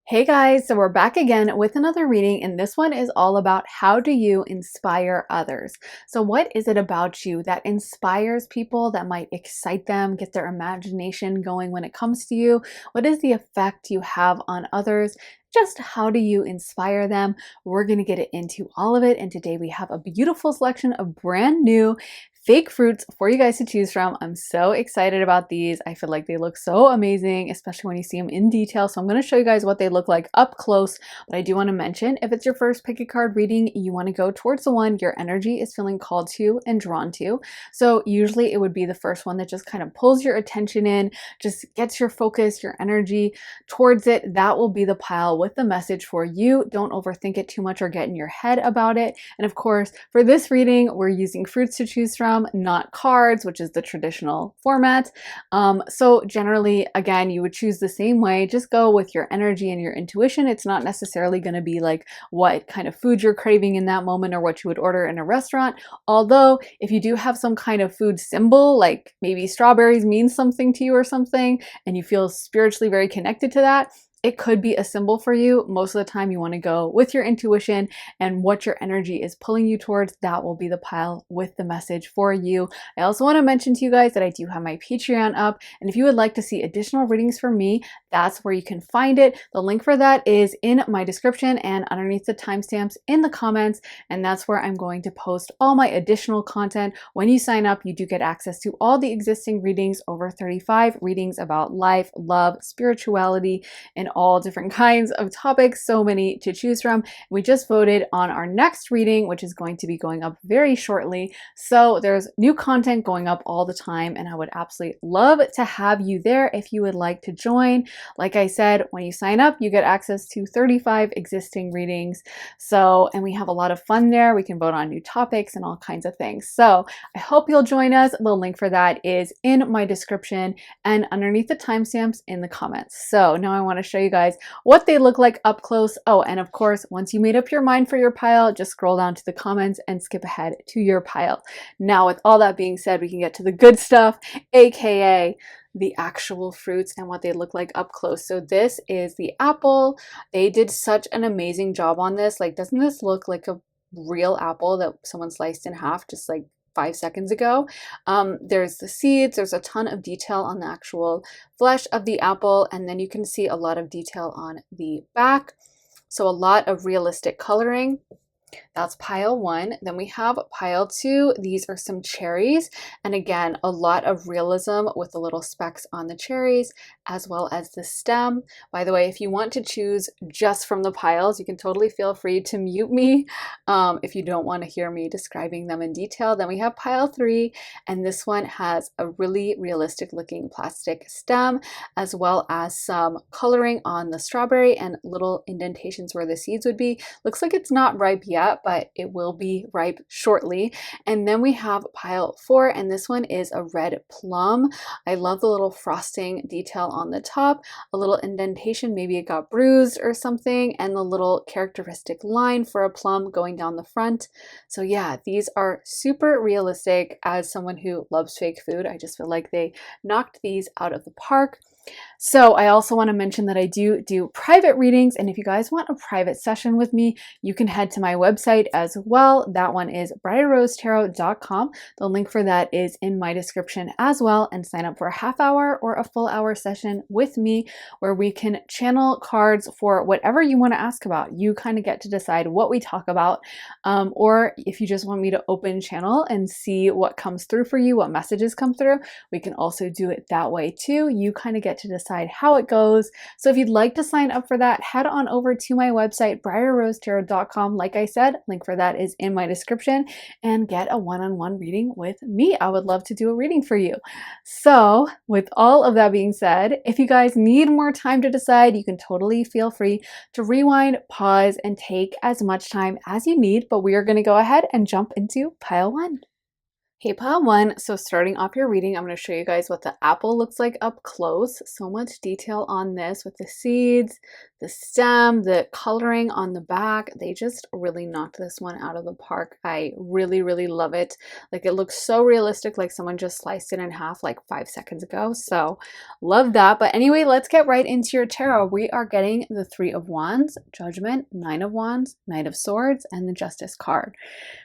Hey guys, so we're back again with another reading, and this one is all about how do you inspire others. So what is it about you that inspires people, that might excite them, get their imagination going when it comes to you? What is the effect you have on others? Just how do you inspire them? We're going to get into all of it, and today we have a beautiful selection of brand new fake fruits for you guys to choose from. I'm so excited about these. I feel like they look so amazing, especially when you see them in detail. So I'm going to show you guys what they look like up close. But I do want to mention, if it's your first pick a card reading, you want to go towards the one your energy is feeling called to and drawn to. So usually it would be the first one that just kind of pulls your attention in, just gets your focus, your energy towards it. That will be the pile with the message for you. Don't overthink it too much or get in your head about it. And of course, for this reading, we're using fruits to choose from, not cards, which is the traditional format. So generally, again, you would choose the same way. Just go with your energy and your intuition. It's not necessarily going to be like what kind of food you're craving in that moment or what you would order in a restaurant. Although, if you do have some kind of food symbol, like maybe strawberries mean something to you or something, and you feel spiritually very connected to that, it could be a symbol for you. Most of the time you want to go with your intuition and what your energy is pulling you towards. That will be the pile with the message for you. I also want to mention to you guys that I do have my Patreon up, and if you would like to see additional readings from me, that's where you can find it. The link for that is in my description and underneath the timestamps in the comments, and that's where I'm going to post all my additional content. When you sign up, you do get access to all the existing readings, over 35 readings about life, love, spirituality, and all different kinds of topics, so many to choose from. We just voted on our next reading, which is going to be going up very shortly. So there's new content going up all the time, and I would absolutely love to have you there if you would like to join. Like I said, when you sign up, you get access to 35 existing readings. And we have a lot of fun there. We can vote on new topics and all kinds of things. So I hope you'll join us. The link for that is in my description and underneath the timestamps in the comments. So now I want to show you guys what they look like up close. Oh, and of course, once you made up your mind for your pile, just scroll down to the comments and skip ahead to your pile. Now, with all that being said, we can get to the good stuff, aka the actual fruits and what they look like up close. So this is the apple. They did such an amazing job on this. Like, doesn't this look like a real apple that someone sliced in half just like 5 seconds ago? There's the seeds, there's a ton of detail on the actual flesh of the apple, and then you can see a lot of detail on the back. So a lot of realistic coloring. That's pile one. Then we have pile two. These are some cherries. And again, a lot of realism with the little specks on the cherries, as well as the stem. By the way, if you want to choose just from the piles, you can totally feel free to mute me if you don't want to hear me describing them in detail. Then we have pile three, and this one has a really realistic looking plastic stem, as well as some coloring on the strawberry and little indentations where the seeds would be. Looks like it's not ripe yet, but it will be ripe shortly. And then we have pile four, and this one is a red plum. I love the little frosting detail on the top, a little indentation, maybe it got bruised or something, and the little characteristic line for a plum going down the front. So yeah, these are super realistic. As someone who loves fake food, I just feel like they knocked these out of the park. So I also want to mention that I do private readings, and if you guys want a private session with me, you can head to my website as well. That one is briarrosetarot.com. The link for that is in my description as well, and sign up for a half hour or a full hour session with me where we can channel cards for whatever you want to ask about. You kind of get to decide what we talk about, or if you just want me to open channel and see what comes through for you, what messages come through, we can also do it that way too. You kind of get to decide how it goes. So if you'd like to sign up for that, head on over to my website, briarrosetarot.com. Like I said, link for that is in my description, and get a one-on-one reading with me. I would love to do a reading for you. So with all of that being said, if you guys need more time to decide, you can totally feel free to rewind, pause, and take as much time as you need, but we are going to go ahead and jump into pile one. Hey pile one, so starting off your reading, I'm going to show you guys what the apple looks like up close. So much detail on this with the seeds, the stem, the coloring on the back. They just really knocked this one out of the park. I really, really love it. Like, it looks so realistic, like someone just sliced it in half like 5 seconds ago. So love that. But anyway, let's get right into your tarot. We are getting the Three of Wands, Judgment, Nine of Wands, Knight of Swords, and the Justice card.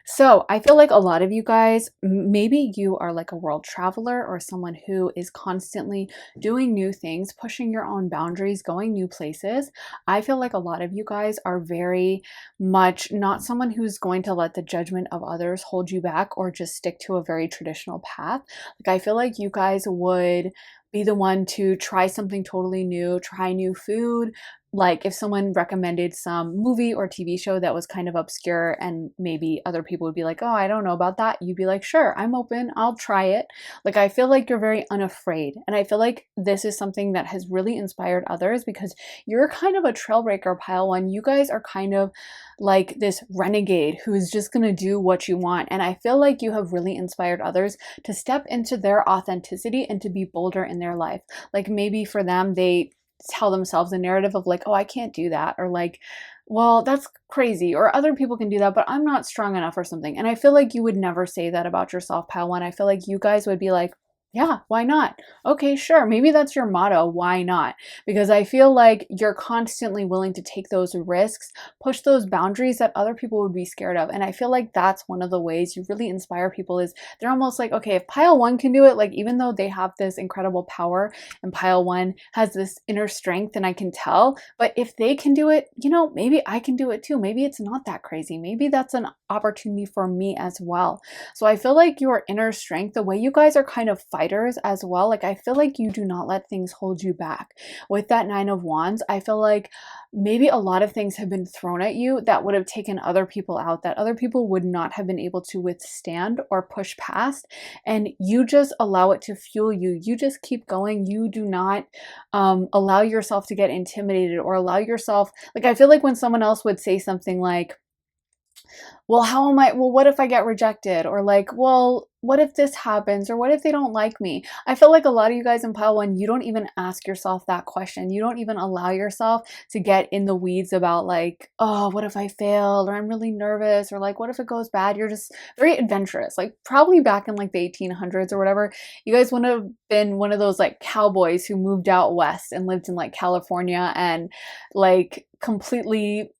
So I feel like a lot of you guys, maybe you are like a world traveler or someone who is constantly doing new things, pushing your own boundaries, going new places. I feel like a lot of you guys are very much not someone who's going to let the judgment of others hold you back or just stick to a very traditional path. Like, I feel like you guys would be the one to try something totally new, try new food. Like, if someone recommended some movie or TV show that was kind of obscure and maybe other people would be like, oh, I don't know about that, you'd be like, sure, I'm open, I'll try it. Like, I feel like you're very unafraid. And I feel like this is something that has really inspired others because you're kind of a trailbreaker, pile one. You guys are kind of like this renegade who is just going to do what you want. And I feel like you have really inspired others to step into their authenticity and to be bolder in their life. Like, maybe for them, they tell themselves a narrative of like, oh, I can't do that, or like, well, that's crazy, or other people can do that, but I'm not strong enough or something. And I feel like you would never say that about yourself, pile one. I feel like you guys would be like, yeah, why not? Okay, sure. Maybe that's your motto. Why not? Because I feel like you're constantly willing to take those risks, push those boundaries that other people would be scared of. And I feel like that's one of the ways you really inspire people is they're almost like, okay, if pile one can do it, like, even though they have this incredible power and pile one has this inner strength and I can tell, but if they can do it, you know, maybe I can do it too. Maybe it's not that crazy. Maybe that's an opportunity for me as well. So I feel like your inner strength, the way you guys are kind of fighters as well, like, I feel like you do not let things hold you back. With that Nine of Wands, I feel like maybe a lot of things have been thrown at you that would have taken other people out, that other people would not have been able to withstand or push past, and you just allow it to fuel you. You just keep going. You do not allow yourself to get intimidated or allow yourself, like, I feel like when someone else would say something like, well, what if I get rejected? Or like, well, what if this happens? Or what if they don't like me? I feel like a lot of you guys in pile one, you don't even ask yourself that question. You don't even allow yourself to get in the weeds about like, oh, what if I fail? Or I'm really nervous? Or like, what if it goes bad? You're just very adventurous. Like, probably back in like the 1800s or whatever, you guys would have been one of those like cowboys who moved out west and lived in like California and like completely,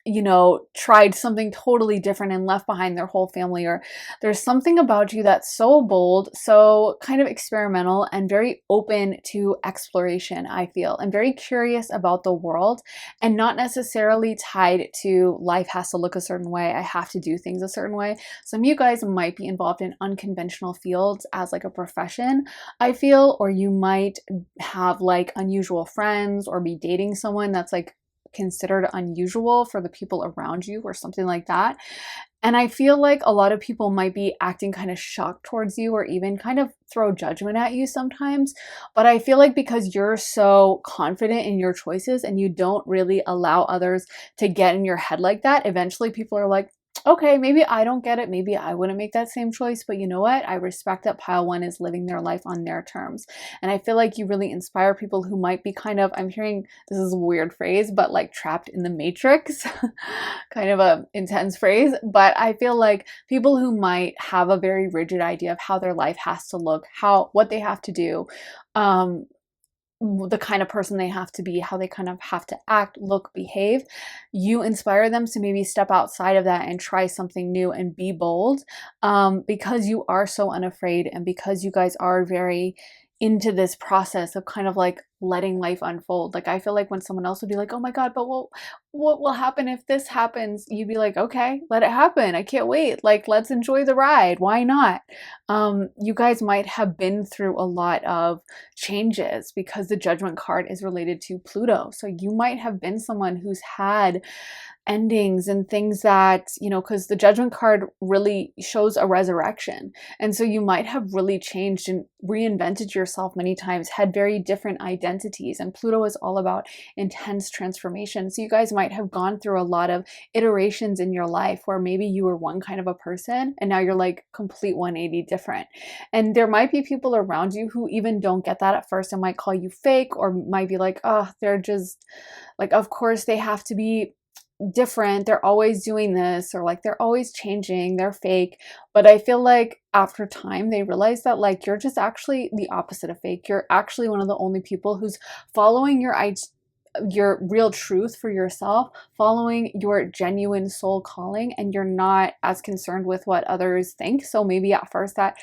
you know, tried something totally different and left behind their whole family. Or there's something about you that's so bold, so kind of experimental and very open to exploration, I feel, and very curious about the world and not necessarily tied to life has to look a certain way. I have to do things a certain way. Some of you guys might be involved in unconventional fields as like a profession, I feel, or you might have like unusual friends or be dating someone that's like considered unusual for the people around you or something like that. And I feel like a lot of people might be acting kind of shocked towards you or even kind of throw judgment at you sometimes. But I feel like because you're so confident in your choices and you don't really allow others to get in your head like that, eventually people are like, okay, maybe I don't get it. Maybe I wouldn't make that same choice, but you know what? I respect that pile one is living their life on their terms. And I feel like you really inspire people who might be kind of, I'm hearing, this is a weird phrase, but like trapped in the matrix, kind of a intense phrase. But I feel like people who might have a very rigid idea of how their life has to look, what they have to do, the kind of person they have to be, how they kind of have to act, look, behave, you inspire them to maybe step outside of that and try something new and be bold, because you are so unafraid and because you guys are very into this process of kind of like letting life unfold. Like, I feel like when someone else would be like, oh my God, but what will happen if this happens? You'd be like, okay, let it happen. I can't wait. Like, let's enjoy the ride. Why not? You guys might have been through a lot of changes because the Judgment card is related to Pluto. So you might have been someone who's had endings and things that, you know, because the Judgment card really shows a resurrection. And so you might have really changed and reinvented yourself many times, had very different identities identities. And Pluto is all about intense transformation. So you guys might have gone through a lot of iterations in your life where maybe you were one kind of a person and now you're like complete 180 different. And there might be people around you who even don't get that at first and might call you fake, or might be like, oh, they're just like, of course they have to be different, they're always doing this, or like they're always changing, they're fake. But I feel like after time they realize that like you're just actually the opposite of fake. You're actually one of the only people who's following your real truth for yourself, following your genuine soul calling, and you're not as concerned with what others think. So maybe at first that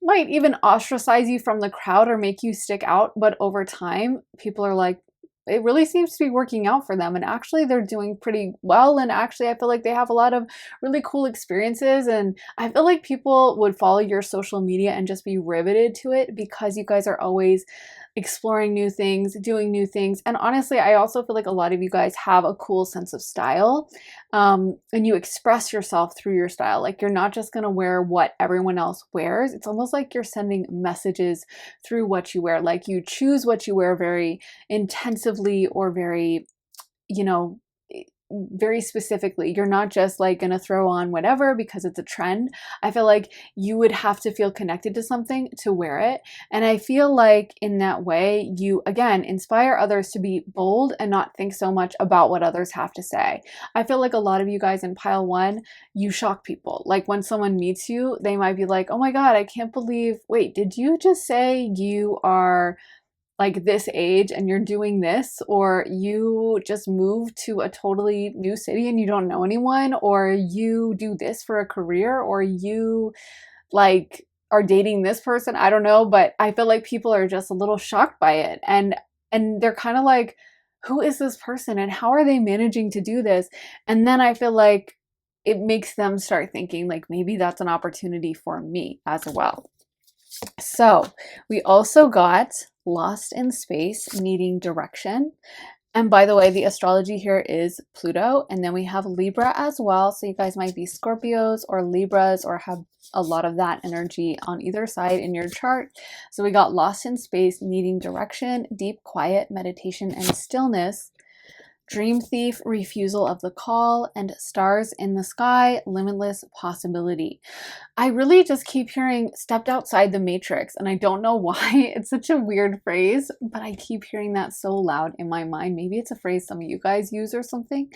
might even ostracize you from the crowd or make you stick out, but over time people are like, it really seems to be working out for them, and actually they're doing pretty well, and actually I feel like they have a lot of really cool experiences. And I feel like people would follow your social media and just be riveted to it because you guys are always exploring new things, doing new things. And honestly, I also feel like a lot of you guys have a cool sense of style, and you express yourself through your style. Like you're not just gonna wear what everyone else wears. It's almost like you're sending messages through what you wear. Like you choose what you wear very intensively, or very, you know, very specifically. You're not just like gonna throw on whatever because it's a trend. I feel like you would have to feel connected to something to wear it. And I feel like in that way, you again inspire others to be bold and not think so much about what others have to say. I feel like a lot of you guys in pile one, you shock people. Like when someone meets you, they might be like, oh my God, I can't believe, wait, did you just say you are like this age and you're doing this, or you just moved to a totally new city and you don't know anyone, or you do this for a career, or you like are dating this person? I don't know, but I feel like people are just a little shocked by it, and they're kind of like, who is this person and how are they managing to do this? And then I feel like it makes them start thinking like maybe that's an opportunity for me as well. So we also got lost in space, needing direction. And by the way, the astrology here is Pluto. And then we have Libra as well. So you guys might be Scorpios or Libras, or have a lot of that energy on either side in your chart. So we got lost in space, needing direction, deep quiet, meditation and stillness. Dream thief, refusal of the call, and stars in the sky, limitless possibility. I really just keep hearing stepped outside the matrix, and I don't know why. It's such a weird phrase, but I keep hearing that so loud in my mind. Maybe it's a phrase some of you guys use or something.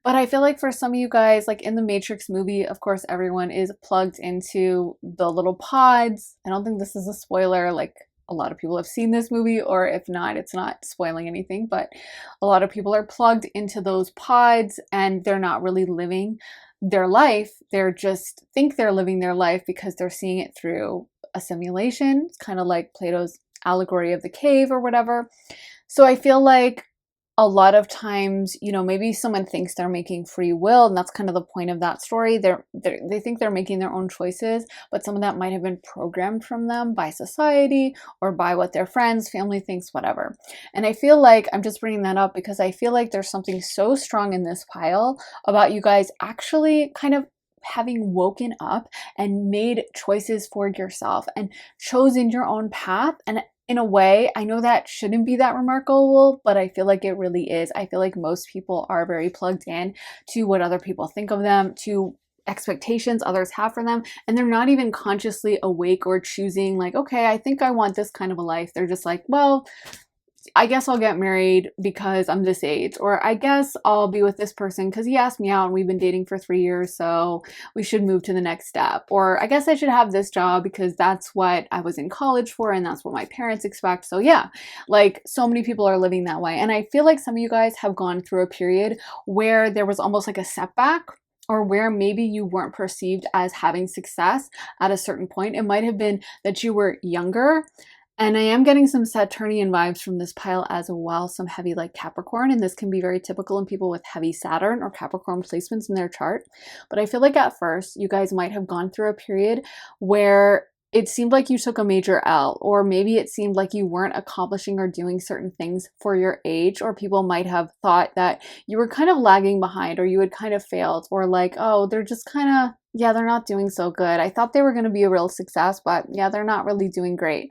But I feel like for some of you guys, like in the Matrix movie, of course, everyone is plugged into the little pods. I don't think this is a spoiler, like a lot of people have seen this movie, or if not, it's not spoiling anything, but a lot of people are plugged into those pods and they're not really living their life. They're just think they're living their life because they're seeing it through a simulation. It's kind of like Plato's allegory of the cave or whatever. So I feel like a lot of times, you know, maybe someone thinks they're making free will, and that's kind of the point of that story. They think they're making their own choices, but some of that might have been programmed from them by society or by what their friends, family thinks, whatever. And I feel like I'm just bringing that up because I feel like there's something so strong in this pile about you guys actually kind of having woken up and made choices for yourself and chosen your own path. And in a way, I know that shouldn't be that remarkable, but I feel like it really is. I feel like most people are very plugged in to what other people think of them, to expectations others have for them, and they're not even consciously awake or choosing like, okay, I think I want this kind of a life. They're just like, well, I guess I'll get married because I'm this age, or I guess I'll be with this person because he asked me out and we've been dating for 3 years, so we should move to the next step. Or I guess I should have this job because that's what I was in college for and that's what my parents expect. So yeah, like so many people are living that way. And I feel like some of you guys have gone through a period where there was almost like a setback, or where maybe you weren't perceived as having success at a certain point. It might have been that you were younger. And I am getting some Saturnian vibes from this pile as well, some heavy like Capricorn, and this can be very typical in people with heavy Saturn or Capricorn placements in their chart. But I feel like at first you guys might have gone through a period where it seemed like you took a major L, or maybe it seemed like you weren't accomplishing or doing certain things for your age, or people might have thought that you were kind of lagging behind, or you had kind of failed, or like, oh, they're just kind of, yeah, they're not doing so good. I thought they were going to be a real success, but yeah, they're not really doing great.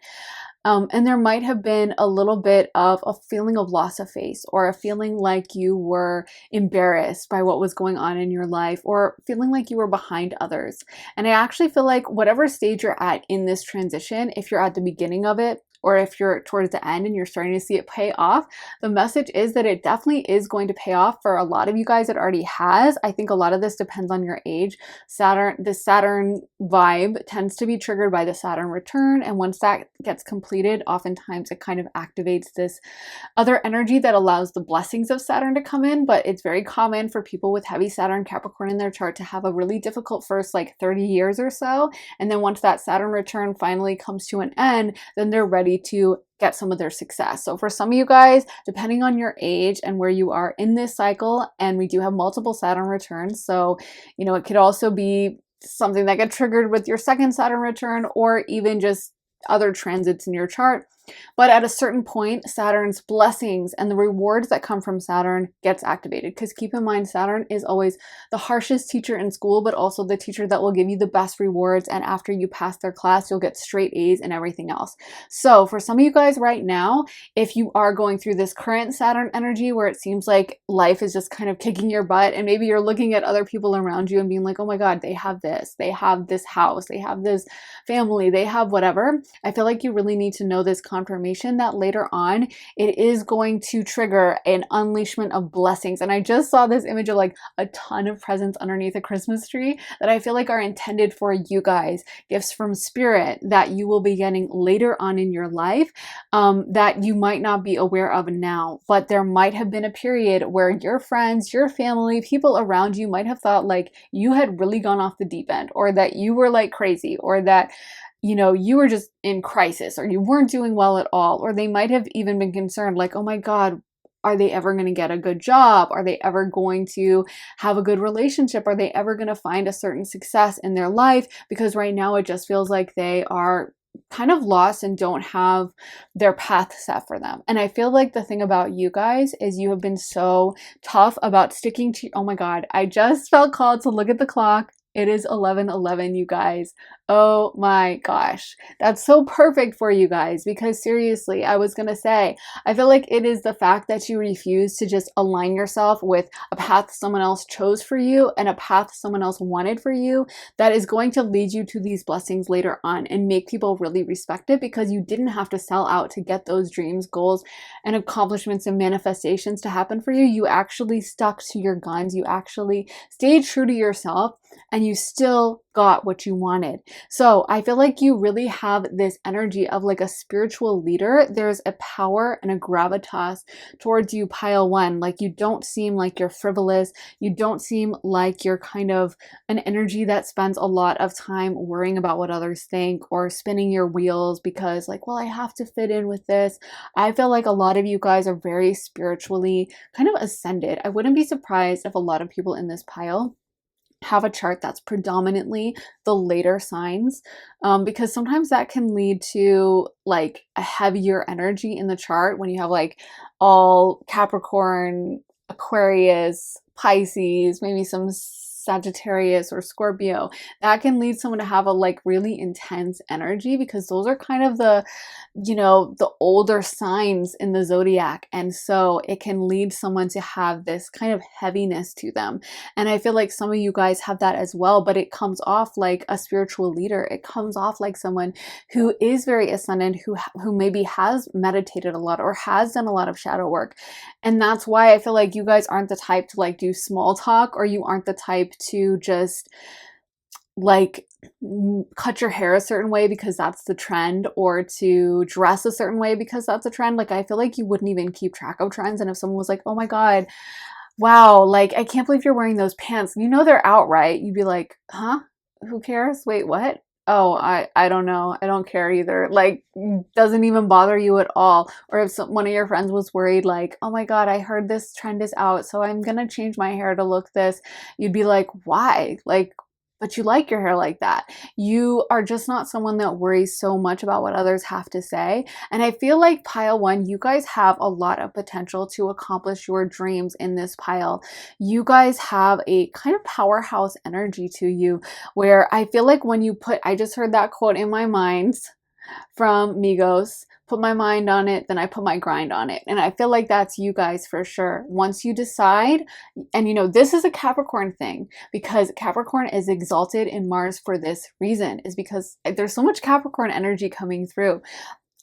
And there might have been a little bit of a feeling of loss of face, or a feeling like you were embarrassed by what was going on in your life, or feeling like you were behind others. And I actually feel like whatever stage you're at in this transition, if you're at the beginning of it, or if you're towards the end and you're starting to see it pay off, the message is that it definitely is going to pay off. For a lot of you guys, it already has. I think a lot of this depends on your age. The Saturn vibe tends to be triggered by the Saturn return. And once that gets completed, oftentimes it kind of activates this other energy that allows the blessings of Saturn to come in. But it's very common for people with heavy Saturn Capricorn in their chart to have a really difficult first like 30 years or so. And then once that Saturn return finally comes to an end, then they're ready to get some of their success. So for some of you guys, depending on your age and where you are in this cycle, and we do have multiple Saturn returns, so it could also be something that get triggered with your second Saturn return, or even just other transits in your chart. But at a certain point, Saturn's blessings and the rewards that come from Saturn gets activated. Because keep in mind, Saturn is always the harshest teacher in school, but also the teacher that will give you the best rewards. And after you pass their class, you'll get straight A's and everything else. So for some of you guys right now, if you are going through this current Saturn energy where it seems like life is just kind of kicking your butt, and maybe you're looking at other people around you and being like, oh my God, they have this house, they have this family, they have whatever. I feel like you really need to know this confirmation that later on it is going to trigger an unleashment of blessings. And I just saw this image of like a ton of presents underneath a Christmas tree that I feel like are intended for you guys, gifts from spirit that you will be getting later on in your life, that you might not be aware of now. But there might have been a period where your friends, your family, people around you might have thought like you had really gone off the deep end, or that you were like crazy, or that you were just in crisis, or you weren't doing well at all. Or they might have even been concerned like, oh my God, are they ever going to get a good job? Are they ever going to have a good relationship? Are they ever going to find a certain success in their life? Because right now it just feels like they are kind of lost and don't have their path set for them. And I feel like the thing about you guys is you have been so tough about sticking to, oh my God, I just felt called to look at the clock. It is 11:11, you guys. Oh my gosh. That's so perfect for you guys, because seriously, I was going to say, I feel like it is the fact that you refuse to just align yourself with a path someone else chose for you and a path someone else wanted for you that is going to lead you to these blessings later on and make people really respect it, because you didn't have to sell out to get those dreams, goals, and accomplishments and manifestations to happen for you. You actually stuck to your guns. You actually stayed true to yourself, and you still got what you wanted. So I feel like you really have this energy of like a spiritual leader. There's a power and a gravitas towards you, pile one. Like, you don't seem like you're frivolous. You don't seem like you're kind of an energy that spends a lot of time worrying about what others think, or spinning your wheels because like, well, I have to fit in with this. I feel like a lot of you guys are very spiritually kind of ascended. I wouldn't be surprised if a lot of people in this pile have a chart that's predominantly the later signs, because sometimes that can lead to like a heavier energy in the chart when you have like all Capricorn, Aquarius, Pisces, maybe some Sagittarius or Scorpio. That can lead someone to have a like really intense energy, because those are kind of the the older signs in the zodiac. And so it can lead someone to have this kind of heaviness to them. And I feel like some of you guys have that as well, but it comes off like a spiritual leader. It comes off like someone who is very ascendant, who maybe has meditated a lot or has done a lot of shadow work. And that's why I feel like you guys aren't the type to like do small talk, or you aren't the type to just like cut your hair a certain way because that's the trend, or to dress a certain way because that's a trend. Like, I feel like you wouldn't even keep track of trends. And if someone was like, oh my God, wow, like, I can't believe you're wearing those pants, they're out, right? You'd be like, huh? Who cares? Wait, what? Oh, I don't know. I don't care either. Like, doesn't even bother you at all. Or if one of your friends was worried, like, oh my God, I heard this trend is out, so I'm gonna change my hair to look this. You'd be like, why? Like, but you like your hair like that. You are just not someone that worries so much about what others have to say. And I feel like pile one, you guys have a lot of potential to accomplish your dreams in this pile. You guys have a kind of powerhouse energy to you, where I feel like when you I just heard that quote in my mind. from Migos, put my mind on it, then I put my grind on it. And I feel like that's you guys for sure. Once you decide, and you know, this is a Capricorn thing because Capricorn is exalted in Mars for this reason, is because there's so much Capricorn energy coming through.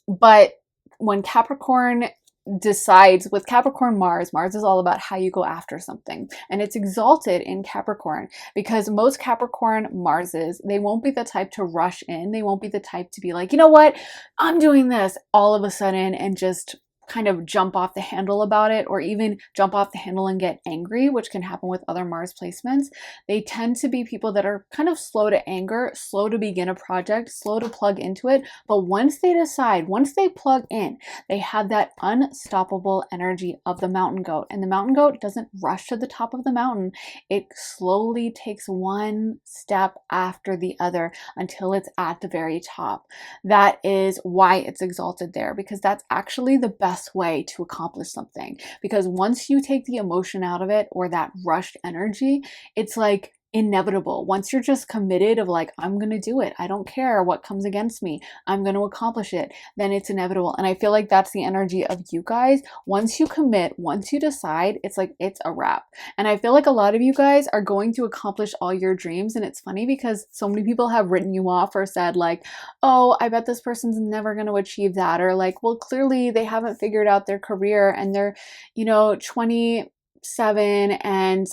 But when Capricorn decides with Capricorn Mars is all about how you go after something, and it's exalted in Capricorn because most Capricorn Marses, they won't be the type to rush in. They won't be the type to be like, you know what, I'm doing this all of a sudden and just kind of jump off the handle about it, or even jump off the handle and get angry, which can happen with other Mars placements. They tend to be people that are kind of slow to anger, slow to begin a project, slow to plug into it. But once they decide, once they plug in, they have that unstoppable energy of the mountain goat. And the mountain goat doesn't rush to the top of the mountain. It slowly takes one step after the other until it's at the very top. That is why it's exalted there, because that's actually the best way to accomplish something. Because once you take the emotion out of it, or that rushed energy, it's like inevitable. Once you're just committed of like, I'm going to do it, I don't care what comes against me, I'm going to accomplish it, then it's inevitable. And I feel like that's the energy of you guys. Once you commit, once you decide, it's like, it's a wrap. And I feel like a lot of you guys are going to accomplish all your dreams. And it's funny because so many people have written you off or said like, oh, I bet this person's never going to achieve that, or like, well, clearly they haven't figured out their career and they're, you know, 27, and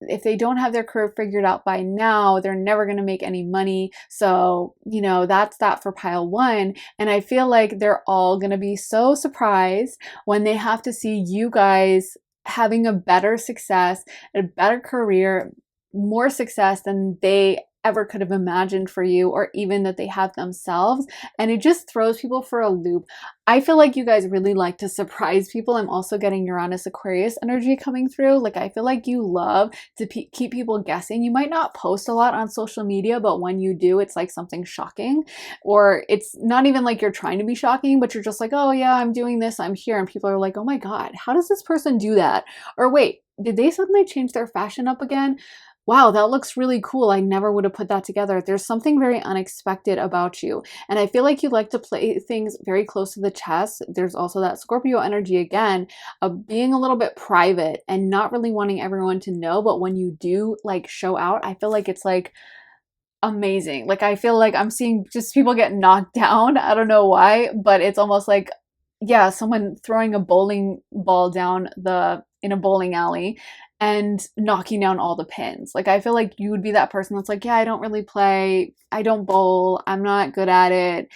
if they don't have their career figured out by now, they're never going to make any money. So, you know, that's that for pile one. And I feel like they're all going to be so surprised when they have to see you guys having a better success, a better career, more success than they ever could have imagined for you, or even that they have themselves. And it just throws people for a loop. I feel like you guys really like to surprise people. I'm also getting Uranus Aquarius energy coming through. Like, I feel like you love to keep people guessing. You might not post a lot on social media, but when you do, it's like something shocking, or it's not even like you're trying to be shocking, but you're just like, oh yeah, I'm doing this, I'm here. And people are like, oh my God, how does this person do that? Or wait, did they suddenly change their fashion up again? Wow, that looks really cool. I never would have put that together. There's something very unexpected about you. And I feel like you like to play things very close to the chest. There's also that Scorpio energy again of being a little bit private and not really wanting everyone to know. But when you do like show out, I feel like it's like amazing. Like, I feel like I'm seeing just people get knocked down. I don't know why, but it's almost like, yeah, someone throwing a bowling ball down in a bowling alley and knocking down all the pins. Like, I feel like you would be that person that's like, yeah, I don't really play, I don't bowl, I'm not good at it.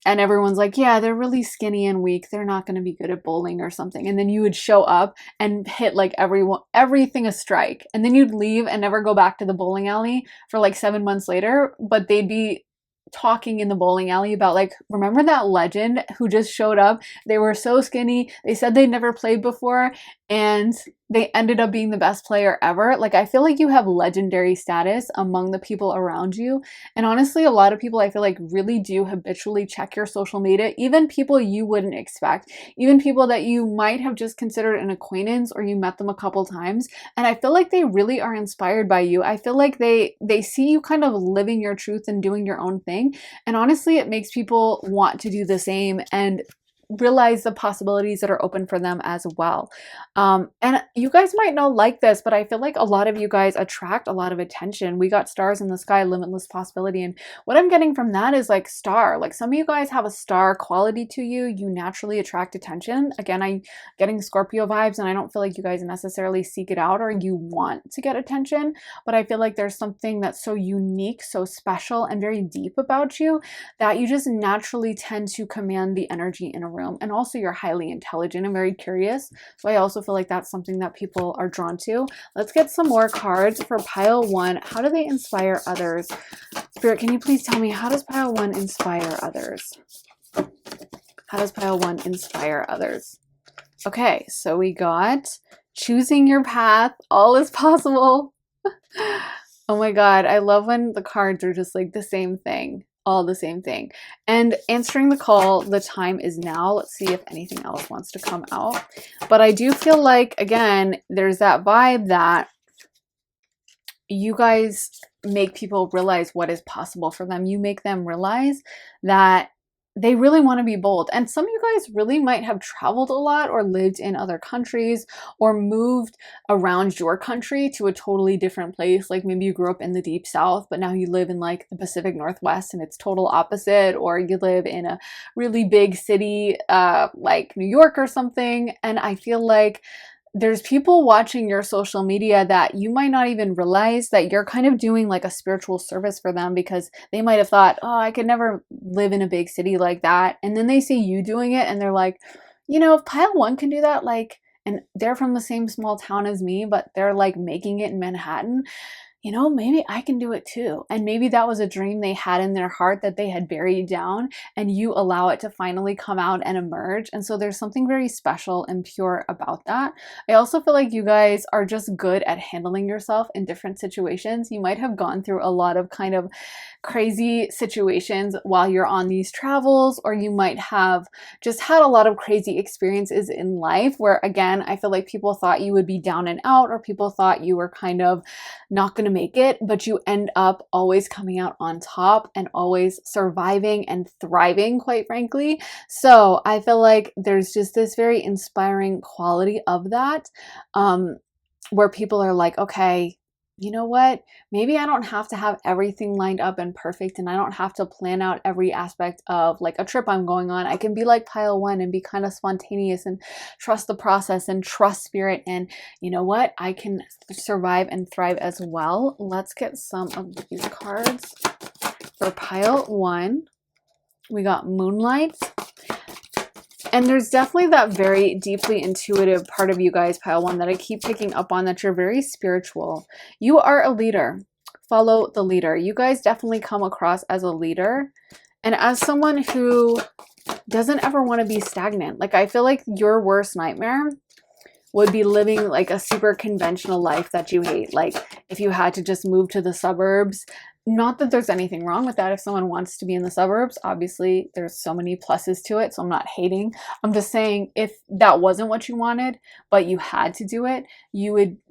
And everyone's like, yeah, they're really skinny and weak, they're not going to be good at bowling or something. And then you would show up and hit like everything a strike. And then you'd leave and never go back to the bowling alley for like 7 months later. But they'd be talking in the bowling alley about like, remember that legend who just showed up? They were so skinny, they said they'd never played before, and they ended up being the best player ever. Like, I feel like you have legendary status among the people around you. And honestly, a lot of people I feel like really do habitually check your social media, even people you wouldn't expect, even people that you might have just considered an acquaintance or you met them a couple times. And I feel like they really are inspired by you. I feel like they see you kind of living your truth and doing your own thing. And honestly, it makes people want to do the same and realize the possibilities that are open for them as well. And you guys might not like this, but I feel like a lot of you guys attract a lot of attention. We got stars in the sky, limitless possibility. And what I'm getting from that is like star. Like, some of you guys have a star quality to you. You naturally attract attention. Again, I'm getting Scorpio vibes, and I don't feel like you guys necessarily seek it out or you want to get attention. But I feel like there's something that's so unique, so special, and very deep about you that you just naturally tend to command the energy in a room. And also, you're highly intelligent and very curious. So I also feel like that's something that people are drawn to. Let's get some more cards for pile one. How do they inspire others? Spirit, can you please tell me, how does pile one inspire others? How does pile one inspire others? Okay, so we got choosing your path. All is possible. Oh my God, I love when the cards are just like the same thing. All the same thing. And answering the call, the time is now. Let's see if anything else wants to come out. But I do feel like, again, there's that vibe that you guys make people realize what is possible for them. You make them realize that they really want to be bold. And some of you guys really might have traveled a lot or lived in other countries or moved around your country to a totally different place. Like maybe you grew up in the deep south, but now you live in like the Pacific Northwest and it's total opposite, or you live in a really big city like New York or something. And I feel like there's people watching your social media that you might not even realize that you're kind of doing like a spiritual service for them, because they might have thought, oh, I could never live in a big city like that. And then they see you doing it and they're like, you know, if Pile One can do that, like, and they're from the same small town as me, but they're like making it in Manhattan, you know, maybe I can do it too. And maybe that was a dream they had in their heart that they had buried down, and you allow it to finally come out and emerge. And so there's something very special and pure about that. I also feel like you guys are just good at handling yourself in different situations. You might have gone through a lot of kind of crazy situations while you're on these travels, or you might have just had a lot of crazy experiences in life where, again, I feel like people thought you would be down and out, or people thought you were kind of not going to make it, but you end up always coming out on top and always surviving and thriving, quite frankly. So I feel like there's just this very inspiring quality of that, where people are like, okay, you know what? Maybe I don't have to have everything lined up and perfect, and I don't have to plan out every aspect of like a trip I'm going on. I can be like Pile One and be kind of spontaneous and trust the process and trust spirit. And you know what? I can survive and thrive as well. Let's get some of these cards for Pile One. We got Moonlight. And there's definitely that very deeply intuitive part of you guys, Pile One, that I keep picking up on, that you're very spiritual. You are a leader. Follow the leader. You guys definitely come across as a leader and as someone who doesn't ever want to be stagnant. Like, I feel like your worst nightmare would be living like a super conventional life that you hate. Like if you had to just move to the suburbs. Not that there's anything wrong with that. If someone wants to be in the suburbs, obviously there's so many pluses to it. So I'm not hating. I'm just saying, if that wasn't what you wanted, but you had to do it,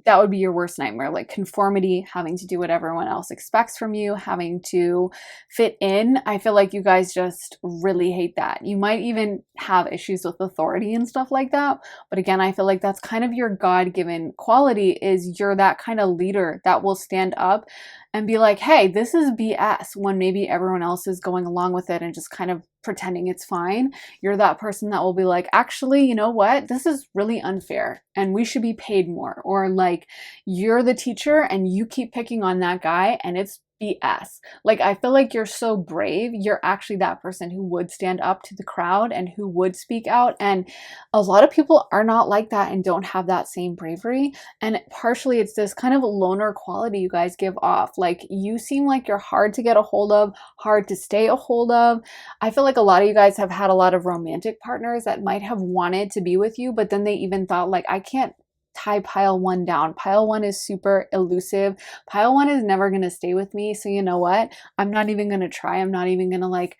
that would be your worst nightmare. Like conformity, having to do what everyone else expects from you, having to fit in. I feel like you guys just really hate that. You might even have issues with authority and stuff like that. But again, I feel like that's kind of your God-given quality, is you're that kind of leader that will stand up and be like, hey, this is BS, when maybe everyone else is going along with it and just kind of pretending it's fine. You're that person that will be like, actually, you know what? This is really unfair and we should be paid more. Or like, you're the teacher and you keep picking on that guy and it's BS. Like, I feel like you're so brave. You're actually that person who would stand up to the crowd and who would speak out. And a lot of people are not like that and don't have that same bravery. And partially it's this kind of loner quality you guys give off. Like, you seem like you're hard to get a hold of, hard to stay a hold of. I feel like a lot of you guys have had a lot of romantic partners that might have wanted to be with you, but then they even thought like, I can't tie Pile One down. Pile One is super elusive. Pile One is never going to stay with me. So you know what? I'm not even going to try. I'm not even going to like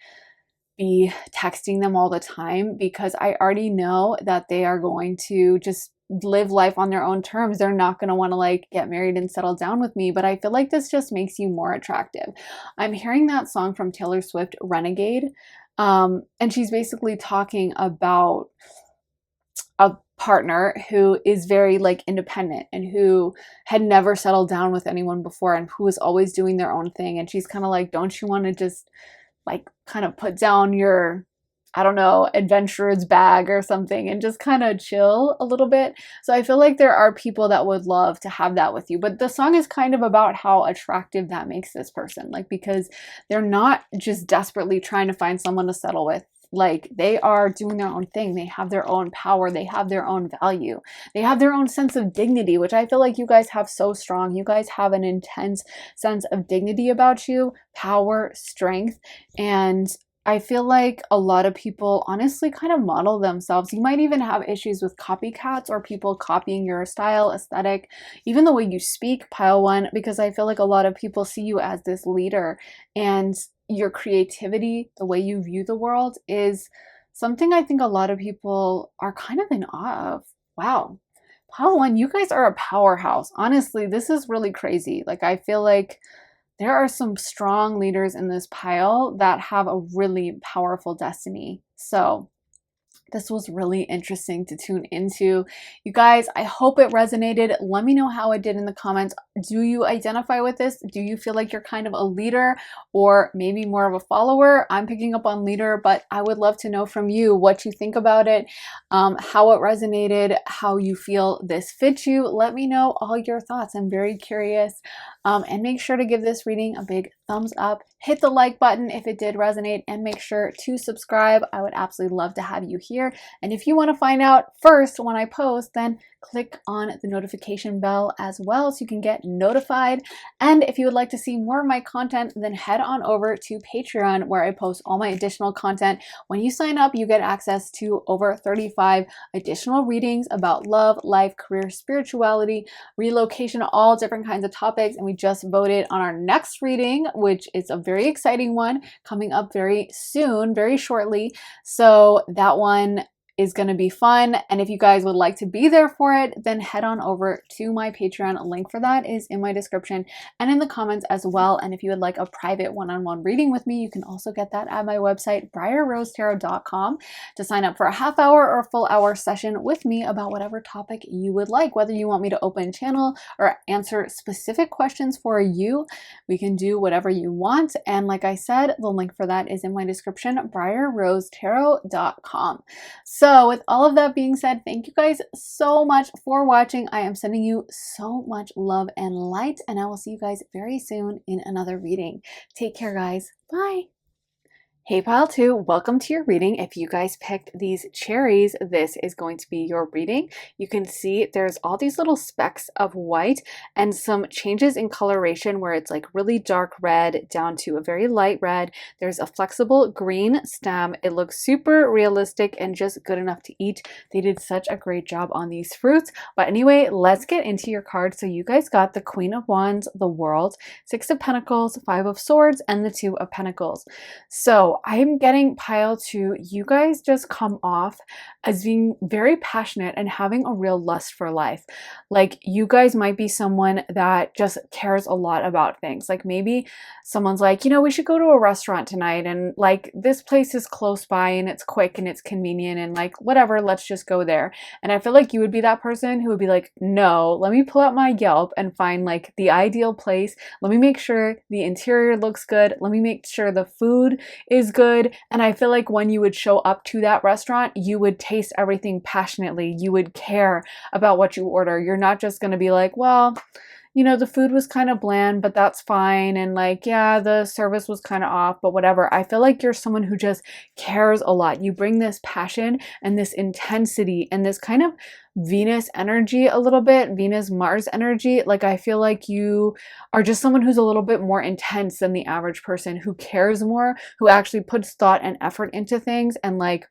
be texting them all the time, because I already know that they are going to just live life on their own terms. They're not going to want to like get married and settle down with me. But I feel like this just makes you more attractive. I'm hearing that song from Taylor Swift, Renegade. And she's basically talking about a partner who is very like independent and who had never settled down with anyone before and who was always doing their own thing. And she's kind of like, don't you want to just like kind of put down your, I don't know, adventurer's bag or something and just kind of chill a little bit? So I feel like there are people that would love to have that with you. But the song is kind of about how attractive that makes this person, like, because they're not just desperately trying to find someone to settle with. Like, they are doing their own thing. They have their own power. They have their own value. They have their own sense of dignity, which I feel like you guys have so strong. You guys have an intense sense of dignity about you, power, strength. And I feel like a lot of people honestly kind of model themselves. You might even have issues with copycats or people copying your style, aesthetic, even the way you speak, Pile One, because I feel like a lot of people see you as this leader, and your creativity, the way you view the world, is something I think a lot of people are kind of in awe of. Wow. Pile One, you guys are a powerhouse. Honestly, this is really crazy. Like, I feel like there are some strong leaders in this pile that have a really powerful destiny. So this was really interesting to tune into. You guys, I hope it resonated. Let me know how it did in the comments. Do you identify with this? Do you feel like you're kind of a leader or maybe more of a follower? I'm picking up on leader, but I would love to know from you what you think about it, how it resonated, how you feel this fits you. Let me know all your thoughts. I'm very curious. And make sure to give this reading a big thumbs up. Hit the like button if it did resonate, and make sure to subscribe. I would absolutely love to have you here. And if you want to find out first when I post, then click on the notification bell as well so you can get notified. And if you would like to see more of my content, then head on over to Patreon, where I post all my additional content. When you sign up, you get access to over 35 additional readings about love, life, career, spirituality, relocation, all different kinds of topics. And we just voted on our next reading, which is a very exciting one coming up very soon, very shortly. So that one is going to be fun. And if you guys would like to be there for it, then head on over to my Patreon. A link for that is in my description and in the comments as well. And if you would like a private one-on-one reading with me, you can also get that at my website, briarrosetarot.com, to sign up for a half hour or full hour session with me about whatever topic you would like. Whether you want me to open channel or answer specific questions for you, we can do whatever you want. And like I said, the link for that is in my description, briarrosetarot.com. So with all of that being said, thank you guys so much for watching. I am sending you so much love and light, and I will see you guys very soon in another reading. Take care, guys. Bye. Hey Pile 2, welcome to your reading. If you guys picked these cherries, this is going to be your reading. You can see there's all these little specks of white and some changes in coloration where it's like really dark red down to a very light red. There's a flexible green stem. It looks super realistic and just good enough to eat. They did such a great job on these fruits. But anyway, let's get into your cards. So you guys got the Queen of Wands, the World, Six of Pentacles, Five of Swords, and the Two of Pentacles. So I'm getting Pile 2, you guys just come off as being very passionate and having a real lust for life. Like you guys might be someone that just cares a lot about things. Like maybe someone's like, you know, we should go to a restaurant tonight, and like this place is close by and it's quick and it's convenient and like whatever, let's just go there. And I feel like you would be that person who would be like, no, let me pull out my Yelp and find like the ideal place. Let me make sure the interior looks good. Let me make sure the food is good. And I feel like when you would show up to that restaurant, you would taste everything passionately. You would care about what you order. You're not just going to be like, well, you know, the food was kind of bland, but that's fine. And like, yeah, the service was kind of off, but whatever. I feel like you're someone who just cares a lot. You bring this passion and this intensity and this kind of Venus energy a little bit, Venus-Mars energy. Like I feel like you are just someone who's a little bit more intense than the average person, who cares more, who actually puts thought and effort into things, and like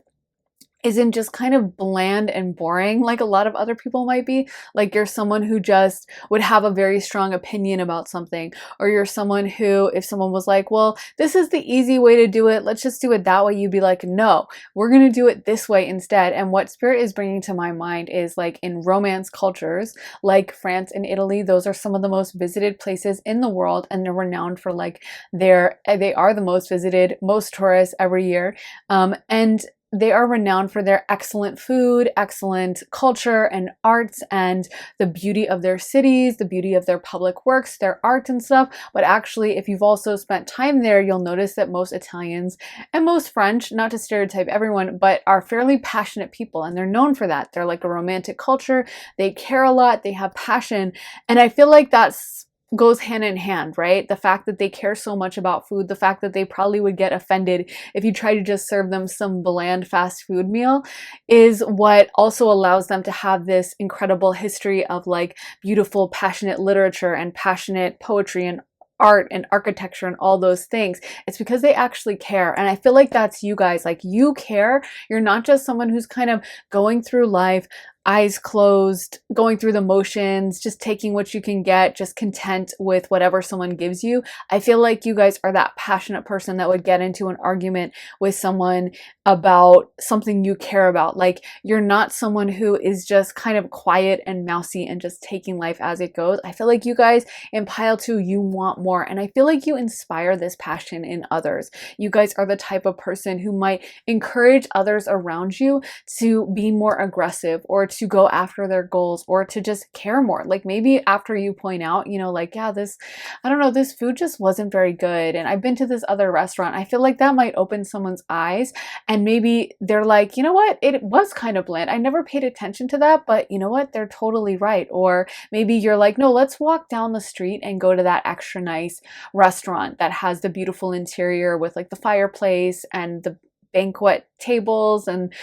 isn't just kind of bland and boring like a lot of other people might be. Like you're someone who just would have a very strong opinion about something, or you're someone who, if someone was like, well, this is the easy way to do it, let's just do it that way, you'd be like, no, we're going to do it this way instead. And what Spirit is bringing to my mind is like in romance cultures like France and Italy, those are some of the most visited places in the world, and they're renowned for like they are the most visited, most tourists every year, and they are renowned for their excellent food, excellent culture and arts, and the beauty of their cities, the beauty of their public works, their art and stuff. But actually, if you've also spent time there, you'll notice that most Italians and most French, not to stereotype everyone, but are fairly passionate people, and they're known for that. They're like a romantic culture. They care a lot. They have passion. And I feel like that's goes hand in hand, right? The fact that they care so much about food, the fact that they probably would get offended if you try to just serve them some bland fast food meal, is what also allows them to have this incredible history of like beautiful, passionate literature and passionate poetry and art and architecture and all those things. It's because they actually care. And I feel like that's you guys. Like you care. You're not just someone who's kind of going through life, eyes closed, going through the motions, just taking what you can get, just content with whatever someone gives you. I feel like you guys are that passionate person that would get into an argument with someone about something you care about. Like, you're not someone who is just kind of quiet and mousy and just taking life as it goes. I feel like you guys in pile 2, you want more. And I feel like you inspire this passion in others. You guys are the type of person who might encourage others around you to be more aggressive, or to go after their goals, or to just care more. Like, maybe after you point out, you know, like, yeah, this, I don't know, this food just wasn't very good, and I've been to this other restaurant. I feel like that might open someone's eyes, and maybe they're like, you know what, it was kind of bland. I never paid attention to that, but you know what, they're totally right. Or maybe you're like, no, let's walk down the street and go to that extra nice restaurant that has the beautiful interior with like the fireplace and the banquet tables and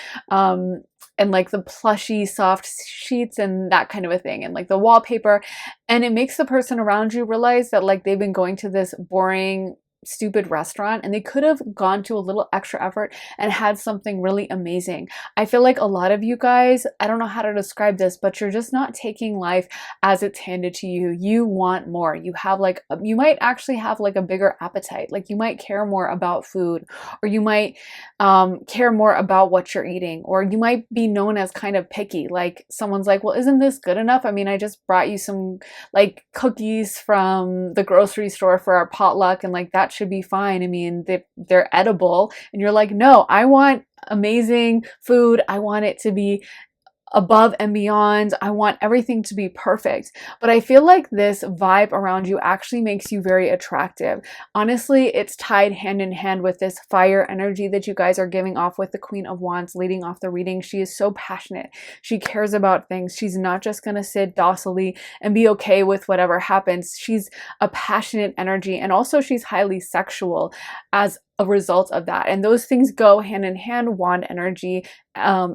like the plushy soft sheets and that kind of a thing, and like the wallpaper. And it makes the person around you realize that like they've been going to this boring, stupid restaurant, and they could have gone to a little extra effort and had something really amazing. I feel like a lot of you guys, I don't know how to describe this, but you're just not taking life as it's handed to you. You want more. You have like, you might actually have like a bigger appetite. Like, you might care more about food, or you might care more about what you're eating, or you might be known as kind of picky. Like, someone's like, well, isn't this good enough? I mean, I just brought you some like cookies from the grocery store for our potluck, and like that should be fine. I mean, they're edible. And you're like, no, I want amazing food. I want it to be above and beyond. I want everything to be perfect. But I feel like this vibe around you actually makes you very attractive. Honestly, it's tied hand in hand with this fire energy that you guys are giving off with the Queen of Wands leading off the reading. She is so passionate. She cares about things. She's not just going to sit docilely and be okay with whatever happens. She's a passionate energy, and also she's highly sexual as a result of that. And those things go hand in hand. Wand energy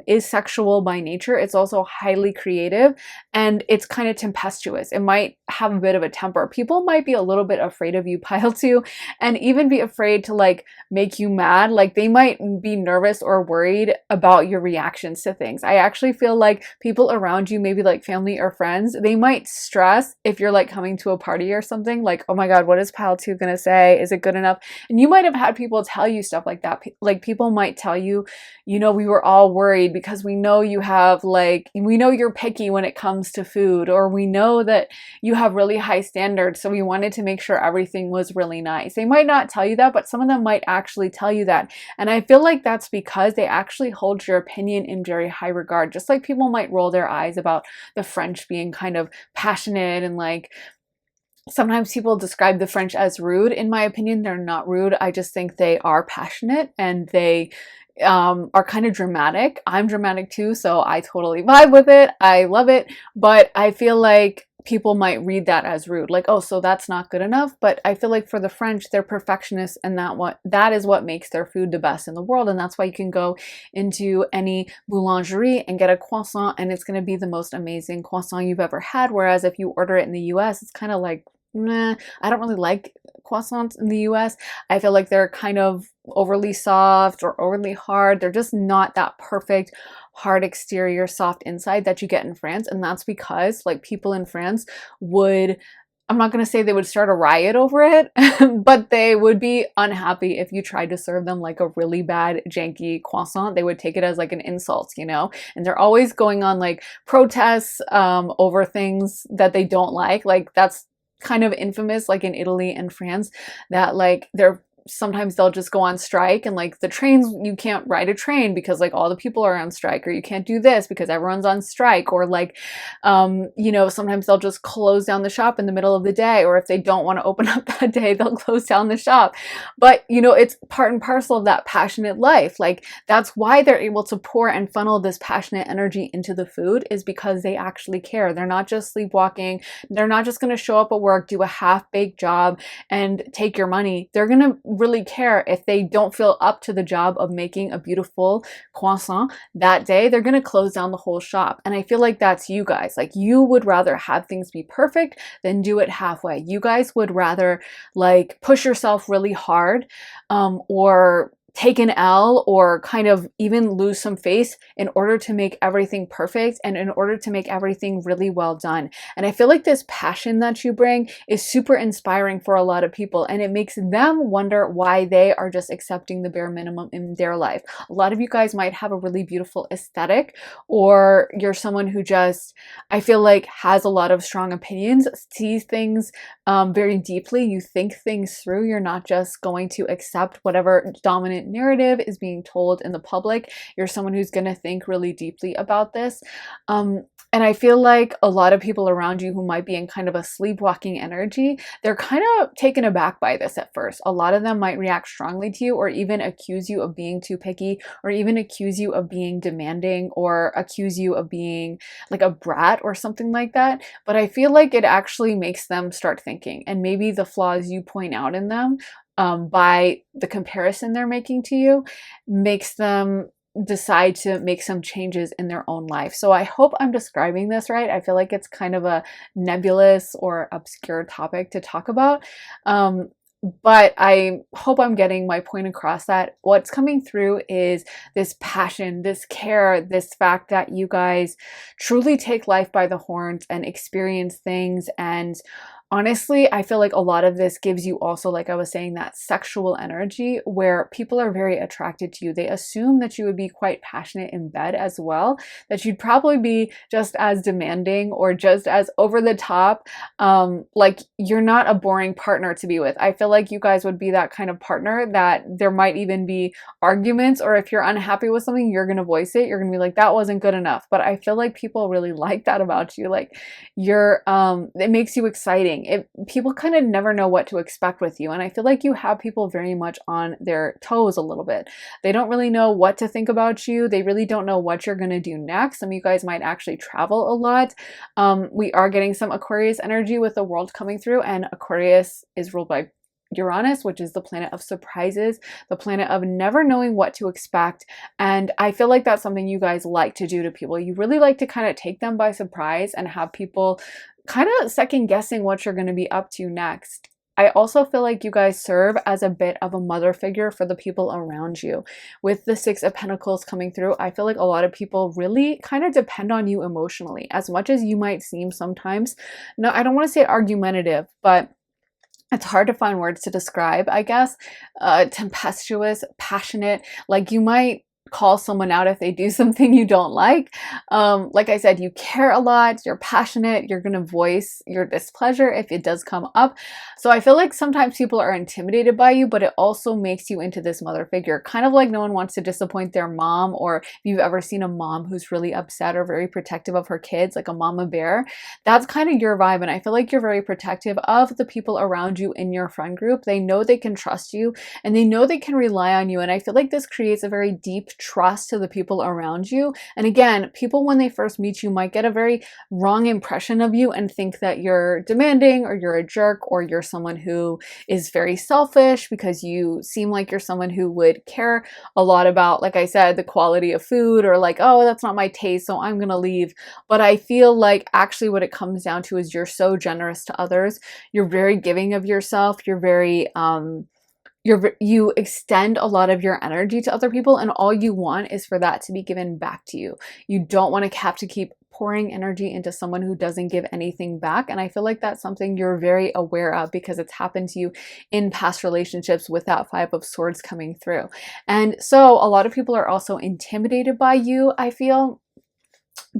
is sexual by nature. It's also highly creative, and it's kind of tempestuous. It might have a bit of a temper. People might be a little bit afraid of you, pile 2, and even be afraid to like make you mad. Like, they might be nervous or worried about your reactions to things. I actually feel like people around you, maybe like family or friends, they might stress if you're like coming to a party or something, like, oh my God, what is pile 2 gonna say? Is it good enough? And you might have had people tell you stuff like that. Like, people might tell you, you know, we were all worried because we know you have like, we know you're picky when it comes to food, or we know that you have really high standards, so we wanted to make sure everything was really nice. They might not tell you that, but some of them might actually tell you that. And I feel like that's because they actually hold your opinion in very high regard. Just like people might roll their eyes about the French being kind of passionate, and like, sometimes people describe the French as rude. In my opinion, they're not rude. I just think they are passionate, and they are kind of dramatic. I'm dramatic too, so I totally vibe with it. I love it. But I feel like people might read that as rude, like, oh, so that's not good enough. But I feel like for the French, they're perfectionists, and that is what makes their food the best in the world. And that's why you can go into any boulangerie and get a croissant, and it's going to be the most amazing croissant you've ever had. Whereas if you order it in the US, it's kind of like, nah, I don't really like croissants in the US. I feel like they're kind of overly soft or overly hard. They're just not that perfect hard exterior, soft inside that you get in France. And that's because like people in France would, I'm not going to say they would start a riot over it, but they would be unhappy if you tried to serve them like a really bad, janky croissant. They would take it as like an insult, you know? And they're always going on like protests over things that they don't like. Like, that's kind of infamous, like in Italy and France, that like sometimes they'll just go on strike, and like the trains, you can't ride a train because like all the people are on strike, or you can't do this because everyone's on strike, or like you know, sometimes they'll just close down the shop in the middle of the day, or if they don't want to open up that day, they'll close down the shop. But you know, it's part and parcel of that passionate life. Like, that's why they're able to pour and funnel this passionate energy into the food, is because they actually care. They're not just sleepwalking. They're not just going to show up at work, do a half-baked job, and take your money. They're going to really care if they don't feel up to the job of making a beautiful croissant that day. They're going to close down the whole shop. And I feel like that's you guys. Like, you would rather have things be perfect than do it halfway. You guys would rather like push yourself really hard, or take an L or kind of even lose some face in order to make everything perfect and in order to make everything really well done. And I feel like this passion that you bring is super inspiring for a lot of people, and it makes them wonder why they are just accepting the bare minimum in their life. A lot of you guys might have a really beautiful aesthetic, or you're someone who just, I feel like, has a lot of strong opinions, sees things very deeply. You think things through. You're not just going to accept whatever dominant narrative is being told in the public. You're someone who's going to think really deeply about this. And I feel like a lot of people around you who might be in kind of a sleepwalking energy, they're kind of taken aback by this at first. A lot of them might react strongly to you, or even accuse you of being too picky, or even accuse you of being demanding, or accuse you of being like a brat or something like that. But I feel like it actually makes them start thinking, and maybe the flaws you point out in them, by the comparison they're making to you, makes them decide to make some changes in their own life. So I hope I'm describing this right. I feel like it's kind of a nebulous or obscure topic to talk about. But I hope I'm getting my point across, that what's coming through is this passion, this care, this fact that you guys truly take life by the horns and experience things. And honestly, I feel like a lot of this gives you also, like I was saying, that sexual energy where people are very attracted to you. They assume that you would be quite passionate in bed as well, that you'd probably be just as demanding or just as over the top. Like, you're not a boring partner to be with. I feel like you guys would be that kind of partner that there might even be arguments, or if you're unhappy with something, you're going to voice it. You're going to be like, that wasn't good enough. But I feel like people really like that about you. Like, it makes you exciting. People kind of never know what to expect with you. And I feel like you have people very much on their toes a little bit. They don't really know what to think about you. They really don't know what you're going to do next. Some of you guys might actually travel a lot. We are getting some Aquarius energy with the world coming through, and Aquarius is ruled by Uranus, which is the planet of surprises, the planet of never knowing what to expect. And I feel like that's something you guys like to do to people. You really like to kind of take them by surprise and have people kind of second guessing what you're going to be up to next. I also feel like you guys serve as a bit of a mother figure for the people around you. With the Six of Pentacles coming through, I feel like a lot of people really kind of depend on you emotionally, as much as you might seem sometimes, no, I don't want to say argumentative, but it's hard to find words to describe, I guess. Tempestuous, passionate, like you might call someone out if they do something you don't like. Like I said, you care a lot, you're passionate, you're going to voice your displeasure if it does come up. So I feel like sometimes people are intimidated by you, but it also makes you into this mother figure. Kind of like no one wants to disappoint their mom, or if you've ever seen a mom who's really upset or very protective of her kids, like a mama bear, that's kind of your vibe. And I feel like you're very protective of the people around you in your friend group. They know they can trust you, and they know they can rely on you. And I feel like this creates a very deep trust to the people around you. And again, people when they first meet you might get a very wrong impression of you and think that you're demanding, or you're a jerk, or you're someone who is very selfish, because you seem like you're someone who would care a lot about, like I said, the quality of food, or like, oh, that's not my taste, so I'm gonna leave. But I feel like actually what it comes down to is you're so generous to others. You're very giving of yourself. You're very you extend a lot of your energy to other people, and all you want is for that to be given back to you. You don't want to have to keep pouring energy into someone who doesn't give anything back. And I feel like that's something you're very aware of, because it's happened to you in past relationships with that Five of Swords coming through. And so a lot of people are also intimidated by you, I feel.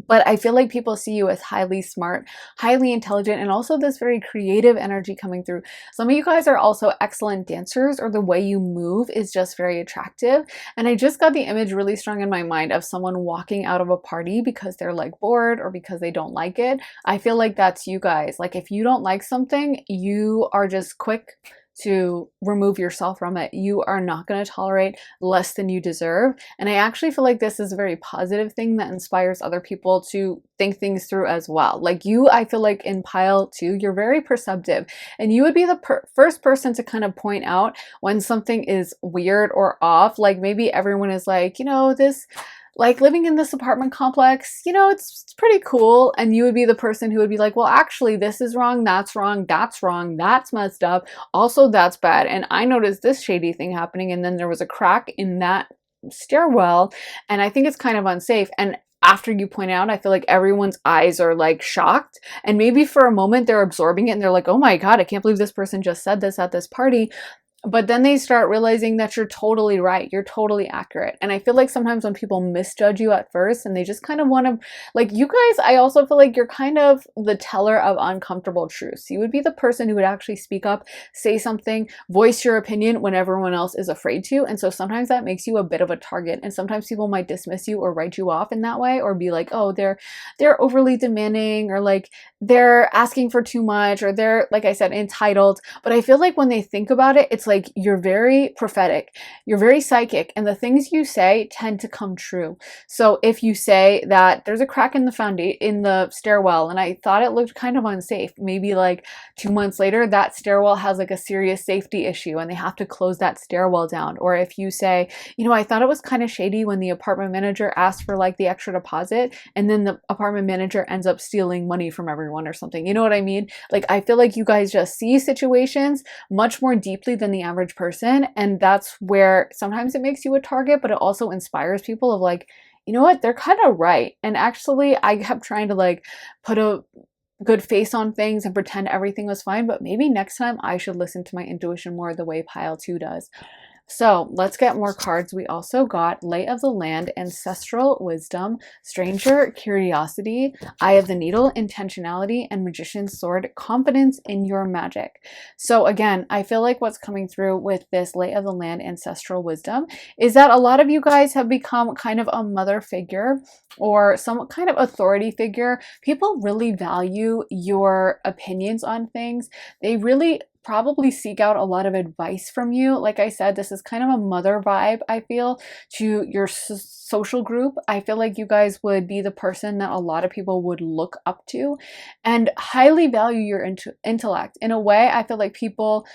But I feel like people see you as highly smart, highly intelligent, and also this very creative energy coming through. Some of you guys are also excellent dancers, or the way you move is just very attractive. And I just got the image really strong in my mind of someone walking out of a party because they're like bored, or because they don't like it. I feel like that's you guys. Like, if you don't like something, you are just quick to remove yourself from it. You are not going to tolerate less than you deserve. And I actually feel like this is a very positive thing that inspires other people to think things through as well. Like you, I feel like in pile 2, you're very perceptive, and you would be the first person to kind of point out when something is weird or off. Like maybe everyone is like, you know, this like living in this apartment complex, it's pretty cool. And you would be the person who would be like, well, actually, this is wrong, that's wrong, that's messed up. Also, that's bad. And I noticed this shady thing happening. And then there was a crack in that stairwell. And I think it's kind of unsafe. And after you point out, I feel like everyone's eyes are like shocked. And maybe for a moment they're absorbing it and they're like, oh my God, I can't believe this person just said this at this party. But then they start realizing that you're totally right. You're totally accurate. And I feel like sometimes when people misjudge you at first and they just kind of want to, like you guys, I also feel like you're kind of the teller of uncomfortable truths. You would be the person who would actually speak up, say something, voice your opinion when everyone else is afraid to. And so sometimes that makes you a bit of a target. And sometimes people might dismiss you or write you off in that way, or be like, oh, they're overly demanding, or like they're asking for too much, or they're, like I said, entitled. But I feel like when they think about it, it's like you're very prophetic, you're very psychic, and the things you say tend to come true. So if you say that there's a crack in the foundation in the stairwell and I thought it looked kind of unsafe, maybe like 2 months later that stairwell has like a serious safety issue and they have to close that stairwell down. Or if you say, I thought it was kind of shady when the apartment manager asked for like the extra deposit and then the apartment manager ends up stealing money from everyone or something. You know what I mean? Like I feel like you guys just see situations much more deeply than the average person, and that's where sometimes it makes you a target, but it also inspires people of like, you know what, they're kind of right. And actually I kept trying to like put a good face on things and pretend everything was fine, but maybe next time I should listen to my intuition more the way pile 2 does. So let's get more cards. We also got Lay of the Land, Ancestral Wisdom, Stranger Curiosity, Eye of the Needle, Intentionality, and Magician's Sword, Confidence in Your Magic. So again, I feel like what's coming through with this Lay of the Land, Ancestral Wisdom is that a lot of you guys have become kind of a mother figure or some kind of authority figure. People really value your opinions on things. They really probably seek out a lot of advice from you. Like I said, this is kind of a mother vibe, I feel, to your social group. I feel like you guys would be the person that a lot of people would look up to and highly value your intellect. In a way, I feel like people,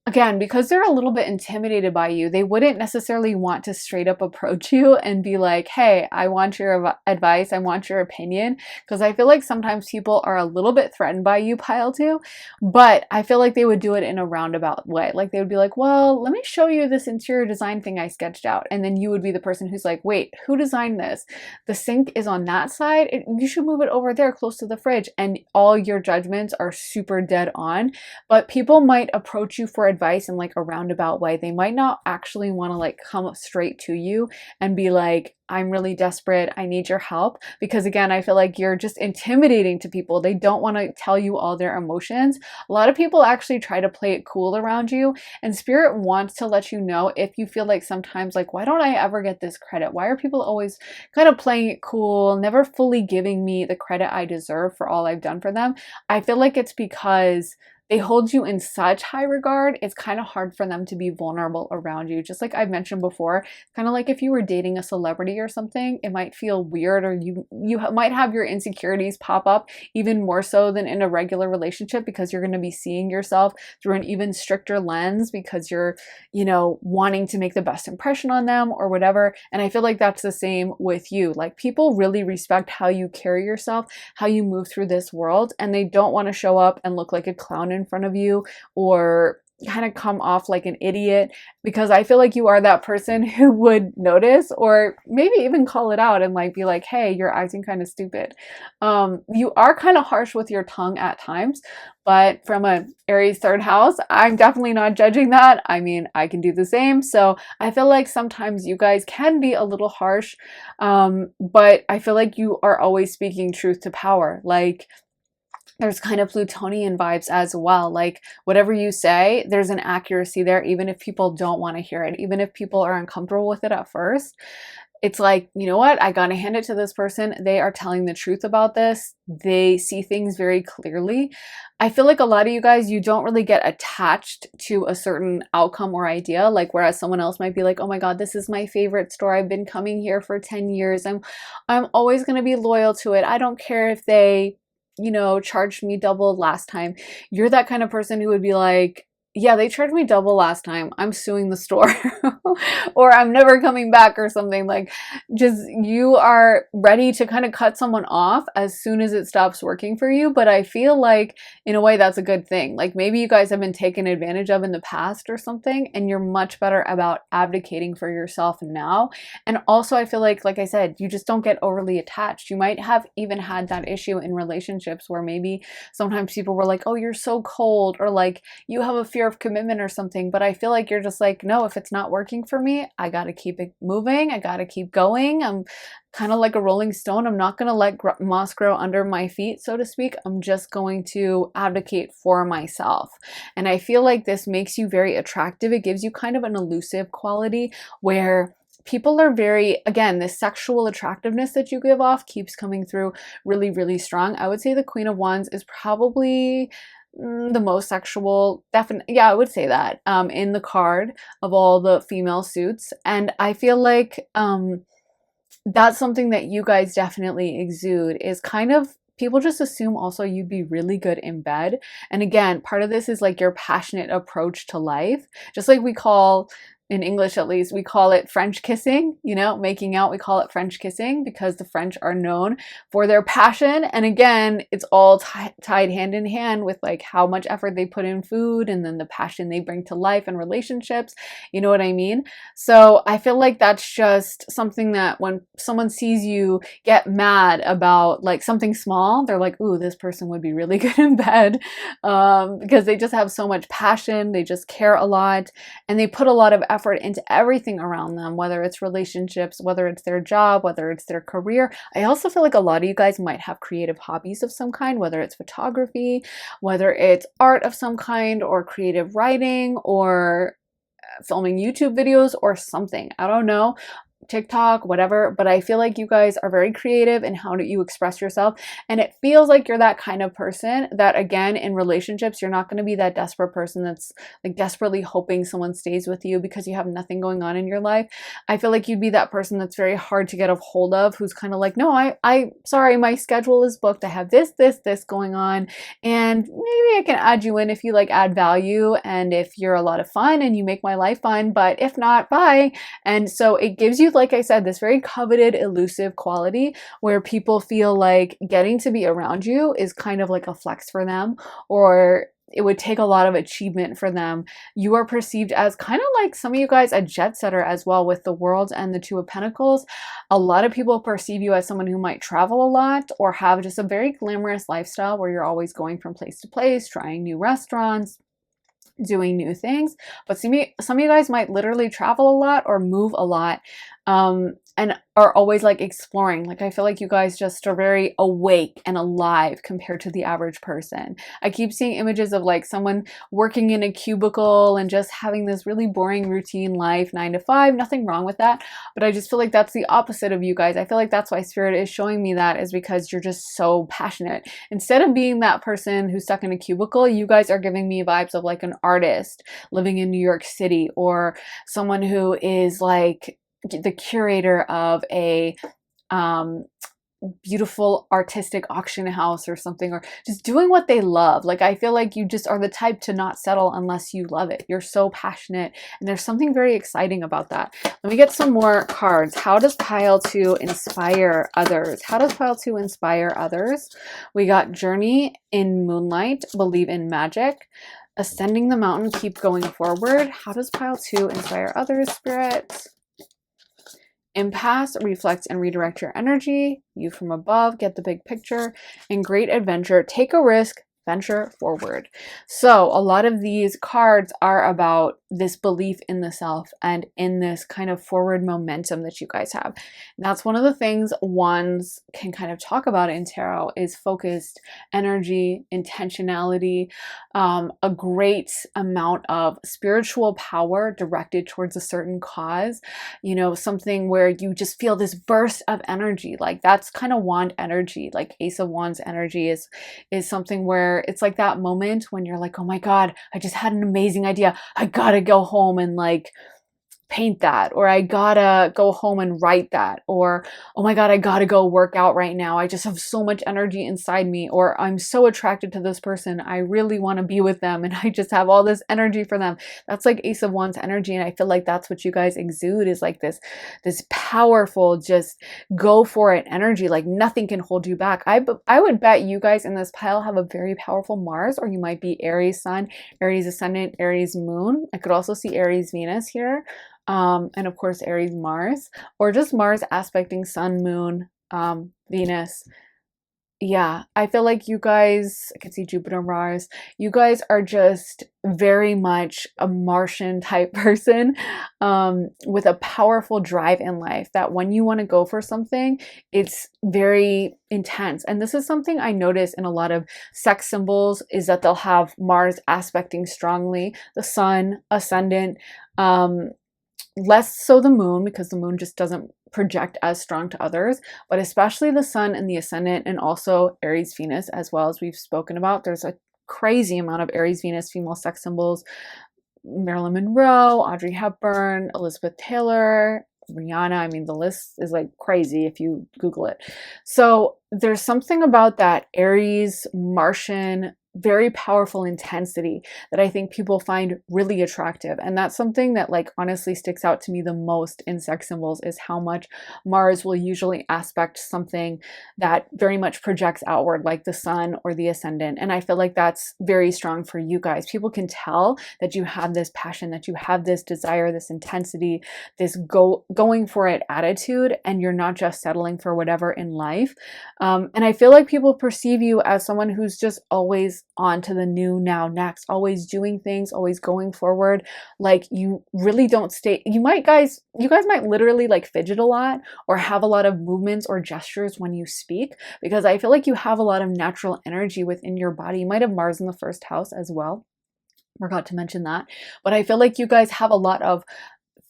again, because they're a little bit intimidated by you, they wouldn't necessarily want to straight up approach you and be like, hey, I want your advice, I want your opinion. Because I feel like sometimes people are a little bit threatened by you, pile 2, but I feel like they would do it in a roundabout way. Like they would be like, well, let me show you this interior design thing I sketched out. And then you would be the person who's like, wait, who designed this? The sink is on that side. You should move it over there close to the fridge. And all your judgments are super dead on. But people might approach you for advice in like a roundabout way. They might not actually want to like come straight to you and be like, I'm really desperate, I need your help. Because again, I feel like you're just intimidating to people. They don't want to tell you all their emotions. A lot of people actually try to play it cool around you, and Spirit wants to let you know if you feel like sometimes like, why don't I ever get this credit? Why are people always kind of playing it cool, never fully giving me the credit I deserve for all I've done for them? I feel like it's because they hold you in such high regard, it's kind of hard for them to be vulnerable around you. Just like I've mentioned before, kind of like if you were dating a celebrity or something, it might feel weird, or you might have your insecurities pop up even more so than in a regular relationship, because you're going to be seeing yourself through an even stricter lens because you're, wanting to make the best impression on them or whatever. And I feel like that's the same with you. Like people really respect how you carry yourself, how you move through this world, and they don't want to show up and look like a clown in front of you or kind of come off like an idiot, because I feel like you are that person who would notice or maybe even call it out and like be like, hey, you're acting kind of stupid. You are kind of harsh with your tongue at times, but from a Aries 3rd house, I'm definitely not judging that. I mean, I can do the same. So I feel like sometimes you guys can be a little harsh, but I feel like you are always speaking truth to power. Like there's kind of Plutonian vibes as well. Like whatever you say, there's an accuracy there, even if people don't want to hear it, even if people are uncomfortable with it at first. It's like, you know what? I gotta hand it to this person. They are telling the truth about this. They see things very clearly. I feel like a lot of you guys, you don't really get attached to a certain outcome or idea. Like whereas someone else might be like, oh my God, this is my favorite store. I've been coming here for 10 years. I'm always gonna be loyal to it. I don't care if they charged me double last time. You're that kind of person who would be like, yeah, they charged me double last time. I'm suing the store. Or I'm never coming back or something. Like, just you are ready to kind of cut someone off as soon as it stops working for you. But I feel like in a way that's a good thing. Like maybe you guys have been taken advantage of in the past or something, and you're much better about abdicating for yourself now. And also I feel like I said, you just don't get overly attached. You might have even had that issue in relationships where maybe sometimes people were like, oh, you're so cold, or like you have a fear of commitment or something. But I feel like you're just like, no, if it's not working for me, I got to keep it moving. I got to keep going. I'm kind of like a rolling stone. I'm not going to let moss grow under my feet, so to speak. I'm just going to advocate for myself. And I feel like this makes you very attractive. It gives you kind of an elusive quality where people are very, again, this sexual attractiveness that you give off keeps coming through really, really strong. I would say the Queen of Wands is probably the most sexual, definitely, yeah, I would say that, in the card of all the female suits. And I feel like that's something that you guys definitely exude, is kind of, people just assume also you'd be really good in bed. And again, part of this is like your passionate approach to life. Just like we call, in English at least, we call it French kissing, you know, making out, we call it French kissing because the French are known for their passion. And again, it's all tied hand in hand with like how much effort they put in food and then the passion they bring to life and relationships. You know what I mean? So I feel like that's just something that when someone sees you get mad about like something small, they're like, ooh, this person would be really good in bed, because they just have so much passion, they just care a lot, and they put a lot of effort into everything around them, whether it's relationships, whether it's their job, whether it's their career. I also feel like a lot of you guys might have creative hobbies of some kind, whether it's photography, whether it's art of some kind, or creative writing, or filming YouTube videos or something. I don't know. TikTok, whatever, but I feel like you guys are very creative in how do you express yourself, and it feels like you're that kind of person that, again, in relationships, you're not going to be that desperate person that's like desperately hoping someone stays with you because you have nothing going on in your life. I feel like you'd be that person that's very hard to get a hold of, who's kind of like, no, I sorry, my schedule is booked, I have this going on, and maybe I can add you in if you like add value and if you're a lot of fun and you make my life fun, but if not, bye. And so it gives you, like I said, this very coveted, elusive quality where people feel like getting to be around you is kind of like a flex for them, or it would take a lot of achievement for them. You are perceived as kind of like, some of you guys, a jet setter as well with the World and the Two of Pentacles. A lot of people perceive you as someone who might travel a lot or have just a very glamorous lifestyle where you're always going from place to place, trying new restaurants, doing new things. But some of you guys might literally travel a lot or move a lot, and are always like exploring. Like I feel like you guys just are very awake and alive compared to the average person. I keep seeing images of like someone working in a cubicle and just having this really boring routine life, 9 to 5, nothing wrong with that. But I just feel like that's the opposite of you guys. I feel like that's why Spirit is showing me that, is because you're just so passionate. Instead of being that person who's stuck in a cubicle, you guys are giving me vibes of like an artist living in New York City, or someone who is like the curator of a beautiful artistic auction house or something, or just doing what they love. Like I feel like you just are the type to not settle unless you love it. You're so passionate, and there's something very exciting about that. Let me get some more cards. How does pile 2 inspire others? How does pile 2 inspire others? We got journey in moonlight, believe in magic, ascending the mountain, keep going forward. How does pile 2 inspire others, Spirit? Impasse, reflect and redirect your energy. You from above, get the big picture. And great adventure, take a risk, venture forward. So a lot of these cards are about this belief in the self and in this kind of forward momentum that you guys have. And that's one of the things wands can kind of talk about in tarot, is focused energy, intentionality, a great amount of spiritual power directed towards a certain cause, you know, something where you just feel this burst of energy. Like that's kind of wand energy. Like Ace of Wands energy is something where it's like that moment when you're like, oh my God, I just had an amazing idea. I gotta go home and like paint that, or I gotta go home and write that, or oh my God, I gotta go work out right now. I just have so much energy inside me, or I'm so attracted to this person. I really want to be with them and I just have all this energy for them. That's like Ace of Wands energy. And I feel like that's what you guys exude, is like this powerful, just go for it energy. Like nothing can hold you back. I would bet you guys in this pile have a very powerful Mars, or you might be Aries Sun, Aries Ascendant, Aries Moon. I could also see Aries Venus here. And of course Aries Mars, or just Mars aspecting Sun, Moon, Venus. Yeah, I feel like you guys, I can see Jupiter, Mars, you guys are just very much a Martian type person, with a powerful drive in life, that when you want to go for something, it's very intense. And this is something I notice in a lot of sex symbols, is that they'll have Mars aspecting strongly the Sun, Ascendant, less so the Moon, because the Moon just doesn't project as strong to others, but especially the Sun and the Ascendant, and also Aries Venus, as well, as we've spoken about. There's a crazy amount of Aries Venus female sex symbols. Marilyn Monroe, Audrey Hepburn, Elizabeth Taylor, Rihanna. I mean, the list is like crazy if you Google it. So there's something about that Aries, Martian, very powerful intensity that I think people find really attractive. And that's something that like honestly sticks out to me the most in sex symbols, is how much Mars will usually aspect something that very much projects outward, like the Sun or the Ascendant. And I feel like that's very strong for you guys. People can tell that you have this passion, that you have this desire, this intensity, this going for it attitude, and you're not just settling for whatever in life. And I feel like people perceive you as someone who's just always on to the new, now, next, always doing things, always going forward. Like you really don't stay. You guys might literally like fidget a lot, or have a lot of movements or gestures when you speak, because I feel like you have a lot of natural energy within your body. You might have Mars in the first house as well. Forgot to mention that. But I feel like you guys have a lot of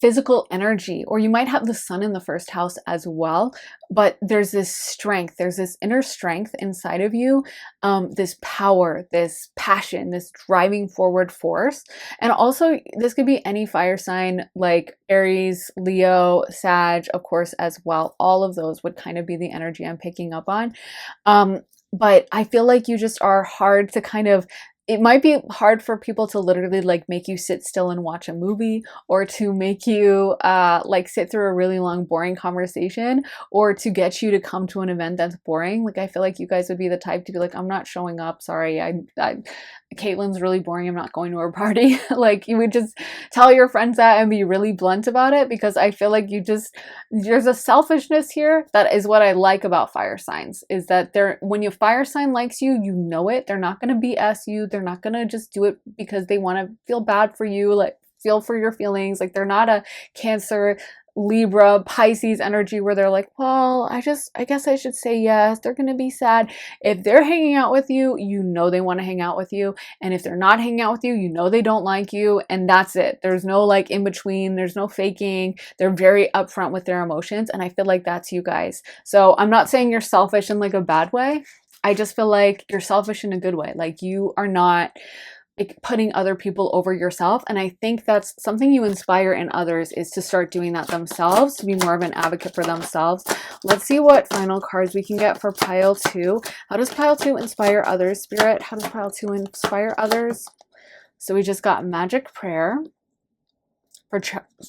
physical energy, or you might have the Sun in the first house as well, but there's this strength, there's this inner strength inside of you, this power, this passion, this driving forward force. And also this could be any fire sign, like Aries, Leo, Sag, of course, as well. All of those would kind of be the energy I'm picking up on. But I feel like you just are hard to kind of, it might be hard for people to literally like make you sit still and watch a movie, or to make you like sit through a really long boring conversation, or to get you to come to an event that's boring. Like I feel like you guys would be the type to be like, I'm not showing up, sorry, Caitlin's really boring, I'm not going to her party. Like you would just tell your friends that and be really blunt about it, because I feel like there's a selfishness here that is what I like about fire signs, is that when your fire sign likes you, you know it. They're not going to BS you. They're not going to just do it because they want to feel bad for you, like feel for your feelings. Like they're not a Cancer, Libra, Pisces energy where they're like, well, I guess I should say yes. They're going to be sad. If they're hanging out with you, you know they want to hang out with you. And if they're not hanging out with you, you know they don't like you. And that's it. There's no like in between. There's no faking. They're very upfront with their emotions. And I feel like that's you guys. So I'm not saying you're selfish in like a bad way. I just feel like you're selfish in a good way. Like you are not like putting other people over yourself. And I think that's something you inspire in others, is to start doing that themselves, to be more of an advocate for themselves. Let's see what final cards we can get for pile 2. How does pile 2 inspire others, Spirit? How does pile 2 inspire others? So we just got magic prayer,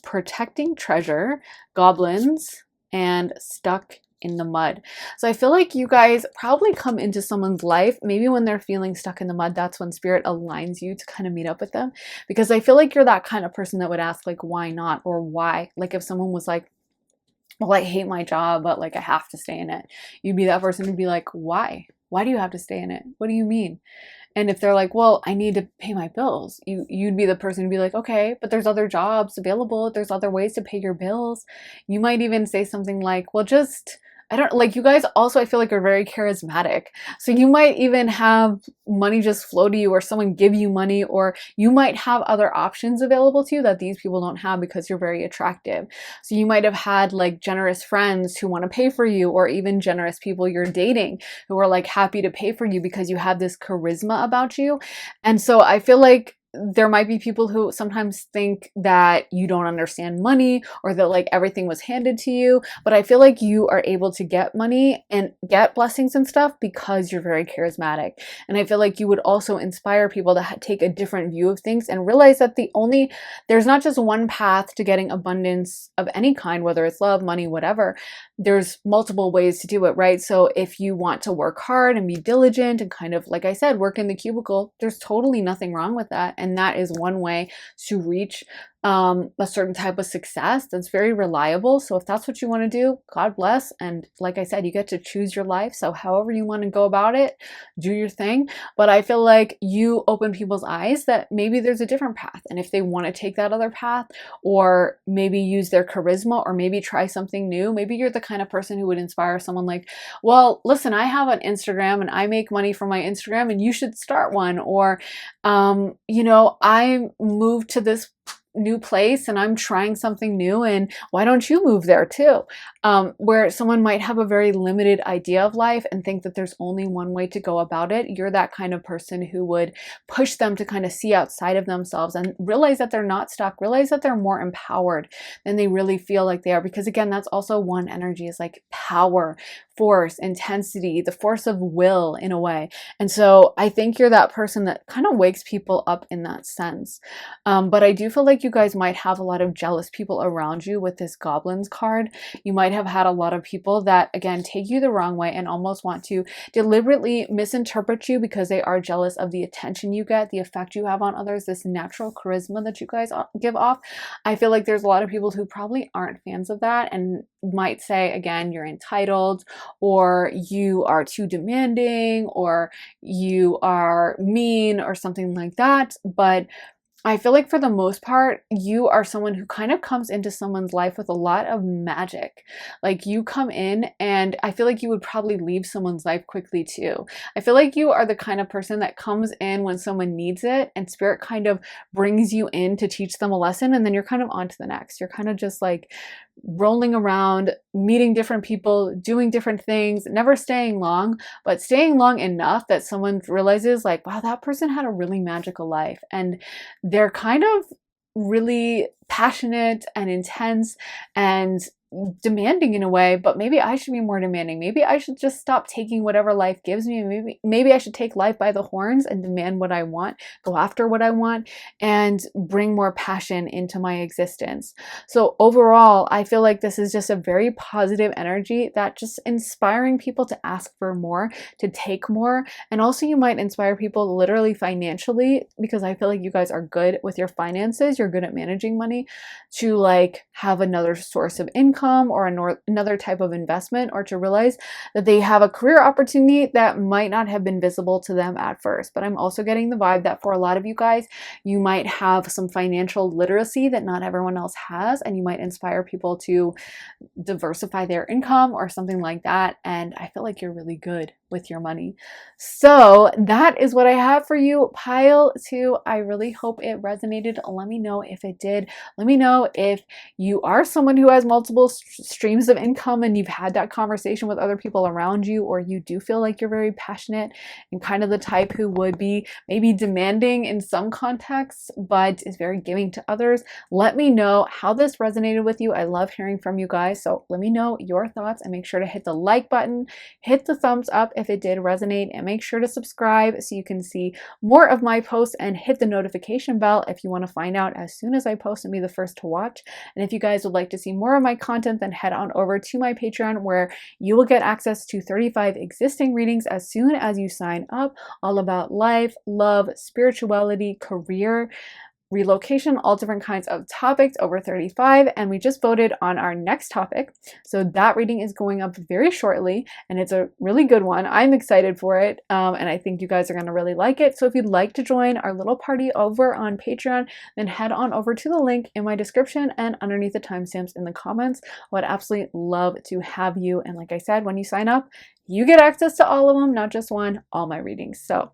protecting treasure, goblins, and stuck in the mud. So I feel like you guys probably come into someone's life maybe when they're feeling stuck in the mud. That's when Spirit aligns you to kind of meet up with them, because I feel like you're that kind of person that would ask like, why not, or why? Like if someone was like, well, I hate my job, but like I have to stay in it, you'd be that person who'd be like, why do you have to stay in it? What do you mean? And if they're like, well, I need to pay my bills, you'd be the person to be like, okay, but there's other jobs available. There's other ways to pay your bills. You might even say something like, well, just, I don't like, you guys also, I feel like, are very charismatic. So you might even have money just flow to you, or someone give you money, or you might have other options available to you that these people don't have because you're very attractive. So you might have had like generous friends who want to pay for you, or even generous people you're dating who are like happy to pay for you because you have this charisma about you. And so I feel like there might be people who sometimes think that you don't understand money or that like everything was handed to you, but I feel like you are able to get money and get blessings and stuff because you're very charismatic. And I feel like you would also inspire people to take a different view of things and realize that there's not just one path to getting abundance of any kind, whether it's love, money, whatever. There's multiple ways to do it, right? So if you want to work hard and be diligent and kind of, like I said, work in the cubicle, there's totally nothing wrong with that. And that is one way to reach a certain type of success that's very reliable. So if that's what you want to do, God bless. And like I said, you get to choose your life. So however you want to go about it, do your thing. But I feel like you open people's eyes that maybe there's a different path. And if they want to take that other path, or maybe use their charisma, or maybe try something new, maybe you're the kind of person who would inspire someone like, well, listen, I have an Instagram and I make money from my Instagram and you should start one. Or, I moved to this new place and I'm trying something new, and why don't you move there too? Where someone might have a very limited idea of life and think that there's only one way to go about it. You're that kind of person who would push them to kind of see outside of themselves and realize that they're not stuck, realize that they're more empowered than they really feel like they are. Because again, that's also one energy, is like power, force, intensity, the force of will in a way. And so I think you're that person that kind of wakes people up in that sense. But I do feel like you guys might have a lot of jealous people around you with this goblins card. You might have had a lot of people that, again, take you the wrong way and almost want to deliberately misinterpret you because they are jealous of the attention you get, the effect you have on others, this natural charisma that you guys give off. I feel like there's a lot of people who probably aren't fans of that and might say, again, you're entitled, or you are too demanding, or you are mean, or something like that. But I feel like for the most part, you are someone who kind of comes into someone's life with a lot of magic. Like you come in and I feel like you would probably leave someone's life quickly too. I feel like you are the kind of person that comes in when someone needs it and spirit kind of brings you in to teach them a lesson, and then you're kind of on to the next. You're kind of just like rolling around, meeting different people, doing different things, never staying long, but staying long enough that someone realizes like, wow, that person had a really magical life. And they're kind of really passionate and intense and demanding in a way, but maybe I should be more demanding. Maybe I should just stop taking whatever life gives me. Maybe I should take life by the horns and demand what I want, go after what I want, and bring more passion into my existence. So overall, I feel like this is just a very positive energy that just inspiring people to ask for more, to take more. And also you might inspire people literally financially, because I feel like you guys are good with your finances. You're good at managing money, to like have another source of income or another type of investment, or to realize that they have a career opportunity that might not have been visible to them at first. But I'm also getting the vibe that for a lot of you guys, you might have some financial literacy that not everyone else has, and you might inspire people to diversify their income or something like that. And I feel like you're really good with your money. So that is what I have for you, pile 2. I really hope it resonated. Let me know if it did. Let me know if you are someone who has multiple streams of income and you've had that conversation with other people around you, or you do feel like you're very passionate and kind of the type who would be maybe demanding in some contexts, but is very giving to others. Let me know how this resonated with you. I love hearing from you guys. So let me know your thoughts, and make sure to hit the like button, hit the thumbs up if it did resonate, and make sure to subscribe so you can see more of my posts, and hit the notification bell if you want to find out as soon as I post and be the first to watch. And if you guys would like to see more of my content, then head on over to my Patreon, where you will get access to 35 existing readings as soon as you sign up, all about life, love, spirituality, career, relocation, all different kinds of topics, over 35. And we just voted on our next topic, so that reading is going up very shortly, and it's a really good one. I'm excited for it, and I think you guys are going to really like it. So if you'd like to join our little party over on Patreon, then head on over to the link in my description and underneath the timestamps in the comments. I would absolutely love to have you. And like I said, when you sign up, you get access to all of them, not just one, all my readings. So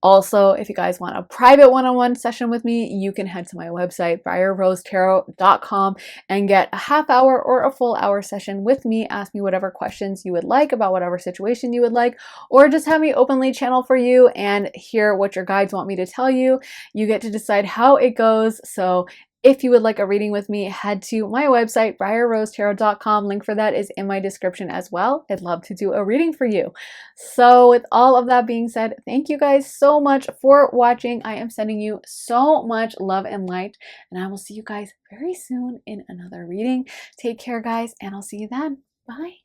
Also, if you guys want a private one-on-one session with me, you can head to my website, briarrosetarot.com, and get a half hour or a full hour session with me. Ask me whatever questions you would like about whatever situation you would like, or just have me openly channel for you and hear what your guides want me to tell you. You get to decide how it goes. So if you would like a reading with me, head to my website, briarrosetarot.com. Link for that is in my description as well. I'd love to do a reading for you. So with all of that being said, thank you guys so much for watching. I am sending you so much love and light, and I will see you guys very soon in another reading. Take care, guys, and I'll see you then. Bye.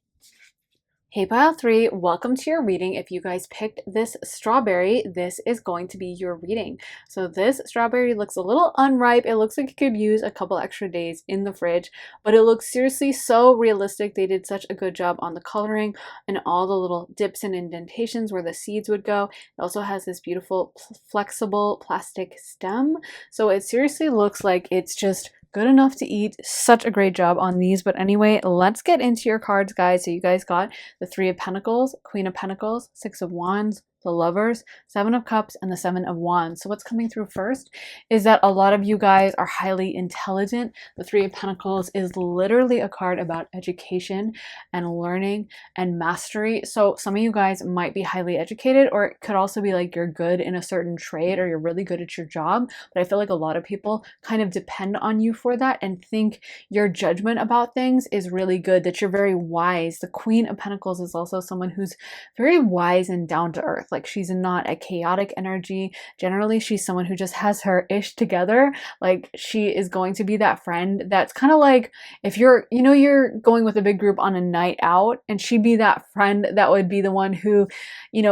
Hey pile 3, welcome to your reading. If you guys picked this strawberry, this is going to be your reading. So this strawberry looks a little unripe. It looks like it could use a couple extra days in the fridge, but it looks seriously so realistic. They did such a good job on the coloring and all the little dips and indentations where the seeds would go. It also has this beautiful flexible plastic stem. So it seriously looks like it's just good enough to eat. Such a great job on these. But anyway, let's get into your cards, guys. So you guys got the Three of Pentacles, Queen of Pentacles, Six of Wands, the Lovers, Seven of Cups, and the Seven of Wands. So what's coming through first is that a lot of you guys are highly intelligent. The Three of Pentacles is literally a card about education and learning and mastery. So some of you guys might be highly educated, or it could also be like you're good in a certain trade or you're really good at your job. But I feel like a lot of people kind of depend on you for that and think your judgment about things is really good, that you're very wise. The Queen of Pentacles is also someone who's very wise and down to earth. Like she's not a chaotic energy. Generally, she's someone who just has her ish together. Like she is going to be that friend that's kind of like if you're, you're going with a big group on a night out, and she'd be that friend that would be the one who,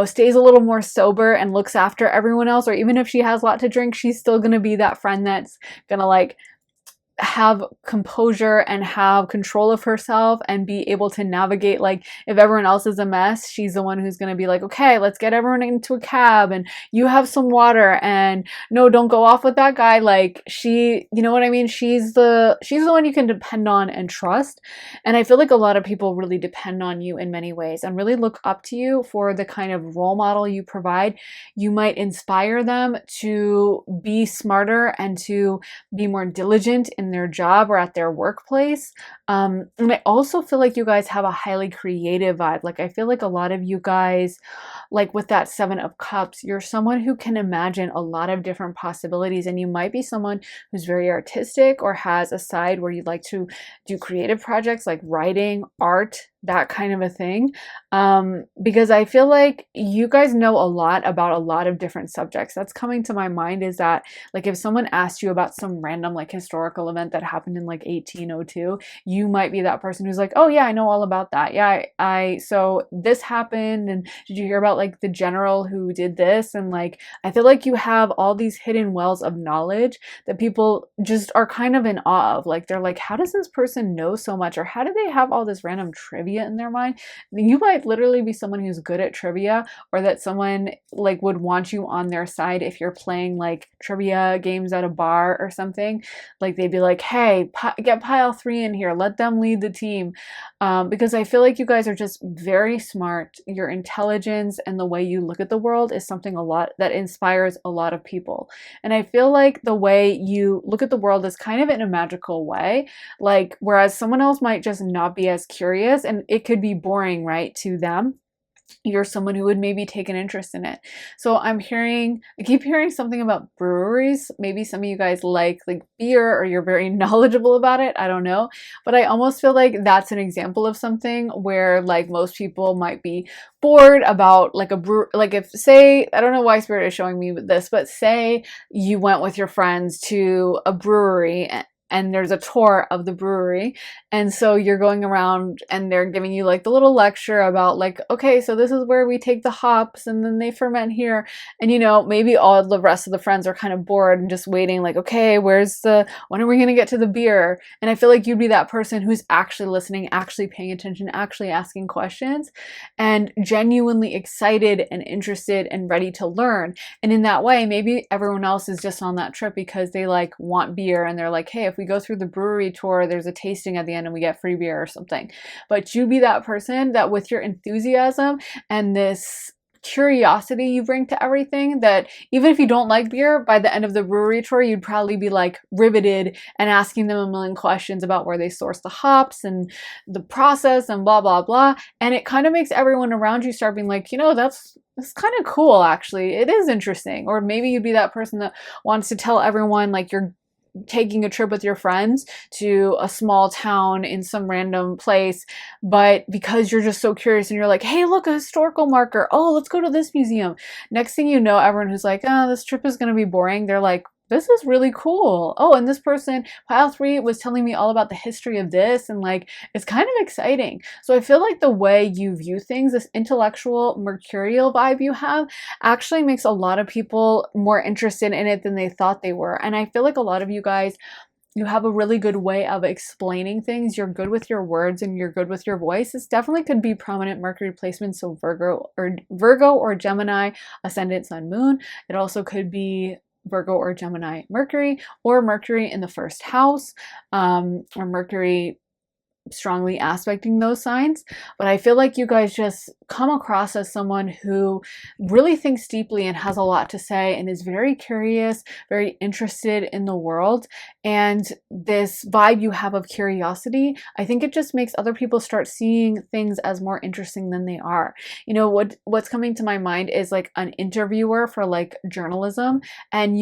stays a little more sober and looks after everyone else. Or even if she has a lot to drink, she's still going to be that friend that's going to like have composure and have control of herself and be able to navigate. Like if everyone else is a mess, she's the one who's going to be like, okay, let's get everyone into a cab and you have some water and no, don't go off with that guy. Like she, you know what I mean? She's the one you can depend on and trust. And I feel like a lot of people really depend on you in many ways and really look up to you for the kind of role model you provide. You might inspire them to be smarter and to be more diligent in their job or at their workplace. And I also feel like you guys have a highly creative vibe. Like I feel like a lot of you guys, like with that Seven of Cups, you're someone who can imagine a lot of different possibilities, and you might be someone who's very artistic or has a side where you'd like to do creative projects like writing, art, that kind of a thing. Because I feel like you guys know a lot about a lot of different subjects. That's coming to my mind, is that like if someone asked you about some random like historical event that happened in like 1802, you might be that person who's like, oh yeah, I know all about that. Yeah, so this happened, and did you hear about like the general who did this? And like I feel like you have all these hidden wells of knowledge that people just are kind of in awe of. Like they're like, how does this person know so much? Or how do they have all this random trivia in their mind? You might literally be someone who's good at trivia, or that someone like would want you on their side if you're playing like trivia games at a bar or something. Like they'd be like, hey, get pile 3 in here, let them lead the team. Because I feel like you guys are just very smart. Your intelligence and the way you look at the world is something a lot that inspires a lot of people. And I feel like the way you look at the world is kind of in a magical way. Like whereas someone else might just not be as curious and it could be boring, right, to them, you're someone who would maybe take an interest in it. So I keep hearing something about breweries. Maybe some of you guys like beer, or you're very knowledgeable about it. I don't know. But I almost feel like that's an example of something where like most people might be bored about like a brew. Like if say, I don't know why Spirit is showing me this, but say you went with your friends to a brewery and there's a tour of the brewery, and so you're going around and they're giving you like the little lecture about like, okay, so this is where we take the hops and then they ferment here, and maybe all the rest of the friends are kind of bored and just waiting like, okay, when are we going to get to the beer? And I feel like you'd be that person who's actually listening, actually paying attention, actually asking questions, and genuinely excited and interested and ready to learn. And in that way, maybe everyone else is just on that trip because they like want beer, and they're like, hey, if we go through the brewery tour, there's a tasting at the end and we get free beer or something. But you be that person that with your enthusiasm and this curiosity you bring to everything, that even if you don't like beer, by the end of the brewery tour, you'd probably be like riveted and asking them a million questions about where they source the hops and the process and blah, blah, blah. And it kind of makes everyone around you start being like, that's kind of cool, actually. It is interesting. Or maybe you'd be that person that wants to tell everyone like you're taking a trip with your friends to a small town in some random place, but because you're just so curious and you're like, hey, look, a historical marker. Oh, let's go to this museum. Next thing you know, everyone who's like, oh, this trip is going to be boring, they're like, this is really cool. Oh, and this person, pile 3, was telling me all about the history of this, and like, it's kind of exciting. So I feel like the way you view things, this intellectual, mercurial vibe you have, actually makes a lot of people more interested in it than they thought they were. And I feel like a lot of you guys, you have a really good way of explaining things. You're good with your words and you're good with your voice. This definitely could be prominent Mercury placement, so Virgo or Gemini, ascendant, sun, moon. It also could be Virgo or Gemini Mercury, or Mercury in the first house, or Mercury strongly aspecting those signs. But I feel like you guys just come across as someone who really thinks deeply and has a lot to say and is very curious, very interested in the world. And this vibe you have of curiosity, I think it just makes other people start seeing things as more interesting than they are. What's coming to my mind is like an interviewer for like journalism. And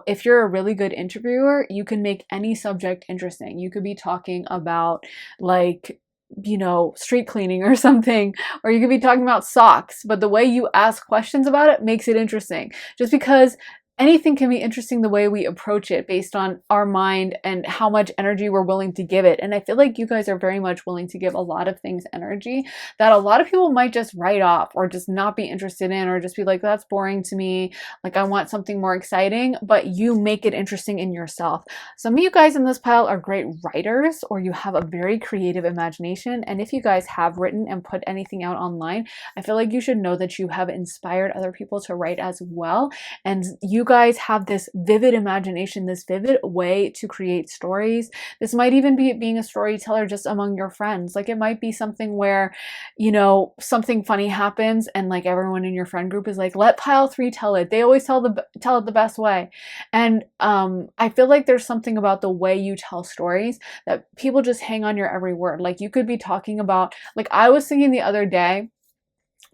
if you're a really good interviewer, you can make any subject interesting. You could be talking about like, street cleaning or something, or you could be talking about socks, but the way you ask questions about it makes it interesting. Just because anything can be interesting the way we approach it based on our mind and how much energy we're willing to give it. And I feel like you guys are very much willing to give a lot of things energy that a lot of people might just write off or just not be interested in, or just be like, that's boring to me. Like, I want something more exciting, but you make it interesting in yourself. Some of you guys in this pile are great writers, or you have a very creative imagination. And if you guys have written and put anything out online, I feel like you should know that you have inspired other people to write as well. And you guys have this vivid imagination, this vivid way to create stories. This might even be being a storyteller just among your friends. Like, it might be something where, something funny happens and like everyone in your friend group is like, let pile 3 tell it. They always tell it the best way. And I feel like there's something about the way you tell stories that people just hang on your every word. Like, you could be talking about, like, I was thinking the other day,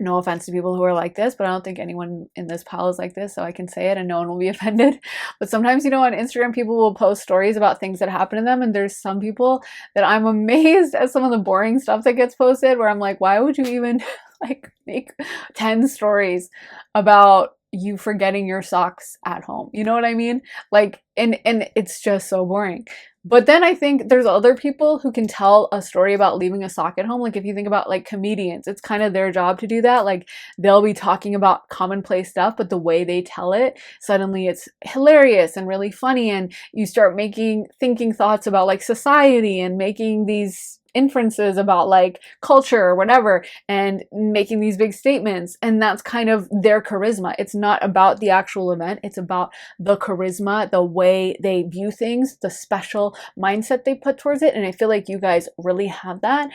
no offense to people who are like this, but I don't think anyone in this pile is like this, so I can say it and no one will be offended. But sometimes, on Instagram, people will post stories about things that happen to them, and there's some people that I'm amazed at some of the boring stuff that gets posted, where I'm like, why would you even like make 10 stories about you forgetting your socks at home? You know what I mean? Like, and it's just so boring. But then I think there's other people who can tell a story about leaving a sock at home. Like, if you think about like comedians, it's kind of their job to do that. Like, they'll be talking about commonplace stuff, but the way they tell it, suddenly it's hilarious and really funny. And you start thinking thoughts about like society and making these inferences about like culture or whatever, and making these big statements. And that's kind of their charisma. It's not about the actual event. It's about the charisma, the way they view things, the special mindset they put towards it. And I feel like you guys really have that.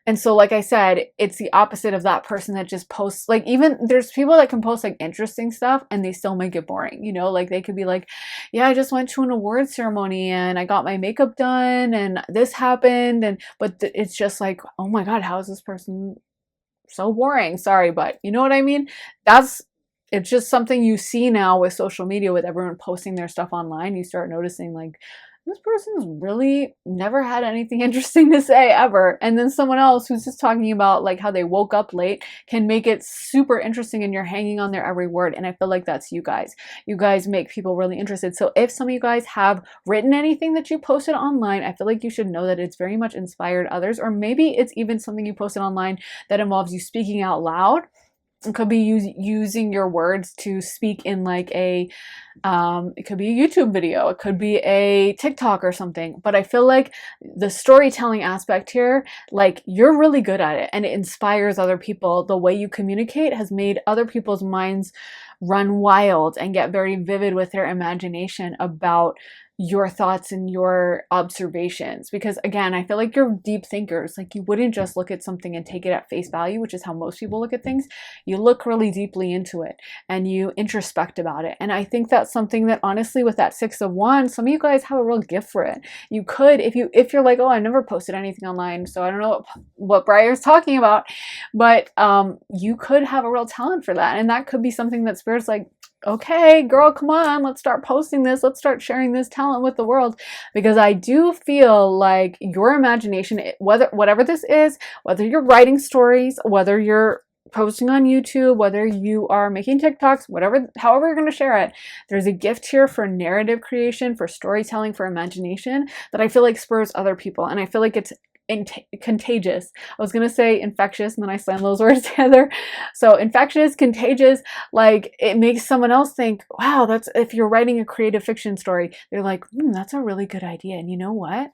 And so, like I said, it's the opposite of that person that just posts, like, even there's people that can post like interesting stuff and they still make it boring. Like, they could be like, yeah, I just went to an award ceremony and I got my makeup done and this happened, but it's just like, oh my God, how is this person so boring? Sorry, but you know what I mean? It's just something you see now with social media, with everyone posting their stuff online. You start noticing like, this person's really never had anything interesting to say ever. And then someone else who's just talking about like how they woke up late can make it super interesting, and you're hanging on their every word. And I feel like that's you guys. You guys make people really interested. So if some of you guys have written anything that you posted online, I feel like you should know that it's very much inspired others, or maybe it's even something you posted online that involves you speaking out loud. It could be using your words to speak in like it could be a YouTube video, it could be a TikTok or something. But I feel like the storytelling aspect here, like, you're really good at it and it inspires other people. The way you communicate has made other people's minds run wild and get very vivid with their imagination about your thoughts and your observations. Because again, I feel like you're deep thinkers. Like, you wouldn't just look at something and take it at face value, which is how most people look at things. You look really deeply into it and you introspect about it. And I think that's something that, honestly, with that Six of Wands, some of you guys have a real gift for it. You could, if you're like, oh, I never posted anything online, so I don't know what Briar's talking about, but you could have a real talent for that. And that could be something that Spirit's like, okay, girl, come on, let's start posting this. Let's start sharing this talent with the world. Because I do feel like your imagination, whatever this is, whether you're writing stories, whether you're posting on YouTube, whether you are making TikToks, however you're going to share it, there's a gift here for narrative creation, for storytelling, for imagination that I feel like spurs other people. And I feel like it's contagious. I was gonna say infectious, and then I slammed those words together. So infectious, contagious, like it makes someone else think, wow, that's, if you're writing a creative fiction story, they're like, that's a really good idea. And you know what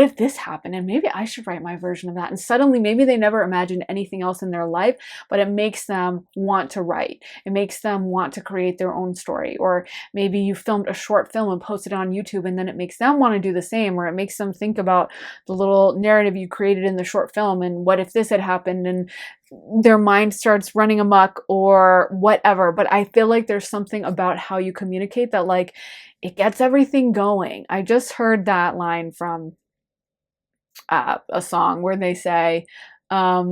if this happened, and maybe I should write my version of that? And suddenly maybe they never imagined anything else in their life, but it makes them want to write. It makes them want to create their own story. Or maybe you filmed a short film and posted it on YouTube, and then it makes them want to do the same, or it makes them think about the little narrative you created in the short film, and what if this had happened, and their mind starts running amok or whatever. But I feel like there's something about how you communicate that, like, it gets everything going. I just heard that line from a song where they say, I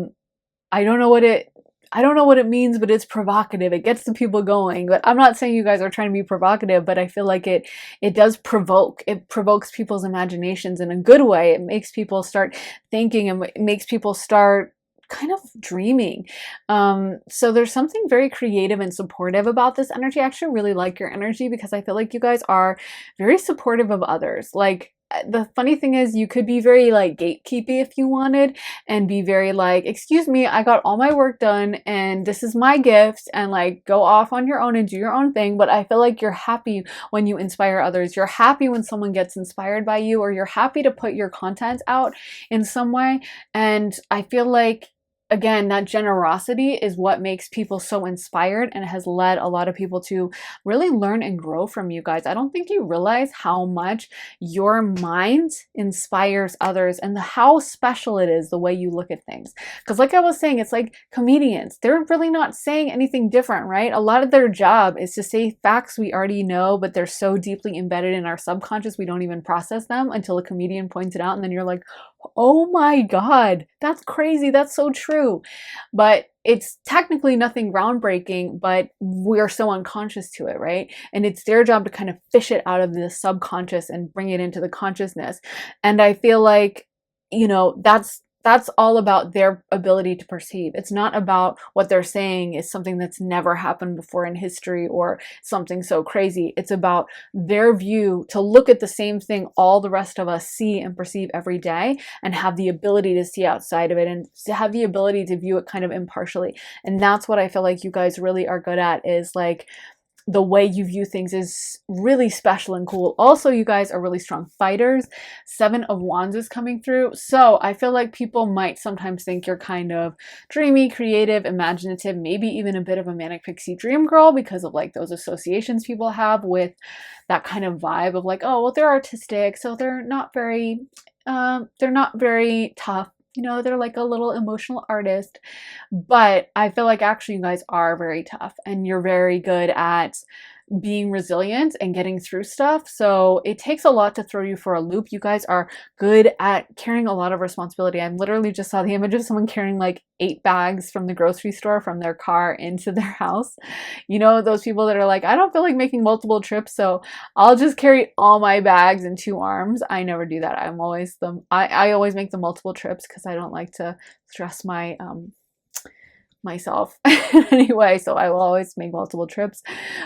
don't know what it means, but it's provocative. It gets the people going. But I'm not saying you guys are trying to be provocative, but I feel like it does provoke. It provokes people's imaginations in a good way. It makes people start thinking, and it makes people start kind of dreaming. So there's something very creative and supportive about this energy. I actually really like your energy, because I feel like you guys are very supportive of others. Like, the funny thing is, you could be very like gatekeepy if you wanted, and be very like, excuse me, I got all my work done and this is my gift, and like go off on your own and do your own thing. But I feel like you're happy when you inspire others. You're happy when someone gets inspired by you, or you're happy to put your content out in some way. And I feel like, again, that generosity is what makes people so inspired, and has led a lot of people to really learn and grow from you guys. I don't think you realize how much your mind inspires others, and how special it is the way you look at things. Because like I was saying, it's like comedians. They're really not saying anything different, right? A lot of their job is to say facts we already know, but they're so deeply embedded in our subconscious we don't even process them until a comedian points it out, and then you're like, oh my God, that's crazy. That's so true. But it's technically nothing groundbreaking, but we're so unconscious to it, right? And it's their job to kind of fish it out of the subconscious and bring it into the consciousness. And I feel like, that's all about their ability to perceive. It's not about what they're saying is something that's never happened before in history, or something so crazy. It's about their view to look at the same thing all the rest of us see and perceive every day, and have the ability to see outside of it, and to have the ability to view it kind of impartially. And that's what I feel like you guys really are good at, is like, the way you view things is really special and cool. Also, you guys are really strong fighters. 7 of Wands is coming through. So I feel like people might sometimes think you're kind of dreamy, creative, imaginative, maybe even a bit of a manic pixie dream girl, because of like those associations people have with that kind of vibe of like, oh, well, they're artistic, so they're not very tough. They're like a little emotional artist. But I feel like actually you guys are very tough, and you're very good at being resilient and getting through stuff. So it takes a lot to throw you for a loop. You guys are good at carrying a lot of responsibility. I literally just saw the image of someone carrying like 8 bags from the grocery store from their car into their house. Those people that are like, I don't feel like making multiple trips, so I'll just carry all my bags in 2 arms. I never do that. I always make the multiple trips, because I don't like to stress myself anyway, so I will always make multiple trips.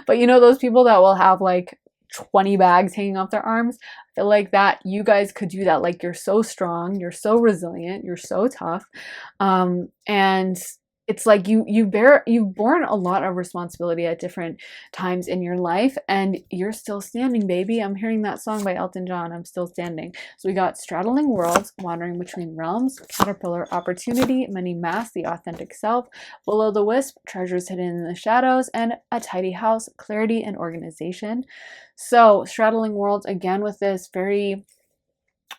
But those people that will have like 20 bags hanging off their arms, I feel like that you guys could do that. Like, you're so strong, you're so resilient, you're so tough, and it's like you've borne a lot of responsibility at different times in your life, and you're still standing, baby. I'm hearing that song by Elton John, I'm still standing. So we got straddling worlds, wandering between realms, caterpillar, opportunity, many masks, the authentic self, below the wisp, treasures hidden in the shadows, and a tidy house, clarity and organization. So straddling worlds, again, with this very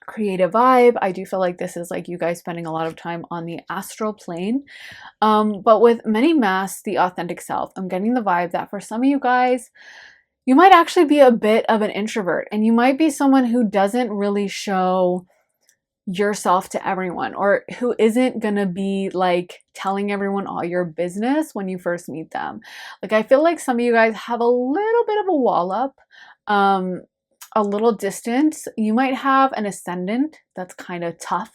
creative vibe. I do feel like this is like you guys spending a lot of time on the astral plane. But with many masks, the authentic self, I'm getting the vibe that for some of you guys, you might actually be a bit of an introvert, and you might be someone who doesn't really show yourself to everyone, or who isn't gonna be like telling everyone all your business when you first meet them. Like, I feel like some of you guys have a little bit of a wall up, um, a little distance. You might have an ascendant that's kind of tough.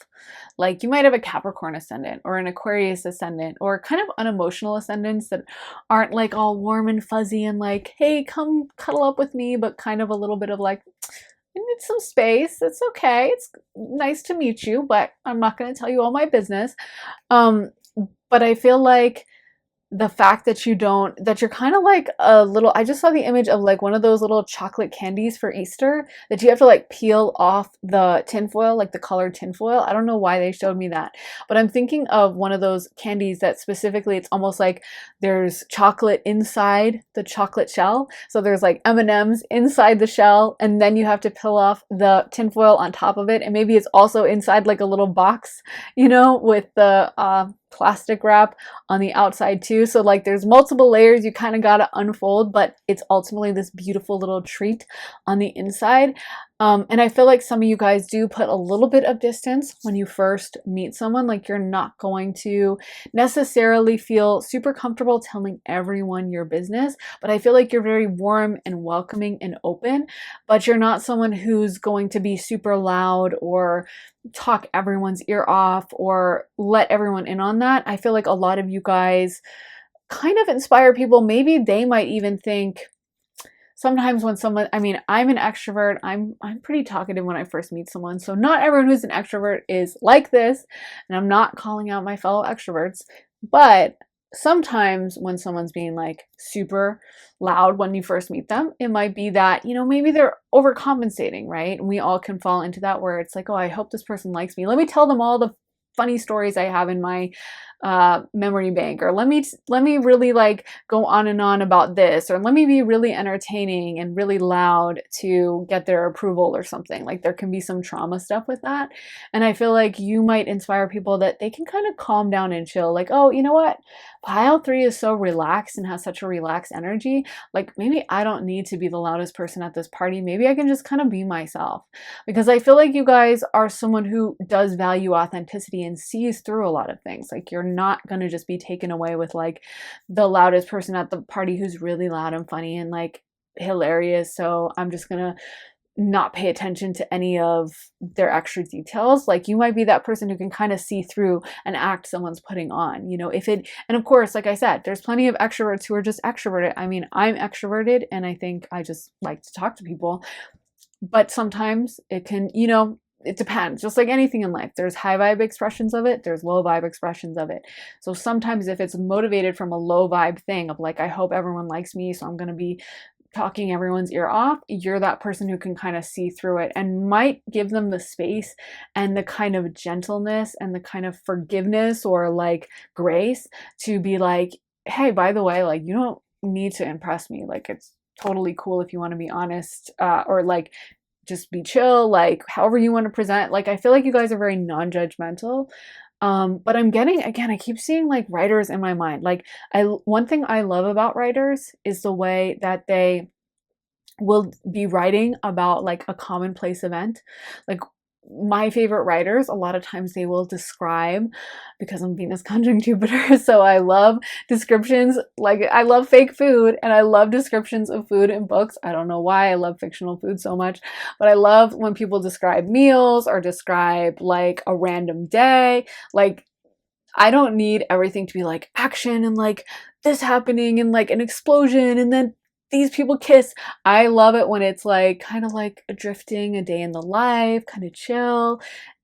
Like, you might have a Capricorn ascendant or an Aquarius ascendant, or kind of unemotional ascendants that aren't like all warm and fuzzy and like, hey, come cuddle up with me, but kind of a little bit of like, I need some space. It's okay. It's nice to meet you, but I'm not going to tell you all my business. Um, but I feel like the fact that that you're kind of like a little, I just saw the image of like one of those little chocolate candies for Easter that you have to like peel off the tinfoil, like the colored tinfoil. I don't know why they showed me that, but I'm thinking of one of those candies that specifically, it's almost like there's chocolate inside the chocolate shell. So there's like M&Ms inside the shell, and then you have to peel off the tinfoil on top of it. And maybe it's also inside like a little box, with the plastic wrap on the outside too. So like there's multiple layers you kind of got to unfold, but it's ultimately this beautiful little treat on the inside. And I feel like some of you guys do put a little bit of distance when you first meet someone. Like, you're not going to necessarily feel super comfortable telling everyone your business, but I feel like you're very warm and welcoming and open, but you're not someone who's going to be super loud or talk everyone's ear off or let everyone in on that. I feel like a lot of you guys kind of inspire people. Maybe they might even think, sometimes when someone, I mean, I'm an extrovert. I'm pretty talkative when I first meet someone. So not everyone who's an extrovert is like this, and I'm not calling out my fellow extroverts, but sometimes when someone's being like super loud when you first meet them, it might be that, maybe they're overcompensating, right? And we all can fall into that, where it's like, oh, I hope this person likes me. Let me tell them all the funny stories I have in my memory bank, or let me really like go on and on about this, or let me be really entertaining and really loud to get their approval or something. Like, there can be some trauma stuff with that, and I feel like you might inspire people that they can kind of calm down and chill. Like, oh, you know what, pile 3 is so relaxed and has such a relaxed energy. Like, maybe I don't need to be the loudest person at this party. Maybe I can just kind of be myself, because I feel like you guys are someone who does value authenticity and sees through a lot of things. Like, you're not going to just be taken away with like the loudest person at the party who's really loud and funny and like hilarious, so I'm just gonna not pay attention to any of their extra details. Like, you might be that person who can kind of see through an act someone's putting on, and of course, like I said, there's plenty of extroverts who are just extroverted. I mean, I'm extroverted and I think I just like to talk to people, but sometimes it can, it depends. Just like anything in life, there's high vibe expressions of it, there's low vibe expressions of it. So sometimes if it's motivated from a low vibe thing of like, I hope everyone likes me, so I'm going to be talking everyone's ear off, you're that person who can kind of see through it and might give them the space and the kind of gentleness and the kind of forgiveness or like grace to be like, hey, by the way, like, you don't need to impress me. Like, it's totally cool if you want to be honest, or like just be chill, like however you want to present. Like, I feel like you guys are very non-judgmental. But I'm getting, again, I keep seeing like writers in my mind. Like, one thing I love about writers is the way that they will be writing about like a commonplace event. Like, my favorite writers, a lot of times they will describe, because I'm Venus conjunct Jupiter, so I love descriptions. Like, I love fake food and I love descriptions of food in books. I don't know why I love fictional food so much, but I love when people describe meals or describe like a random day. Like, I don't need everything to be like action and like this happening and like an explosion and then these people kiss. I love it when it's like kind of like a drifting, a day in the life, kind of chill.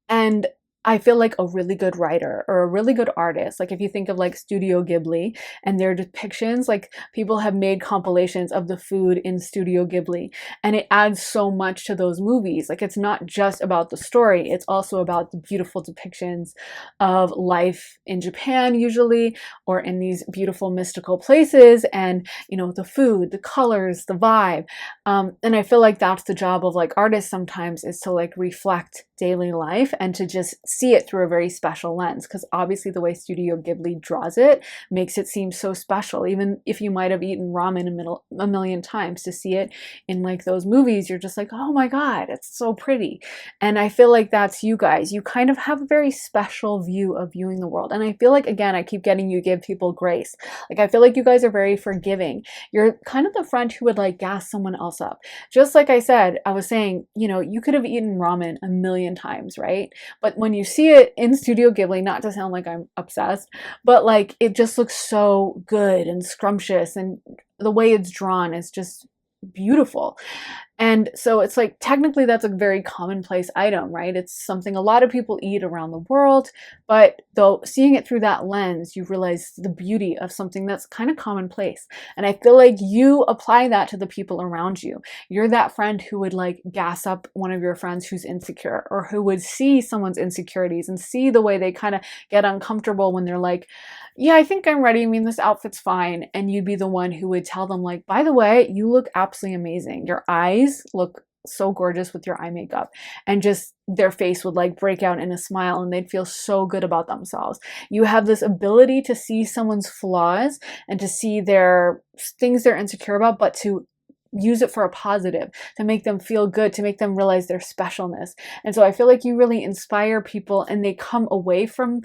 And I feel like a really good writer or a really good artist, like if you think of like Studio Ghibli and their depictions, like people have made compilations of the food in Studio Ghibli, and it adds so much to those movies. Like it's not just about the story, it's also about the beautiful depictions of life in Japan usually, or in these beautiful mystical places, and you know, the food, the colors, the vibe. And I feel like that's the job of like artists sometimes, is to like reflect daily life and to just see it through a very special lens, because obviously the way Studio Ghibli draws it makes it seem so special. Even if you might have eaten ramen a million times, to see it in like those movies, you're just like, oh my god, it's so pretty. And I feel like that's you guys. You kind of have a very special view of viewing the world. And I feel like, again, I keep getting, you give people grace. Like I feel like you guys are very forgiving. You're kind of the friend who would like gas someone else up. Just like I said, I was saying, you know, you could have eaten ramen a million times, right? But when you see it in Studio Ghibli, not to sound like I'm obsessed, but like it just looks so good and scrumptious, and the way it's drawn is just beautiful. And so it's like, technically that's a very commonplace item, right? It's something a lot of people eat around the world, but though seeing it through that lens, you realize the beauty of something that's kind of commonplace. And I feel like you apply that to the people around you. You're that friend who would like gas up one of your friends who's insecure, or who would see someone's insecurities and see the way they kind of get uncomfortable when they're like, yeah, I think I'm ready. I mean, this outfit's fine. And you'd be the one who would tell them like, by the way, you look absolutely amazing. Your eyes look so gorgeous with your eye makeup. And just their face would like break out in a smile, and they'd feel so good about themselves. You have this ability to see someone's flaws and to see their things they're insecure about, but to use it for a positive, to make them feel good, to make them realize their specialness. And so I feel like you really inspire people, and they come away from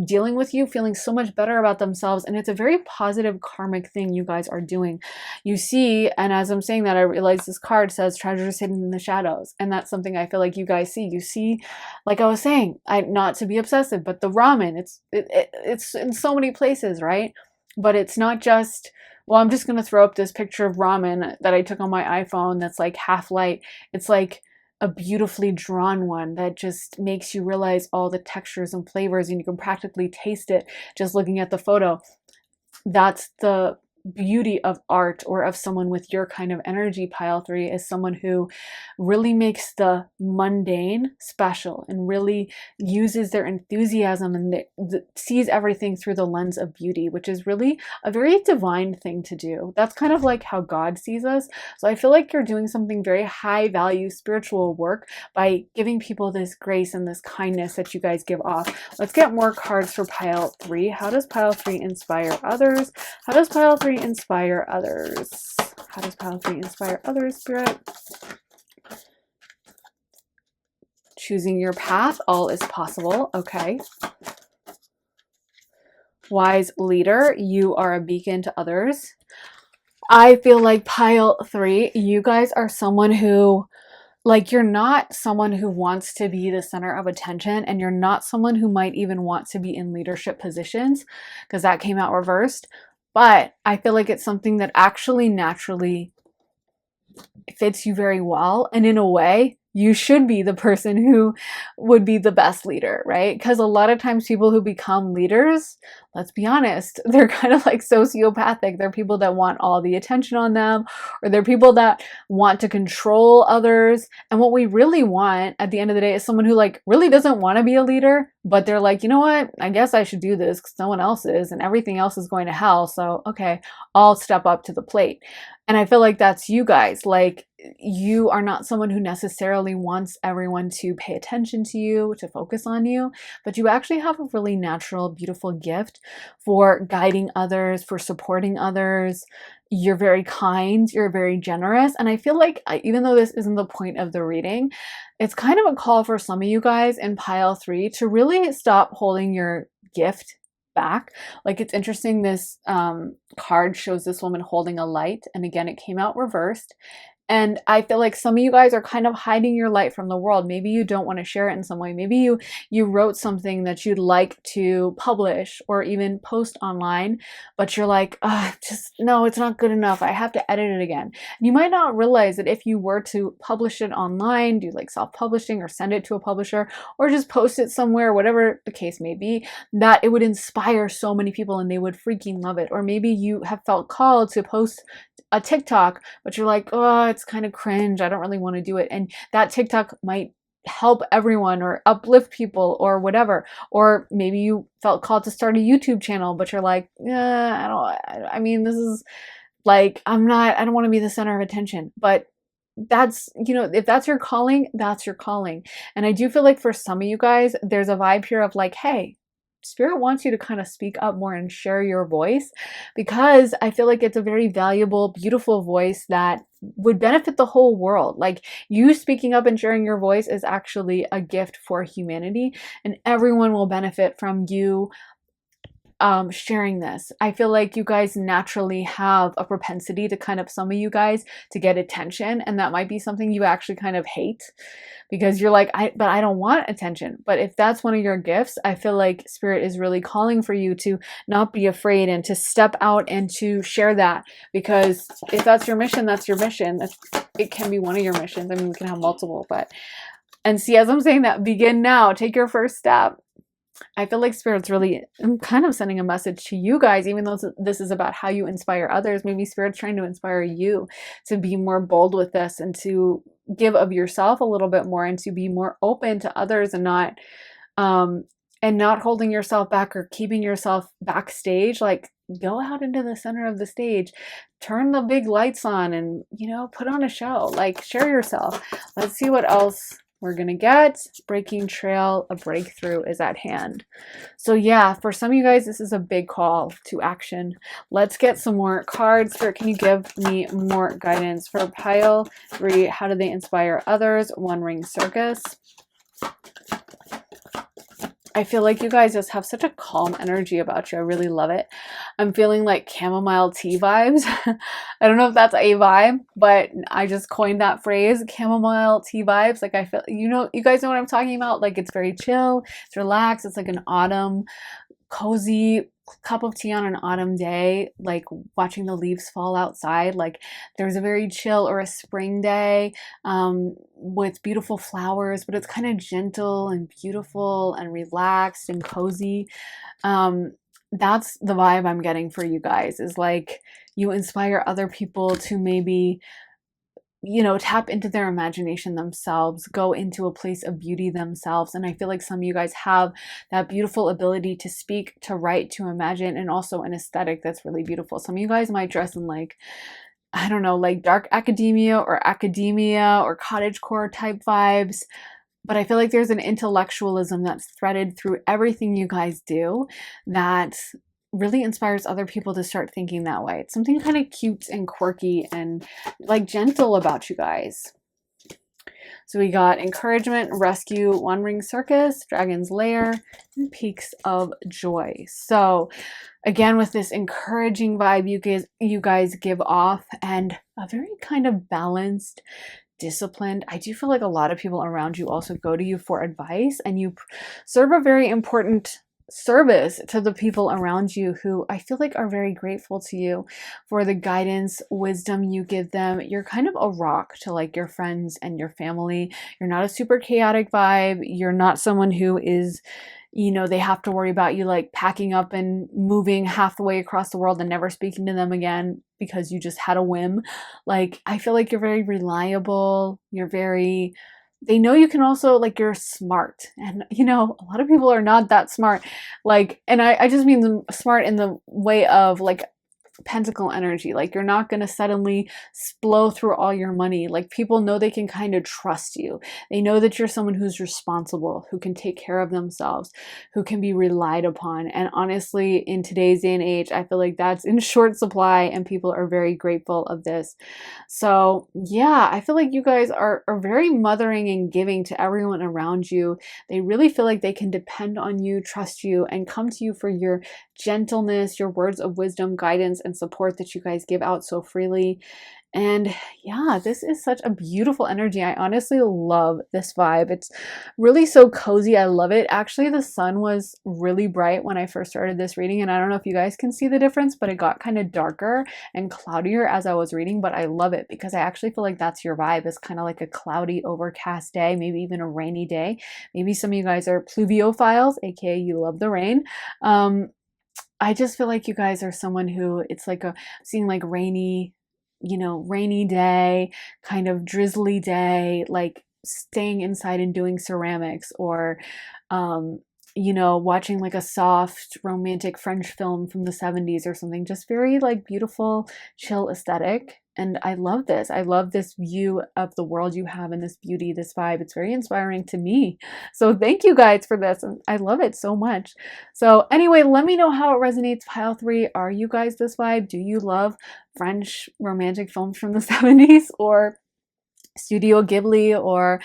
dealing with you feeling so much better about themselves. And it's a very positive karmic thing you guys are doing. You see, and as I'm saying that, I realize this card says treasures hidden in the shadows. And that's something I feel like you guys see. You see, like I was saying, not to be obsessive, but the ramen, it's in so many places, right? But it's not just, well, I'm just going to throw up this picture of ramen that I took on my iPhone that's like half light. It's like a beautifully drawn one that just makes you realize all the textures and flavors, and you can practically taste it just looking at the photo. That's the beauty of art, or of someone with your kind of energy, pile 3, is someone who really makes the mundane special, and really uses their enthusiasm, and sees everything through the lens of beauty, which is really a very divine thing to do. That's kind of like how God sees us. So I feel like you're doing something very high value spiritual work by giving people this grace and this kindness that you guys give off. Let's get more cards for pile 3. How does pile 3 inspire others? How does pile 3 inspire others? How does pile 3 inspire others, Spirit? Choosing your path, all is possible. Okay. Wise leader, you are a beacon to others. I feel like pile 3, you guys are someone who, like, you're not someone who wants to be the center of attention, and you're not someone who might even want to be in leadership positions, because that came out reversed. But I feel like it's something that actually naturally fits you very well. And in a way, you should be the person who would be the best leader, right? Because a lot of times people who become leaders, let's be honest, they're kind of like sociopathic. They're people that want all the attention on them, or they're people that want to control others. And what we really want at the end of the day is someone who like really doesn't want to be a leader, but they're like, you know what, I guess I should do this because no one else is, and everything else is going to hell. So, okay, I'll step up to the plate. And I feel like that's you guys. Like, you are not someone who necessarily wants everyone to pay attention to you, to focus on you, but you actually have a really natural, beautiful gift for guiding others, for supporting others. You're very kind, you're very generous. And I feel like, even though this isn't the point of the reading, it's kind of a call for some of you guys in pile 3 to really stop holding your gift back. Like, it's interesting, this card shows this woman holding a light, and again, it came out reversed. And I feel like some of you guys are kind of hiding your light from the world. Maybe you don't want to share it in some way. Maybe you wrote something that you'd like to publish or even post online, but you're like, just no, it's not good enough. I have to edit it again. And you might not realize that if you were to publish it online, do like self-publishing or send it to a publisher or just post it somewhere, whatever the case may be, that it would inspire so many people and they would freaking love it. Or maybe you have felt called to post a TikTok, but you're like, oh, it's kind of cringe. I don't really want to do it. And that TikTok might help everyone or uplift people or whatever. Or maybe you felt called to start a YouTube channel, but you're like, yeah, I mean, this is like, I don't want to be the center of attention. But that's, if that's your calling, that's your calling. And I do feel like for some of you guys, there's a vibe here of like, hey, Spirit wants you to kind of speak up more and share your voice, because I feel like it's a very valuable, beautiful voice that would benefit the whole world. Like, you speaking up and sharing your voice is actually a gift for humanity, and everyone will benefit from you sharing this. I feel like you guys naturally have a propensity to some of you guys to get attention, and that might be something you actually kind of hate because you're like, but I don't want attention. But if that's one of your gifts, I feel like Spirit is really calling for you to not be afraid and to step out and to share that, because if that's your mission, that's your mission. It can be one of your missions. I mean, we can have multiple, and see, as I'm saying that, begin now, take your first step. I feel like Spirit's really kind of sending a message to you guys, even though this is about how you inspire others. Maybe Spirit's trying to inspire you to be more bold with this and to give of yourself a little bit more and to be more open to others and not holding yourself back or keeping yourself backstage. Like, go out into the center of the stage, turn the big lights on, and, put on a show. Like, share yourself. Let's see what else we're gonna get. Breaking trail, a breakthrough is at hand. So yeah, for some of you guys, this is a big call to action. Let's get some more cards. Spirit, can you give me more guidance for pile 3? How do they inspire others? One Ring Circus. I feel like you guys just have such a calm energy about you. I really love it. I'm feeling like chamomile tea vibes. I don't know if that's a vibe, but I just coined that phrase, chamomile tea vibes. Like, I feel, you guys know what I'm talking about. Like, it's very chill, it's relaxed. It's like an autumn, cozy cup of tea on an autumn day, like watching the leaves fall outside. Like, there's a very chill, or a spring day with beautiful flowers, but it's kind of gentle and beautiful and relaxed and cozy. That's the vibe I'm getting for you guys, is like, you inspire other people to maybe tap into their imagination themselves, go into a place of beauty themselves. And I feel like some of you guys have that beautiful ability to speak, to write, to imagine, and also an aesthetic that's really beautiful. Some of you guys might dress in like, I don't know, like dark academia or cottagecore type vibes. But I feel like there's an intellectualism that's threaded through everything you guys do that really inspires other people to start thinking that way. It's something kind of cute and quirky and like gentle about you guys. So we got encouragement, rescue, One Ring Circus, Dragon's Lair, and Peaks of Joy. So again, with this encouraging vibe you guys give off, and a very kind of balanced, disciplined. I do feel like a lot of people around you also go to you for advice, and you serve a very important service to the people around you who I feel like are very grateful to you for the guidance, wisdom you give them. You're kind of a rock to like your friends and your family. You're not a super chaotic vibe. You're not someone who is, they have to worry about you like packing up and moving half the way across the world and never speaking to them again because you just had a whim. Like, I feel like you're very reliable. They know you can also, like, you're smart, and a lot of people are not that smart, like, and I just mean them smart in the way of like pentacle energy. Like, you're not going to suddenly blow through all your money. Like, people know they can kind of trust you. They know that you're someone who's responsible, who can take care of themselves, who can be relied upon. And honestly, in today's day and age, I feel like that's in short supply, and people are very grateful of this. So yeah, I feel like you guys are very mothering and giving to everyone around you. They really feel like they can depend on you, trust you, and come to you for your gentleness, your words of wisdom, guidance, and support that you guys give out so freely. And yeah, this is such a beautiful energy. I honestly love this vibe. It's really so cozy. I love it. Actually, the sun was really bright when I first started this reading, and I don't know if you guys can see the difference, but it got kind of darker and cloudier as I was reading, but I love it because I actually feel like that's your vibe. It's kind of like a cloudy, overcast day, maybe even a rainy day. Maybe some of you guys are pluviophiles, aka you love the rain. I just feel like you guys are someone who it's like seeing like rainy, rainy day, kind of drizzly day, like staying inside and doing ceramics or, um, watching like a soft romantic French film from the 70s or something. Just very like beautiful, chill aesthetic. And I love this. I love this view of the world you have and this beauty, this vibe. It's very inspiring to me. So thank you guys for this. And I love it so much. So anyway, let me know how it resonates. Pile 3, are you guys this vibe? Do you love French romantic films from the 70s or Studio Ghibli, or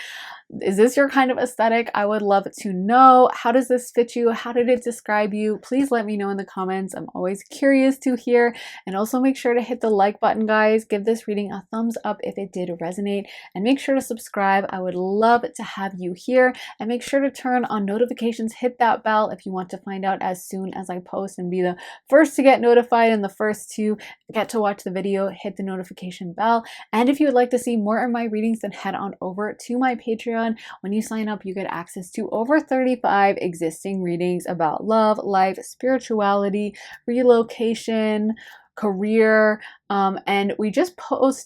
is this your kind of aesthetic? I would love to know. How does this fit you? How did it describe you? Please let me know in the comments. I'm always curious to hear. And also make sure to hit the like button, guys. Give this reading a thumbs up if it did resonate. And make sure to subscribe. I would love to have you here. And make sure to turn on notifications. Hit that bell if you want to find out as soon as I post and be the first to get notified and the first to get to watch the video. Hit the notification bell. And if you would like to see more of my readings, then head on over to my Patreon. When you sign up, you get access to over 35 existing readings about love, life, spirituality, relocation, career, and we just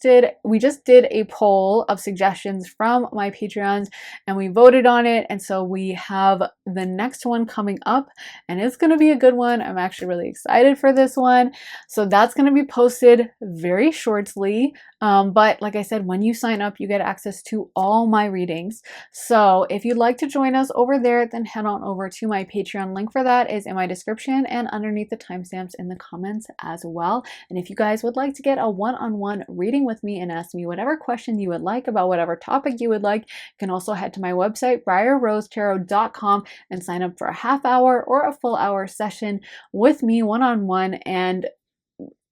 did a poll of suggestions from my Patreons and we voted on it, and so we have the next one coming up and it's going to be a good one. I'm actually really excited for this one, so that's going to be posted very shortly, but like I said, when you sign up you get access to all my readings. So if you'd like to join us over there, then head on over to my Patreon. Link for that is in my description and underneath the timestamps in the comments as well. And if you guys would like to get a one-on-one reading with me and ask me whatever question you would like about whatever topic you would like, you can also head to my website, briarrosetarot.com, and sign up for a half hour or a full hour session with me one-on-one and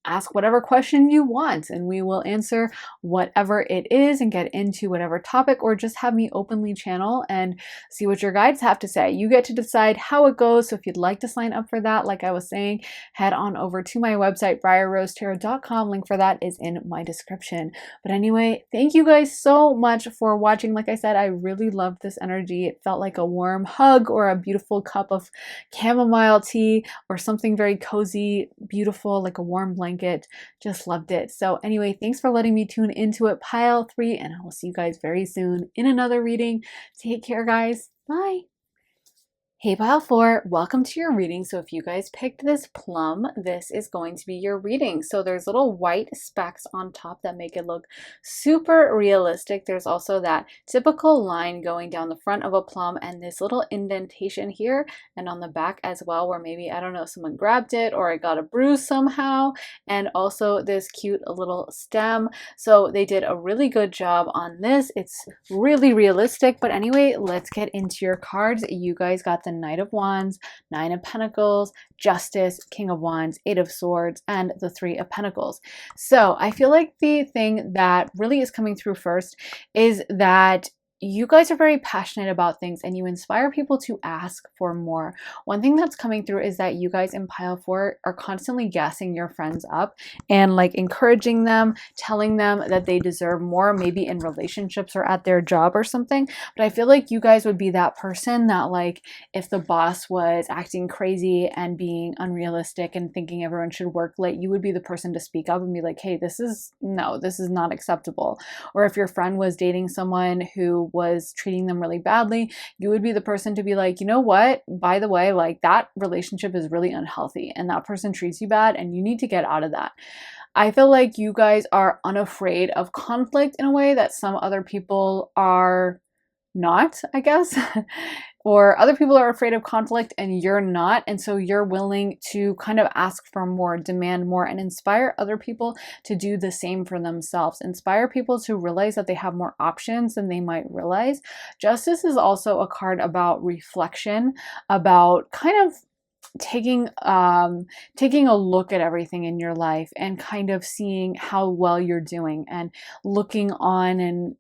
ask whatever question you want and we will answer whatever it is and get into whatever topic, or just have me openly channel and see what your guides have to say. You get to decide how it goes. So if you'd like to sign up for that, like I was saying, head on over to my website, briarrosetarot.com. Link for that is in my description. But anyway, thank you guys so much for watching. Like I said, I really loved this energy. It felt like a warm hug or a beautiful cup of chamomile tea or something very cozy, beautiful, like a warm blanket. Just loved it. So anyway, thanks for letting me tune into it, Pile 3, and I will see you guys very soon in another reading. Take care, guys. Bye. Hey Pile 4, welcome to your reading. So if you guys picked this plum, this is going to be your reading. So there's little white specks on top that make it look super realistic. There's also that typical line going down the front of a plum and this little indentation here and on the back as well, where maybe, I don't know, someone grabbed it or it got a bruise somehow. And also this cute little stem. So they did a really good job on this. It's really realistic. But anyway, let's get into your cards. You guys got the Knight of Wands, Nine of Pentacles, Justice, King of Wands, Eight of Swords, and the Three of Pentacles. So I feel like the thing that really is coming through first is that you guys are very passionate about things and you inspire people to ask for more. One thing that's coming through is that you guys in Pile 4 are constantly gassing your friends up and like encouraging them, telling them that they deserve more, maybe in relationships or at their job or something. But I feel like you guys would be that person that, like, if the boss was acting crazy and being unrealistic and thinking everyone should work late, you would be the person to speak up and be like, hey, this is not acceptable. Or if your friend was dating someone who was treating them really badly, you would be the person to be like, you know what, by the way, like, that relationship is really unhealthy and that person treats you bad and you need to get out of that. I feel like you guys are unafraid of conflict in a way that some other people are not, I guess. Or other people are afraid of conflict and you're not, and so you're willing to kind of ask for more, demand more, and inspire other people to do the same for themselves. Inspire people to realize that they have more options than they might realize. Justice is also a card about reflection, about kind of taking a look at everything in your life and kind of seeing how well you're doing, and looking on, and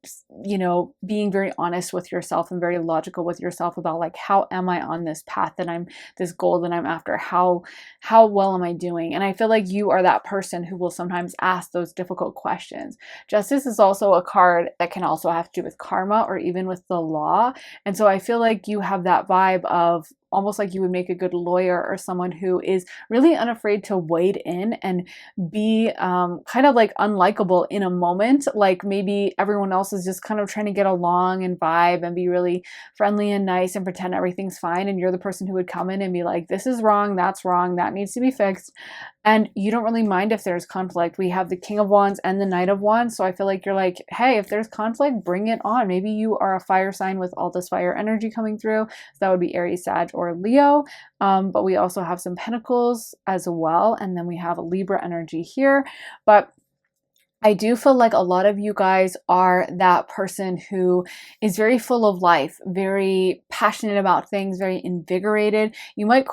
being very honest with yourself and very logical with yourself about like, how am I on this path that I'm this goal that I'm after? How well am I doing? And I feel like you are that person who will sometimes ask those difficult questions. Justice is also a card that can also have to do with karma or even with the law. And so I feel like you have that vibe of almost like you would make a good lawyer, or someone who is really unafraid to wade in and be kind of like unlikable in a moment. Like maybe everyone else is just kind of trying to get along and vibe and be really friendly and nice and pretend everything's fine. And you're the person who would come in and be like, this is wrong, that needs to be fixed. And you don't really mind if there's conflict. We have the King of Wands and the Knight of Wands. So I feel like you're like, hey, if there's conflict, bring it on. Maybe you are a fire sign with all this fire energy coming through. So that would be Aries, Sag, or Leo. But we also have some Pentacles as well. And then we have a Libra energy here. But I do feel like a lot of you guys are that person who is very full of life, very passionate about things, very invigorated. You might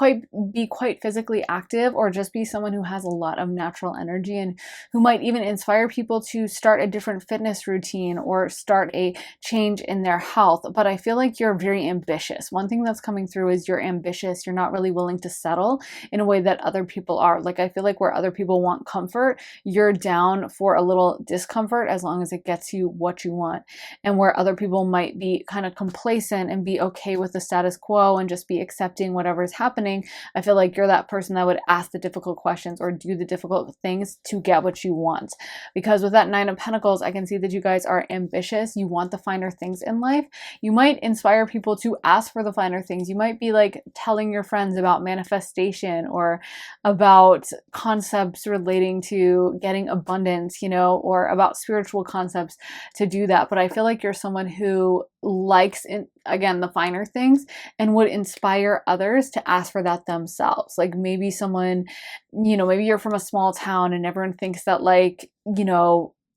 be quite physically active, or just be someone who has a lot of natural energy, and who might even inspire people to start a different fitness routine or start a change in their health. But I feel like you're very ambitious. One thing that's coming through is you're ambitious. You're not really willing to settle in a way that other people are. Like, I feel like where other people want comfort, you're down for a little discomfort as long as it gets you what you want. And where other people might be kind of complacent and be okay with the status quo and just be accepting whatever is happening, I feel like you're that person that would ask the difficult questions or do the difficult things to get what you want. Because with that Nine of Pentacles, I can see that you guys are ambitious. You want the finer things in life. You might inspire people to ask for the finer things. You might be like telling your friends about manifestation, or about concepts relating to getting abundance, or about spiritual concepts to do that. But I feel like you're someone who likes, again, the finer things, and would inspire others to ask for that themselves. Like maybe someone, maybe you're from a small town and everyone thinks that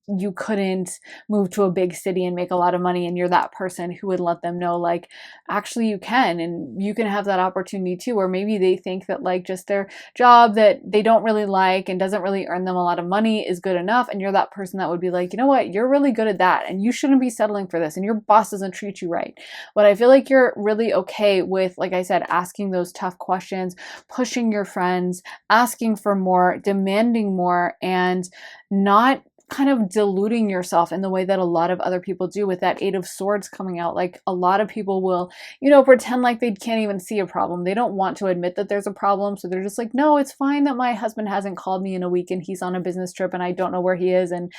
you couldn't move to a big city and make a lot of money, and you're that person who would let them know, like, actually you can, and you can have that opportunity too. Or maybe they think that like just their job that they don't really like and doesn't really earn them a lot of money is good enough, and you're that person that would be like, you know what, you're really good at that and you shouldn't be settling for this, and your boss doesn't treat you right. But I feel like you're really okay with, like I said, asking those tough questions, pushing your friends, asking for more, demanding more, and not kind of diluting yourself in the way that a lot of other people do with that Eight of Swords coming out. Like a lot of people will, pretend like they can't even see a problem. They don't want to admit that there's a problem. So they're just like, no, it's fine that my husband hasn't called me in a week and he's on a business trip and I don't know where he is. And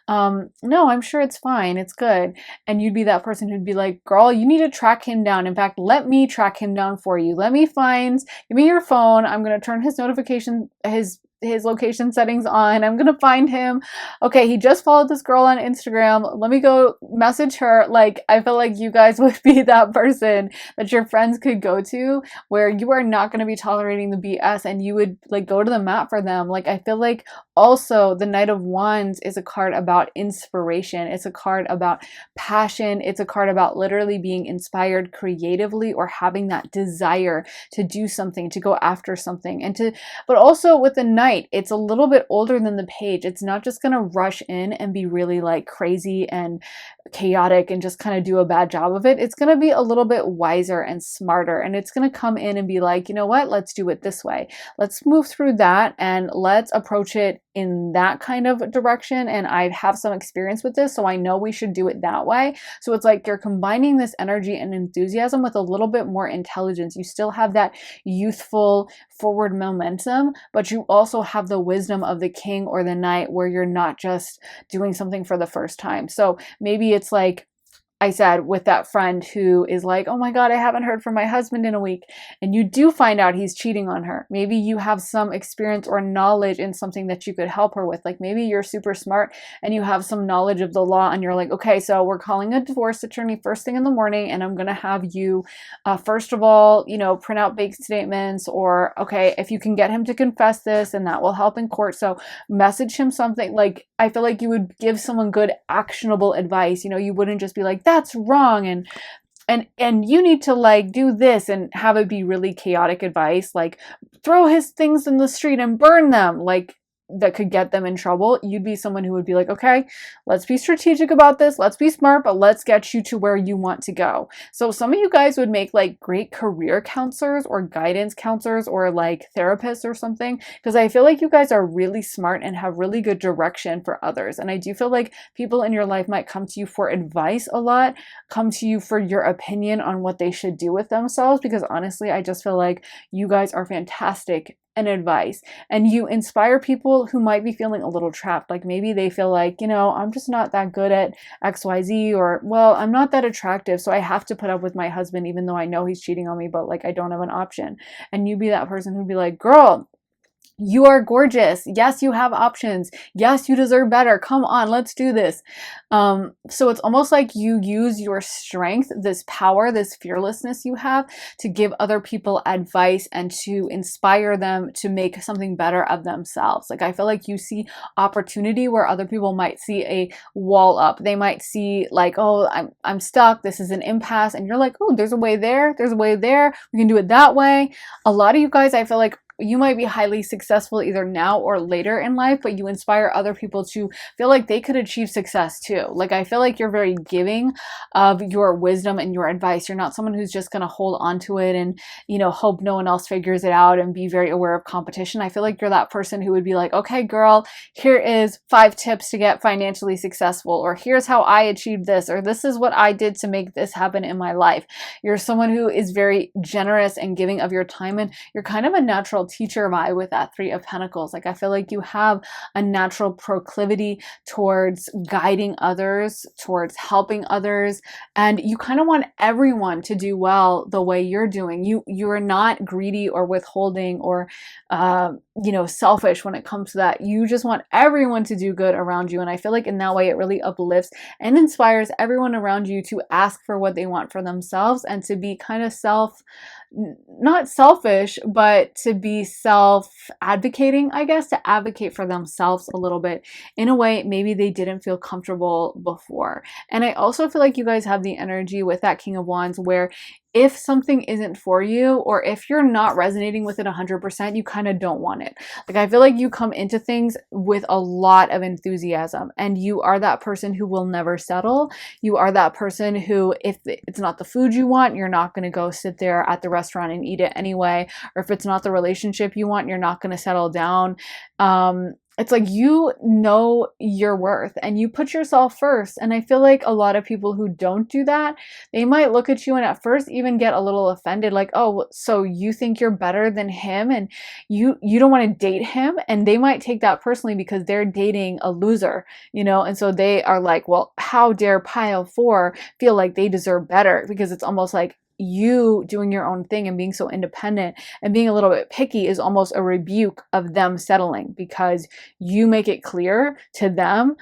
no, I'm sure it's fine. It's good. And you'd be that person who'd be like, girl, you need to track him down. In fact, let me track him down for you. Give me your phone. I'm going to turn his notification, his location settings on. I'm gonna find him. Okay, he just followed this girl on Instagram. Let me go message her. Like, I feel like you guys would be that person that your friends could go to, where you are not gonna be tolerating the BS, and you would like go to the mat for them. Like, I feel like also the Knight of Wands is a card about inspiration. It's a card about passion. It's a card about literally being inspired creatively, or having that desire to do something, to go after something, but also with the Knight, it's a little bit older than the Page. It's not just going to rush in and be really like crazy and chaotic and just kind of do a bad job of it. It's going to be a little bit wiser and smarter, and it's going to come in and be like, you know what, let's do it this way. Let's move through that and let's approach it in that kind of direction. And I have some experience with this, so I know we should do it that way. So it's like you're combining this energy and enthusiasm with a little bit more intelligence. You still have that youthful forward momentum, but you also have the wisdom of the King or the Knight, where you're not just doing something for the first time. So maybe it's like I said, with that friend who is like, oh my God, I haven't heard from my husband in a week. And you do find out he's cheating on her. Maybe you have some experience or knowledge in something that you could help her with. Like maybe you're super smart and you have some knowledge of the law, and you're like, okay, so we're calling a divorce attorney first thing in the morning, and I'm going to have you, first of all, print out bank statements, or okay, if you can get him to confess this, and that will help in court. So message him something. Like, I feel like you would give someone good actionable advice. You wouldn't just be like, that's wrong. and you need to like do this, and have it be really chaotic advice, like throw his things in the street and burn them, like that could get them in trouble. You'd be someone who would be like, okay, let's be strategic about this, let's be smart, but let's get you to where you want to go. So some of you guys would make like great career counselors or guidance counselors or like therapists or something, because I feel like you guys are really smart and have really good direction for others. And I do feel like people in your life might come to you for advice a lot, come to you for your opinion on what they should do with themselves, because honestly, I just feel like you guys are fantastic in advice, and you inspire people who might be feeling a little trapped. Like maybe they feel like, you know, I'm just not that good at XYZ, or well, I'm not that attractive, so I have to put up with my husband even though I know he's cheating on me, but like I don't have an option. And you'd be that person who'd be like, girl, you are gorgeous. Yes, you have options. Yes, you deserve better. Come on, let's do this. So it's almost like you use your strength, this power, this fearlessness you have, to give other people advice and to inspire them to make something better of themselves. Like I feel like you see opportunity where other people might see a wall up. They might see like, oh, I'm stuck. This is an impasse. And you're like, oh, there's a way there. There's a way there. We can do it that way. A lot of you guys, I feel like, you might be highly successful either now or later in life, but you inspire other people to feel like they could achieve success too. Like I feel like you're very giving of your wisdom and your advice. You're not someone who's just going to hold on to it and, you know, hope no one else figures it out and be very aware of competition. I feel like you're that person who would be like, okay, girl, here is 5 tips to get financially successful, or here's how I achieved this, or this is what I did to make this happen in my life. You're someone who is very generous and giving of your time, and you're kind of a natural teacher vibe with that 3 of Pentacles. Like I feel like you have a natural proclivity towards guiding others, towards helping others, and you kind of want everyone to do well the way you're doing. You're not greedy or withholding or you know, selfish when it comes to that. You just want everyone to do good around you, and I feel like in that way it really uplifts and inspires everyone around you to ask for what they want for themselves and to be kind of not selfish, but to be self-advocating, I guess, to advocate for themselves a little bit in a way maybe they didn't feel comfortable before. And I also feel like you guys have the energy with that King of Wands where if something isn't for you, or if you're not resonating with it 100%, you kind of don't want it. Like I feel like you come into things with a lot of enthusiasm, and you are that person who will never settle. You are that person who, if it's not the food you want, you're not going to go sit there at the restaurant and eat it anyway. Or if it's not the relationship you want, you're not going to settle down. It's like you know your worth and you put yourself first. And I feel like a lot of people who don't do that, they might look at you and at first even get a little offended, like, oh, so you think you're better than him and you don't want to date him? And they might take that personally because they're dating a loser, you know? And so they are like, well, how dare pile 4 feel like they deserve better? Because it's almost like you doing your own thing and being so independent and being a little bit picky is almost a rebuke of them settling, because you make it clear to them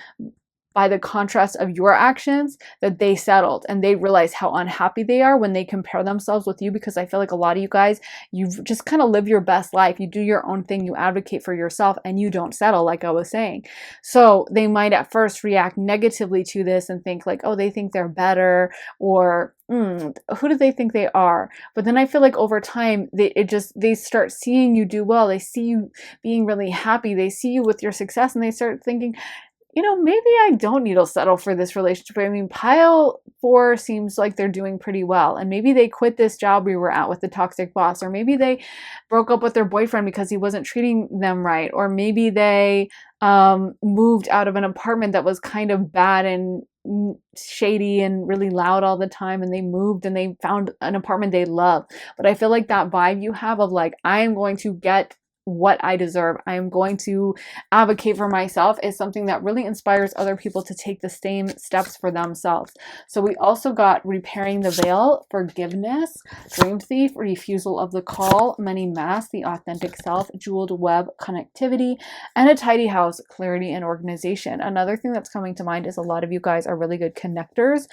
by the contrast of your actions that they settled, and they realize how unhappy they are when they compare themselves with you. Because I feel like a lot of you guys, you just kind of live your best life. You do your own thing, you advocate for yourself, and you don't settle, like I was saying. So they might at first react negatively to this and think like, oh, they think they're better, or who do they think they are? But then I feel like over time, they start seeing you do well. They see you being really happy. They see you with your success, and they start thinking, you know, maybe I don't need to settle for this relationship. I mean, pile 4 seems like they're doing pretty well. And maybe they quit this job we were at with the toxic boss, or maybe they broke up with their boyfriend because he wasn't treating them right. Or maybe they moved out of an apartment that was kind of bad and shady and really loud all the time, and they moved and they found an apartment they love. But I feel like that vibe you have of like, I am going to get what I deserve, I am going to advocate for myself, is something that really inspires other people to take the same steps for themselves. So we also got repairing the veil, forgiveness, dream thief, refusal of the call, many masks, the authentic self, jeweled web, connectivity, and a tidy house, clarity and organization. Another thing that's coming to mind is a lot of you guys are really good connectors.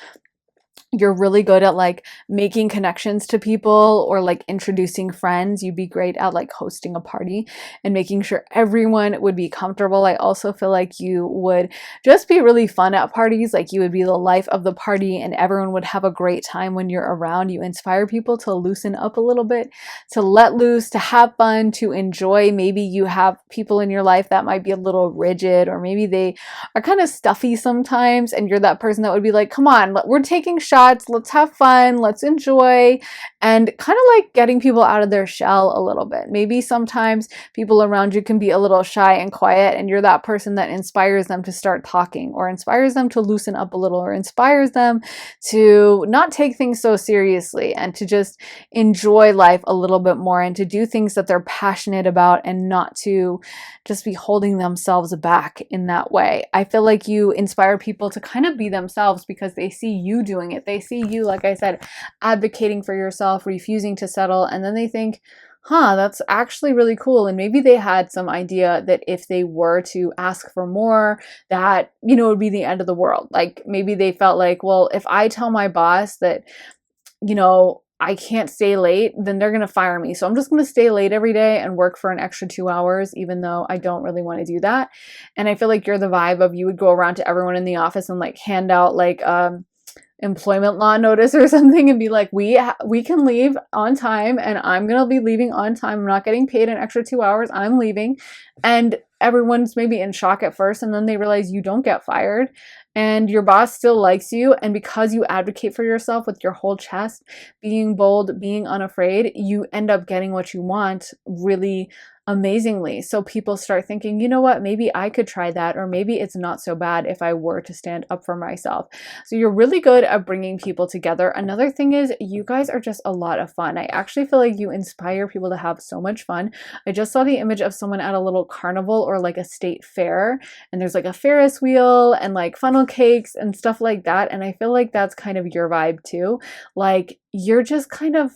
You're really good at like making connections to people or like introducing friends. You'd be great at like hosting a party and making sure everyone would be comfortable. I also feel like you would just be really fun at parties. Like you would be the life of the party and everyone would have a great time when you're around. You inspire people to loosen up a little bit, to let loose, to have fun, to enjoy. Maybe you have people in your life that might be a little rigid, or maybe they are kind of stuffy sometimes, and you're that person that would be like, come on, we're taking shots, let's have fun, let's enjoy, and kind of like getting people out of their shell a little bit. Maybe sometimes people around you can be a little shy and quiet, and you're that person that inspires them to start talking, or inspires them to loosen up a little, or inspires them to not take things so seriously and to just enjoy life a little bit more and to do things that they're passionate about and not to just be holding themselves back in that way. I feel like you inspire people to kind of be themselves because they see you doing it. They see you, like I said, advocating for yourself, refusing to settle, and then they think, huh, that's actually really cool. And maybe they had some idea that if they were to ask for more, that, it would be the end of the world. Like maybe they felt like, well, if I tell my boss that, I can't stay late, then they're going to fire me. So I'm just going to stay late every day and work for an extra 2 hours, even though I don't really want to do that. And I feel like you're the vibe of, you would go around to everyone in the office and like hand out like employment law notice or something and be like, we can leave on time, and I'm going to be leaving on time. I'm not getting paid an extra 2 hours. I'm leaving. And everyone's maybe in shock at first, and then they realize you don't get fired and your boss still likes you. And because you advocate for yourself with your whole chest, being bold, being unafraid, you end up getting what you want really amazingly. So people start thinking, you know what, maybe I could try that, or maybe it's not so bad if I were to stand up for myself. So you're really good at bringing people together. Another thing is, you guys are just a lot of fun. I actually feel like you inspire people to have so much fun. I just saw the image of someone at a little carnival or like a state fair, and there's like a Ferris wheel and like funnel cakes and stuff like that. And I feel like that's kind of your vibe too. Like you're just kind of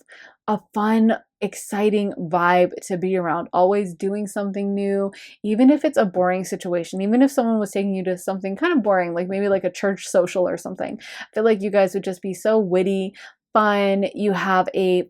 a fun, exciting vibe to be around, always doing something new, even if it's a boring situation, even if someone was taking you to something kind of boring, like maybe like a church social or something. I feel like you guys would just be so witty, fun. You have a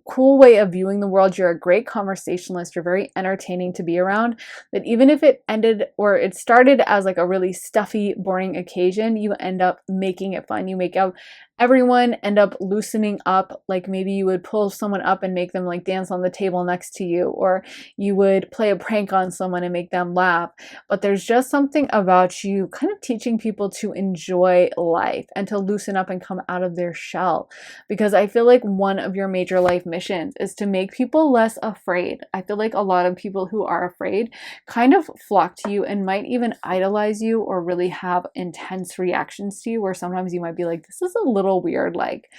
cool way of viewing the world. You're a great conversationalist. You're very entertaining to be around, that even if it ended or it started as like a really stuffy, boring occasion, you end up making it fun. You make out everyone end up loosening up. Like maybe you would pull someone up and make them like dance on the table next to you, or you would play a prank on someone and make them laugh. But there's just something about you kind of teaching people to enjoy life and to loosen up and come out of their shell. Because I feel like one of your major life missions is to make people less afraid. I feel like a lot of people who are afraid kind of flock to you and might even idolize you or really have intense reactions to you, where sometimes you might be like, this is a little weird, like,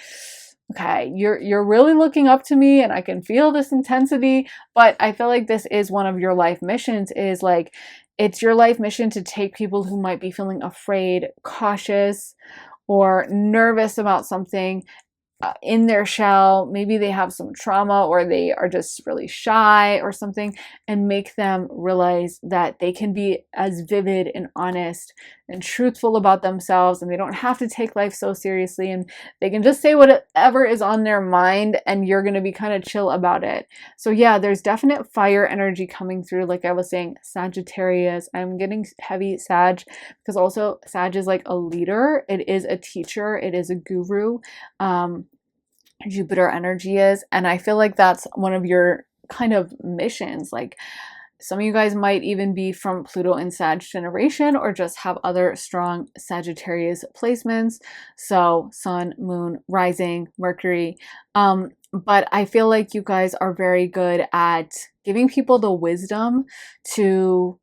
okay, you're really looking up to me and I can feel this intensity. But I feel like this is one of your life missions, is like, it's your life mission to take people who might be feeling afraid, cautious, or nervous about something, in their shell. Maybe they have some trauma or they are just really shy or something, and make them realize that they can be as vivid and honest and truthful about themselves, and they don't have to take life so seriously, and they can just say whatever is on their mind, and you're going to be kind of chill about it. So yeah, there's definite fire energy coming through. Like I was saying, Sagittarius, I'm getting heavy Sag, because also Sag is like a leader. It is a teacher. It is a guru. Jupiter energy is. And I feel like that's one of your kind of missions. Like some of you guys might even be from Pluto and Sag generation, or just have other strong Sagittarius placements. So Sun, Moon, Rising, Mercury. But I feel like you guys are very good at giving people the wisdom to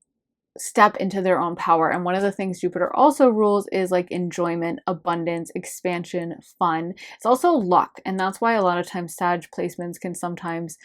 step into their own power. And one of the things Jupiter also rules is like enjoyment, abundance, expansion, fun. It's also luck. And that's why a lot of times Sag placements can sometimes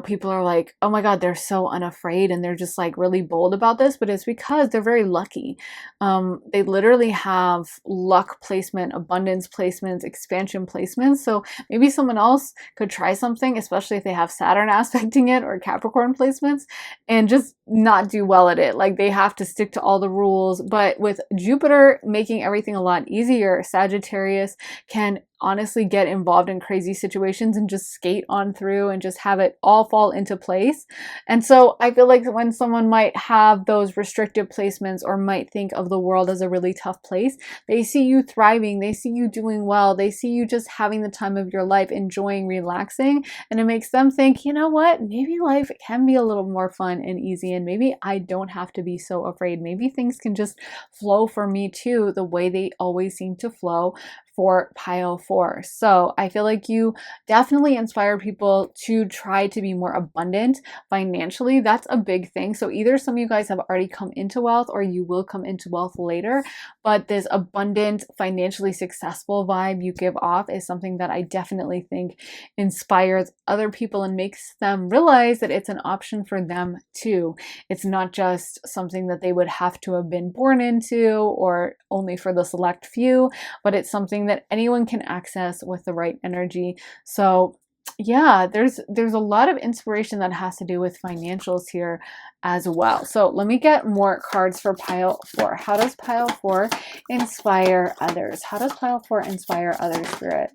people are like, oh my God, they're so unafraid and they're just like really bold about this, but it's because they're very lucky. They literally have luck placement, abundance placements, expansion placements. So maybe someone else could try something, especially if they have Saturn aspecting it or Capricorn placements, and just not do well at it. Like they have to stick to all the rules. But with Jupiter making everything a lot easier, Sagittarius can honestly get involved in crazy situations and just skate on through and just have it all fall into place. And so I feel like when someone might have those restrictive placements or might think of the world as a really tough place, they see you thriving, they see you doing well, they see you just having the time of your life, enjoying, relaxing, and it makes them think, you know what, maybe life can be a little more fun and easy, and maybe I don't have to be so afraid. Maybe things can just flow for me too, the way they always seem to flow for Pile 4. So I feel like you definitely inspire people to try to be more abundant financially. That's a big thing. So either some of you guys have already come into wealth or you will come into wealth later, but this abundant, financially successful vibe you give off is something that I definitely think inspires other people and makes them realize that it's an option for them too. It's not just something that they would have to have been born into or only for the select few, but it's something that anyone can access with the right energy. So yeah, there's a lot of inspiration that has to do with financials here as well. So let me get more cards for Pile 4. How does Pile 4 inspire others? How does Pile 4 inspire others, Spirit?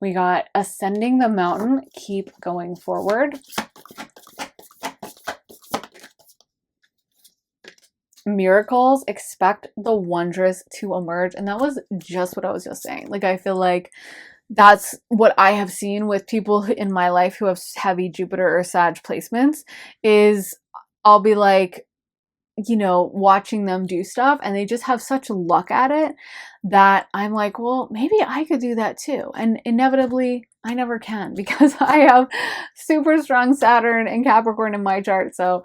We got ascending the mountain, keep going forward. Miracles, expect the wondrous to emerge. And that was just what I was just saying. Like, I feel like that's what I have seen with people in my life who have heavy Jupiter or Sag placements is I'll be like, watching them do stuff and they just have such luck at it that I'm like, well, maybe I could do that too. And inevitably, I never can because I have super strong Saturn and Capricorn in my chart. So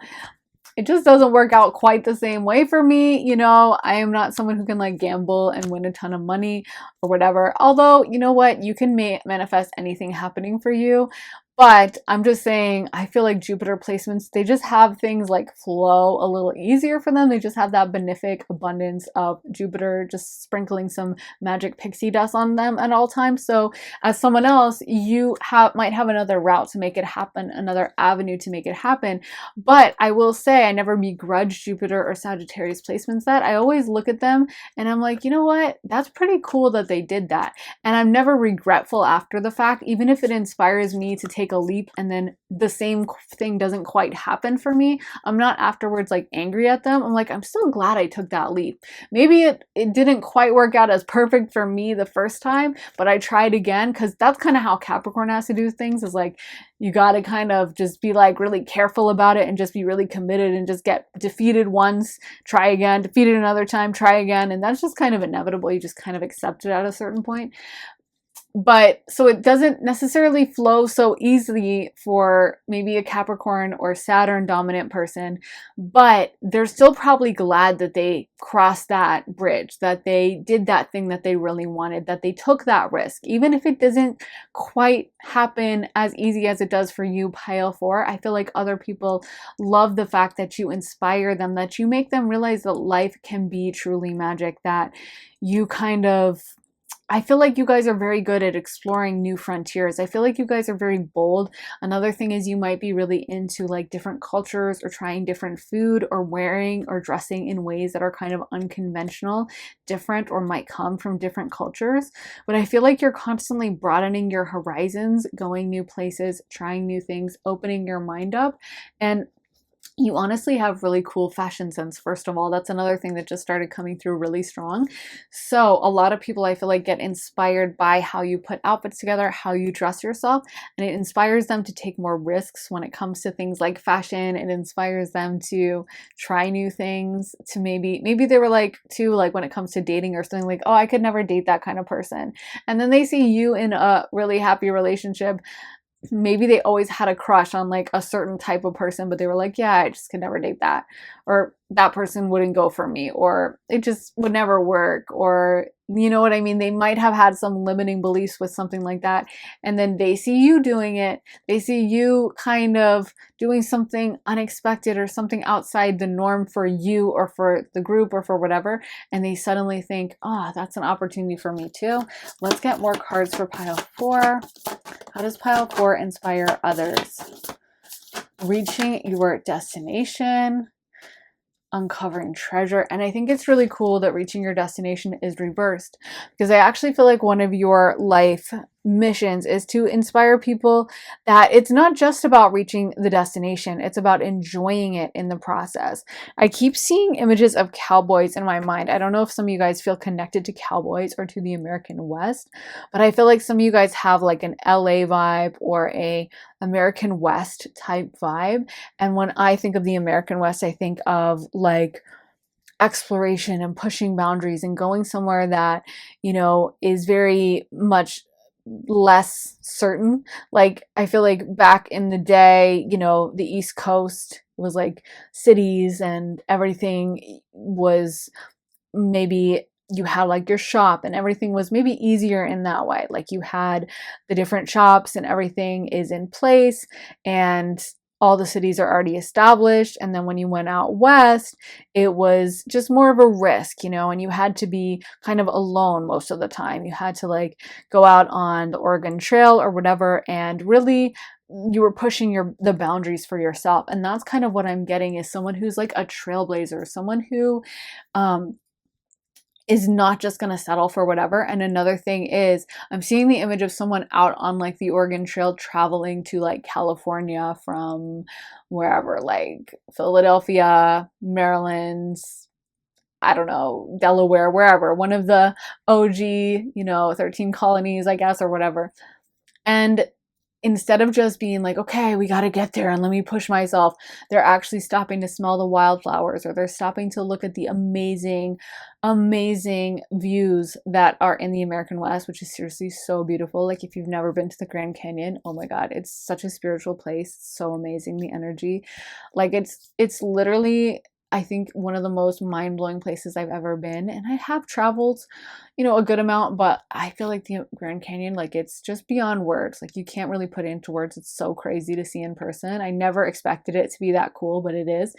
it just doesn't work out quite the same way for me. I am not someone who can like gamble and win a ton of money or whatever. Although, you know what? You can manifest anything happening for you. But I'm just saying, I feel like Jupiter placements, they just have things like flow a little easier for them. They just have that benefic abundance of Jupiter just sprinkling some magic pixie dust on them at all times. So as someone else, you might have another route to make it happen, another avenue to make it happen. But I will say I never begrudge Jupiter or Sagittarius placements that. I always look at them and I'm like, you know what? That's pretty cool that they did that. And I'm never regretful after the fact, even if it inspires me to take a leap and then the same thing doesn't quite happen for me. I'm not afterwards like angry at them. I'm like, I'm still glad I took that leap. Maybe it didn't quite work out as perfect for me the first time, but I tried again, because that's kind of how Capricorn has to do things, is like you got to kind of just be like really careful about it and just be really committed and just get defeated once, try again, defeated another time, try again. And that's just kind of inevitable. You just kind of accept it at a certain point. But so it doesn't necessarily flow so easily for maybe a Capricorn or Saturn dominant person, but they're still probably glad that they crossed that bridge, that they did that thing that they really wanted, that they took that risk. Even if it doesn't quite happen as easy as it does for you, Pile 4, I feel like other people love the fact that you inspire them, that you make them realize that life can be truly magic, that you kind of, I feel like you guys are very good at exploring new frontiers. I feel like you guys are very bold. Another thing is you might be really into like different cultures or trying different food or wearing or dressing in ways that are kind of unconventional, different, or might come from different cultures. But I feel like you're constantly broadening your horizons, going new places, trying new things, opening your mind up. And you honestly have really cool fashion sense, first of all. That's another thing that just started coming through really strong. So a lot of people, I feel like, get inspired by how you put outfits together, how you dress yourself, and it inspires them to take more risks when it comes to things like fashion. It inspires them to try new things, to maybe they were like, too, like when it comes to dating or something, like, oh, I could never date that kind of person. And then they see you in a really happy relationship. Maybe they always had a crush on like a certain type of person, but they were like, yeah, I just could never date that, or that person wouldn't go for me, or it just would never work, or you know what I mean? They might have had some limiting beliefs with something like that. And then they see you doing it. They see you kind of doing something unexpected or something outside the norm for you or for the group or for whatever. And they suddenly think, oh, that's an opportunity for me too. Let's get more cards for pile 4. How does pile 4 inspire others? Reaching your destination, uncovering treasure. And I think it's really cool that reaching your destination is reversed, because I actually feel like one of your life missions is to inspire people that it's not just about reaching the destination, it's about enjoying it in the process. I keep seeing images of cowboys in my mind. I don't know if some of you guys feel connected to cowboys or to the American West, but I feel like some of you guys have like an LA vibe or a American West type vibe. And when I think of the American West, I think of like exploration and pushing boundaries and going somewhere that, you know, is very much less certain. Like, I feel like back in the day, you know, the East Coast was like cities and everything was maybe, you had like your shop and everything was maybe easier in that way. Like you had the different shops and everything is in place and all the cities are already established. And then when you went out west, it was just more of a risk, you know, and you had to be kind of alone most of the time. You had to like go out on the Oregon Trail or whatever, and really you were pushing the boundaries for yourself. And that's kind of what I'm getting, is someone who's like a trailblazer, someone who is not just going to settle for whatever. And another thing is, I'm seeing the image of someone out on like the Oregon Trail traveling to like California from wherever, like Philadelphia, Maryland, I don't know, Delaware, wherever, one of the OG, you know, 13 colonies, I guess, or whatever. And instead of just being like, okay, we got to get there and let me push myself, they're actually stopping to smell the wildflowers, or they're stopping to look at the amazing, amazing views that are in the American West, which is seriously so beautiful. Like if you've never been to the Grand Canyon, oh my God, it's such a spiritual place. It's so amazing, the energy. Like it's literally, I think, one of the most mind-blowing places I've ever been. And I have traveled, you know, a good amount, but I feel like the Grand Canyon, like it's just beyond words. Like you can't really put it into words. It's so crazy to see in person. I never expected it to be that cool, but it is.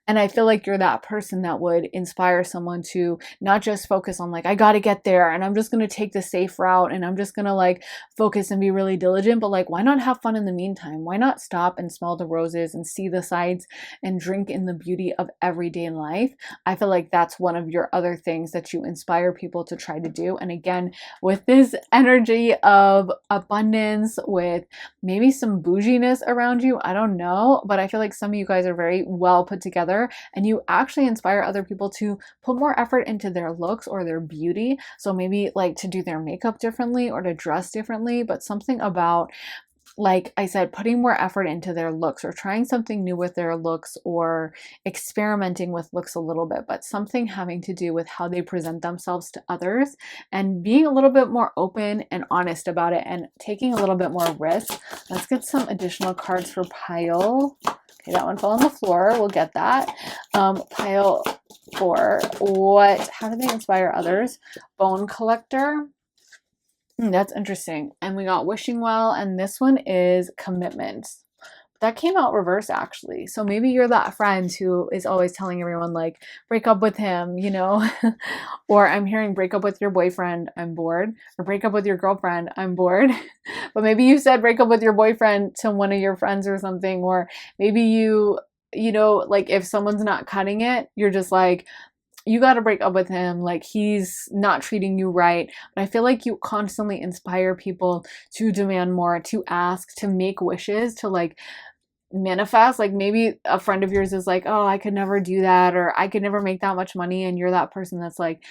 And I feel like you're that person that would inspire someone to not just focus on like, I got to get there and I'm just going to take the safe route and I'm just going to like focus and be really diligent, but like, why not have fun in the meantime? Why not stop and smell the roses and see the sights and drink in the beauty of everyday life? I feel like that's one of your other things that you inspire people to try to do. And again, with this energy of abundance, with maybe some bouginess around you, I don't know, but I feel like some of you guys are very well put together and you actually inspire other people to put more effort into their looks or their beauty. So maybe like to do their makeup differently or to dress differently, but something about, like I said, putting more effort into their looks or trying something new with their looks or experimenting with looks a little bit, but something having to do with how they present themselves to others and being a little bit more open and honest about it and taking a little bit more risk. Let's get some additional cards for pile. Okay, that one fell on the floor. We'll get that. Pile 4. How do they inspire others? Bone collector. That's interesting. And we got wishing well, and this one is commitment. That came out reverse actually. So maybe you're that friend who is always telling everyone like, break up with him, you know? Or I'm hearing break up with your boyfriend, I'm bored. Or break up with your girlfriend, I'm bored. But maybe you said break up with your boyfriend to one of your friends or something. Or maybe you know, like if someone's not cutting it, you're just like, you got to break up with him, like he's not treating you right. But I feel like you constantly inspire people to demand more, to ask, to make wishes, to like manifest. Like maybe a friend of yours is like, oh, I could never do that, or I could never make that much money, and you're that person that's like,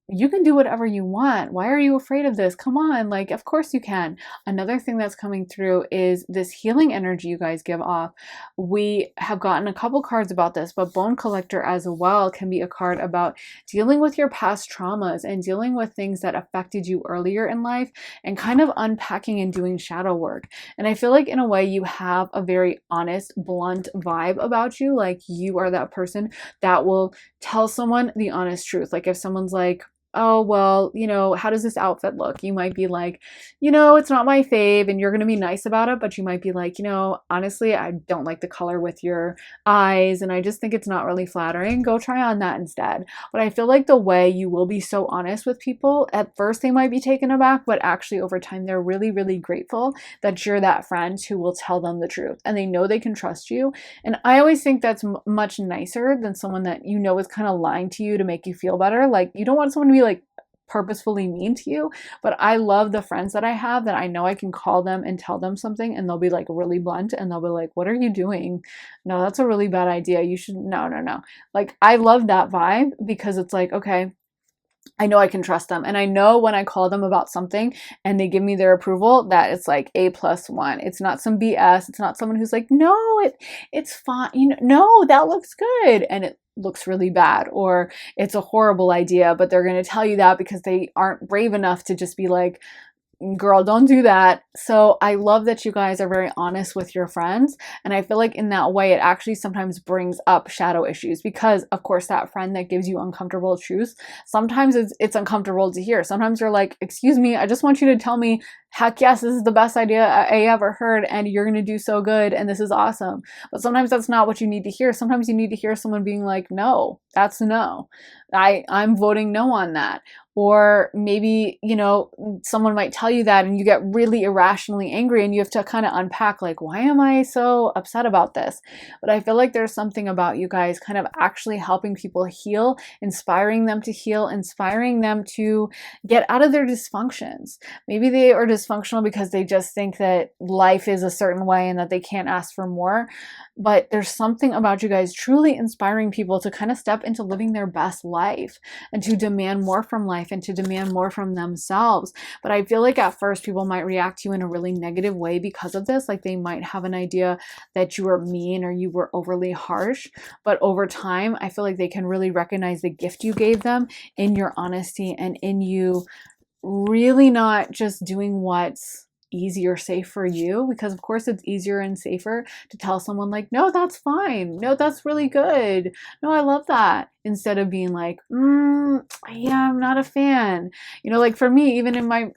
you can do whatever you want. Why are you afraid of this? Come on, like, of course you can. Another thing that's coming through is this healing energy you guys give off. We have gotten a couple cards about this, but Bone Collector as well can be a card about dealing with your past traumas and dealing with things that affected you earlier in life and kind of unpacking and doing shadow work. And I feel like in a way you have a very honest, blunt vibe about you. Like you are that person that will tell someone the honest truth. Like if someone's like, oh, well, how does this outfit look? You might be like, it's not my fave, and you're going to be nice about it, but you might be like, honestly, I don't like the color with your eyes, and I just think it's not really flattering. Go try on that instead. But I feel like the way you will be so honest with people, at first they might be taken aback, but actually over time, they're really, really grateful that you're that friend who will tell them the truth, and they know they can trust you. And I always think that's much nicer than someone that is kind of lying to you to make you feel better. Like, you don't want someone to be like purposefully mean to you, but I love the friends that I have that I know I can call them and tell them something and they'll be like really blunt and they'll be like, what are you doing? No, that's a really bad idea. You should, no, no, no. Like, I love that vibe because it's like, okay, I know I can trust them. And I know when I call them about something and they give me their approval, that it's like A+1. It's not some BS. It's not someone who's like, no, it's fine. No, that looks good. And it looks really bad, or it's a horrible idea, but they're going to tell you that because they aren't brave enough to just be like, girl, don't do that. So I love that you guys are very honest with your friends. And I feel like in that way, it actually sometimes brings up shadow issues because, of course, that friend that gives you uncomfortable truths, sometimes it's uncomfortable to hear. Sometimes you're like, excuse me, I just want you to tell me, heck yes, this is the best idea I ever heard and you're going to do so good and this is awesome. But sometimes that's not what you need to hear. Sometimes you need to hear someone being like, no, that's no. I'm voting no on that. Or maybe, someone might tell you that and you get really irrationally angry and you have to kind of unpack, like, why am I so upset about this? But I feel like there's something about you guys kind of actually helping people heal, inspiring them to heal, inspiring them to get out of their dysfunctions. Maybe they are dysfunctional because they just think that life is a certain way and that they can't ask for more. But there's something about you guys truly inspiring people to kind of step into living their best life and to demand more from life and to demand more from themselves. But I feel like at first people might react to you in a really negative way because of this. Like, they might have an idea that you were mean or you were overly harsh. But over time, I feel like they can really recognize the gift you gave them in your honesty and in you really not just doing what's easy or safe for you, because of course it's easier and safer to tell someone like, no, that's fine, no, that's really good, no, I love that, instead of being like, yeah, I'm not a fan. Like for me, even in my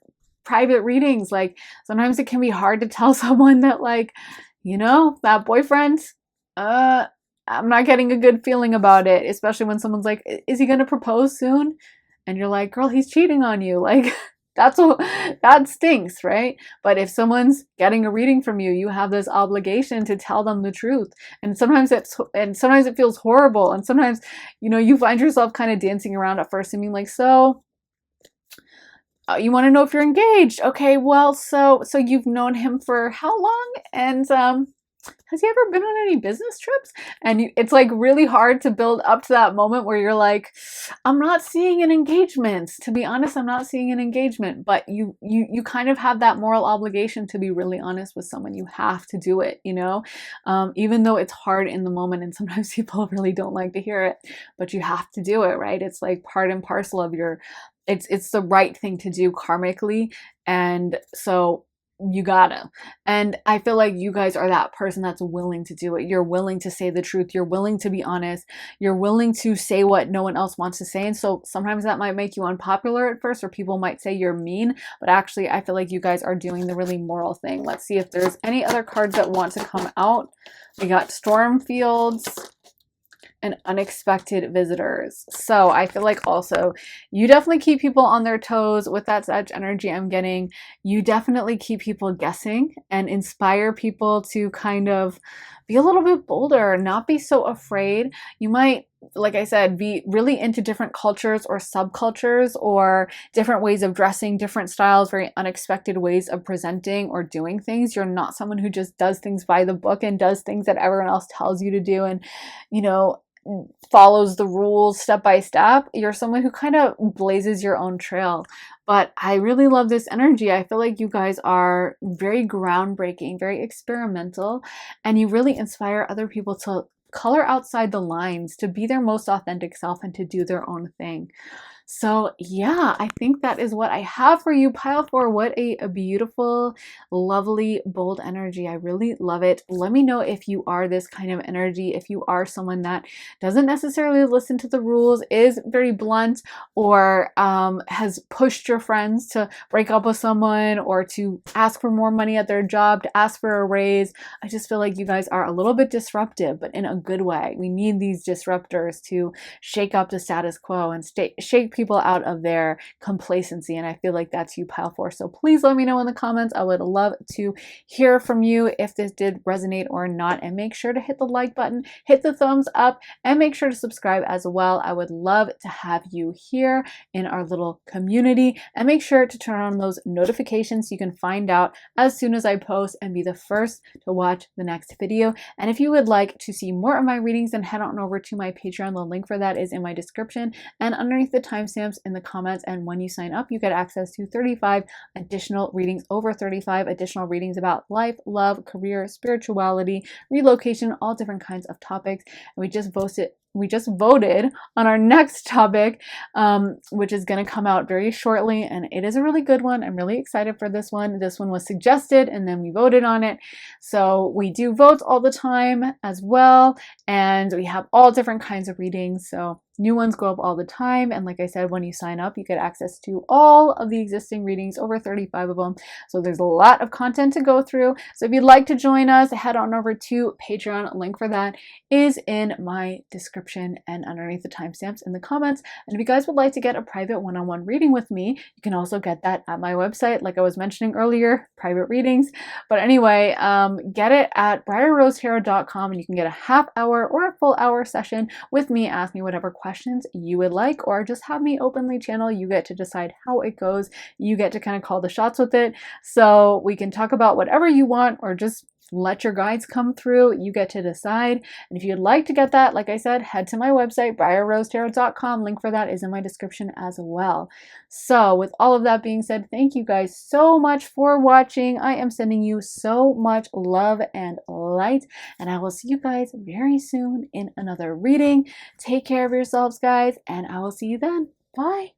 private readings, like sometimes it can be hard to tell someone that, like, that boyfriend, I'm not getting a good feeling about it, especially when someone's like, is he gonna propose soon? And you're like, girl, he's cheating on you. Like, that stinks, right? But if someone's getting a reading from you, you have this obligation to tell them the truth. And sometimes it feels horrible. And sometimes, you find yourself kind of dancing around at first and being like, so you want to know if you're engaged? Okay, well, so you've known him for how long? And has he ever been on any business trips? And it's like really hard to build up to that moment where you're like, I'm not seeing an engagement. To be honest, I'm not seeing an engagement. But you kind of have that moral obligation to be really honest with someone. You have to do it, even though it's hard in the moment and sometimes people really don't like to hear it, but you have to do it, right? It's like part and parcel of it's the right thing to do karmically. And so you gotta. And I feel like you guys are that person that's willing to do it. You're willing to say the truth. You're willing to be honest. You're willing to say what no one else wants to say. And so sometimes that might make you unpopular at first, or people might say you're mean, but actually I feel like you guys are doing the really moral thing. Let's see if there's any other cards that want to come out. We got storm fields and unexpected visitors. So I feel like also you definitely keep people on their toes with that Sag energy I'm getting. You definitely keep people guessing and inspire people to kind of be a little bit bolder, not be so afraid. You might, like I said, be really into different cultures or subcultures or different ways of dressing, different styles, very unexpected ways of presenting or doing things. You're not someone who just does things by the book and does things that everyone else tells you to do and, follows the rules step by step. You're someone who kind of blazes your own trail. But I really love this energy. I feel like you guys are very groundbreaking, very experimental, and you really inspire other people to color outside the lines, to be their most authentic self and to do their own thing. So yeah, I think that is what I have for you. Pile 4, what a beautiful, lovely, bold energy. I really love it. Let me know if you are this kind of energy, if you are someone that doesn't necessarily listen to the rules, is very blunt, or has pushed your friends to break up with someone or to ask for more money at their job, to ask for a raise. I just feel like you guys are a little bit disruptive, but in a good way. We need these disruptors to shake up the status quo and shake people out of their complacency. And I feel like that's you, pile 4. So please let me know in the comments. I would love to hear from you if this did resonate or not. And make sure to hit the like button, hit the thumbs up, and make sure to subscribe as well. I would love to have you here in our little community. And make sure to turn on those notifications so you can find out as soon as I post and be the first to watch the next video. And if you would like to see more of my readings, then head on over to my Patreon. The link for that is in my description and underneath the timestamps in the comments. And when you sign up, you get access to 35 additional readings, over 35 additional readings about life, love, career, spirituality, relocation, all different kinds of topics. And we just voted on our next topic, which is going to come out very shortly, and it is a really good one. I'm really excited for this one. This one was suggested and then we voted on it. So we do votes all the time as well, and we have all different kinds of readings. So new ones go up all the time. And like I said, when you sign up, you get access to all of the existing readings, over 35 of them. So there's a lot of content to go through. So if you'd like to join us, head on over to Patreon. Link for that is in my description and underneath the timestamps in the comments. And if you guys would like to get a private one-on-one reading with me, you can also get that at my website, like I was mentioning earlier, private readings. But anyway, get it at briarrosetarot.com, and you can get a half hour or a full hour session with me. Ask me whatever questions you would like, or just have me openly channel. You get to decide how it goes. You get to kind of call the shots with it. So we can talk about whatever you want, or just let your guides come through. You get to decide. And if you'd like to get that, like I said, head to my website, briarrosetarot.com. Link for that is in my description as well. So with all of that being said, thank you guys so much for watching. I am sending you so much love and light, and I will see you guys very soon in another reading. Take care of yourselves, guys, and I will see you then. Bye.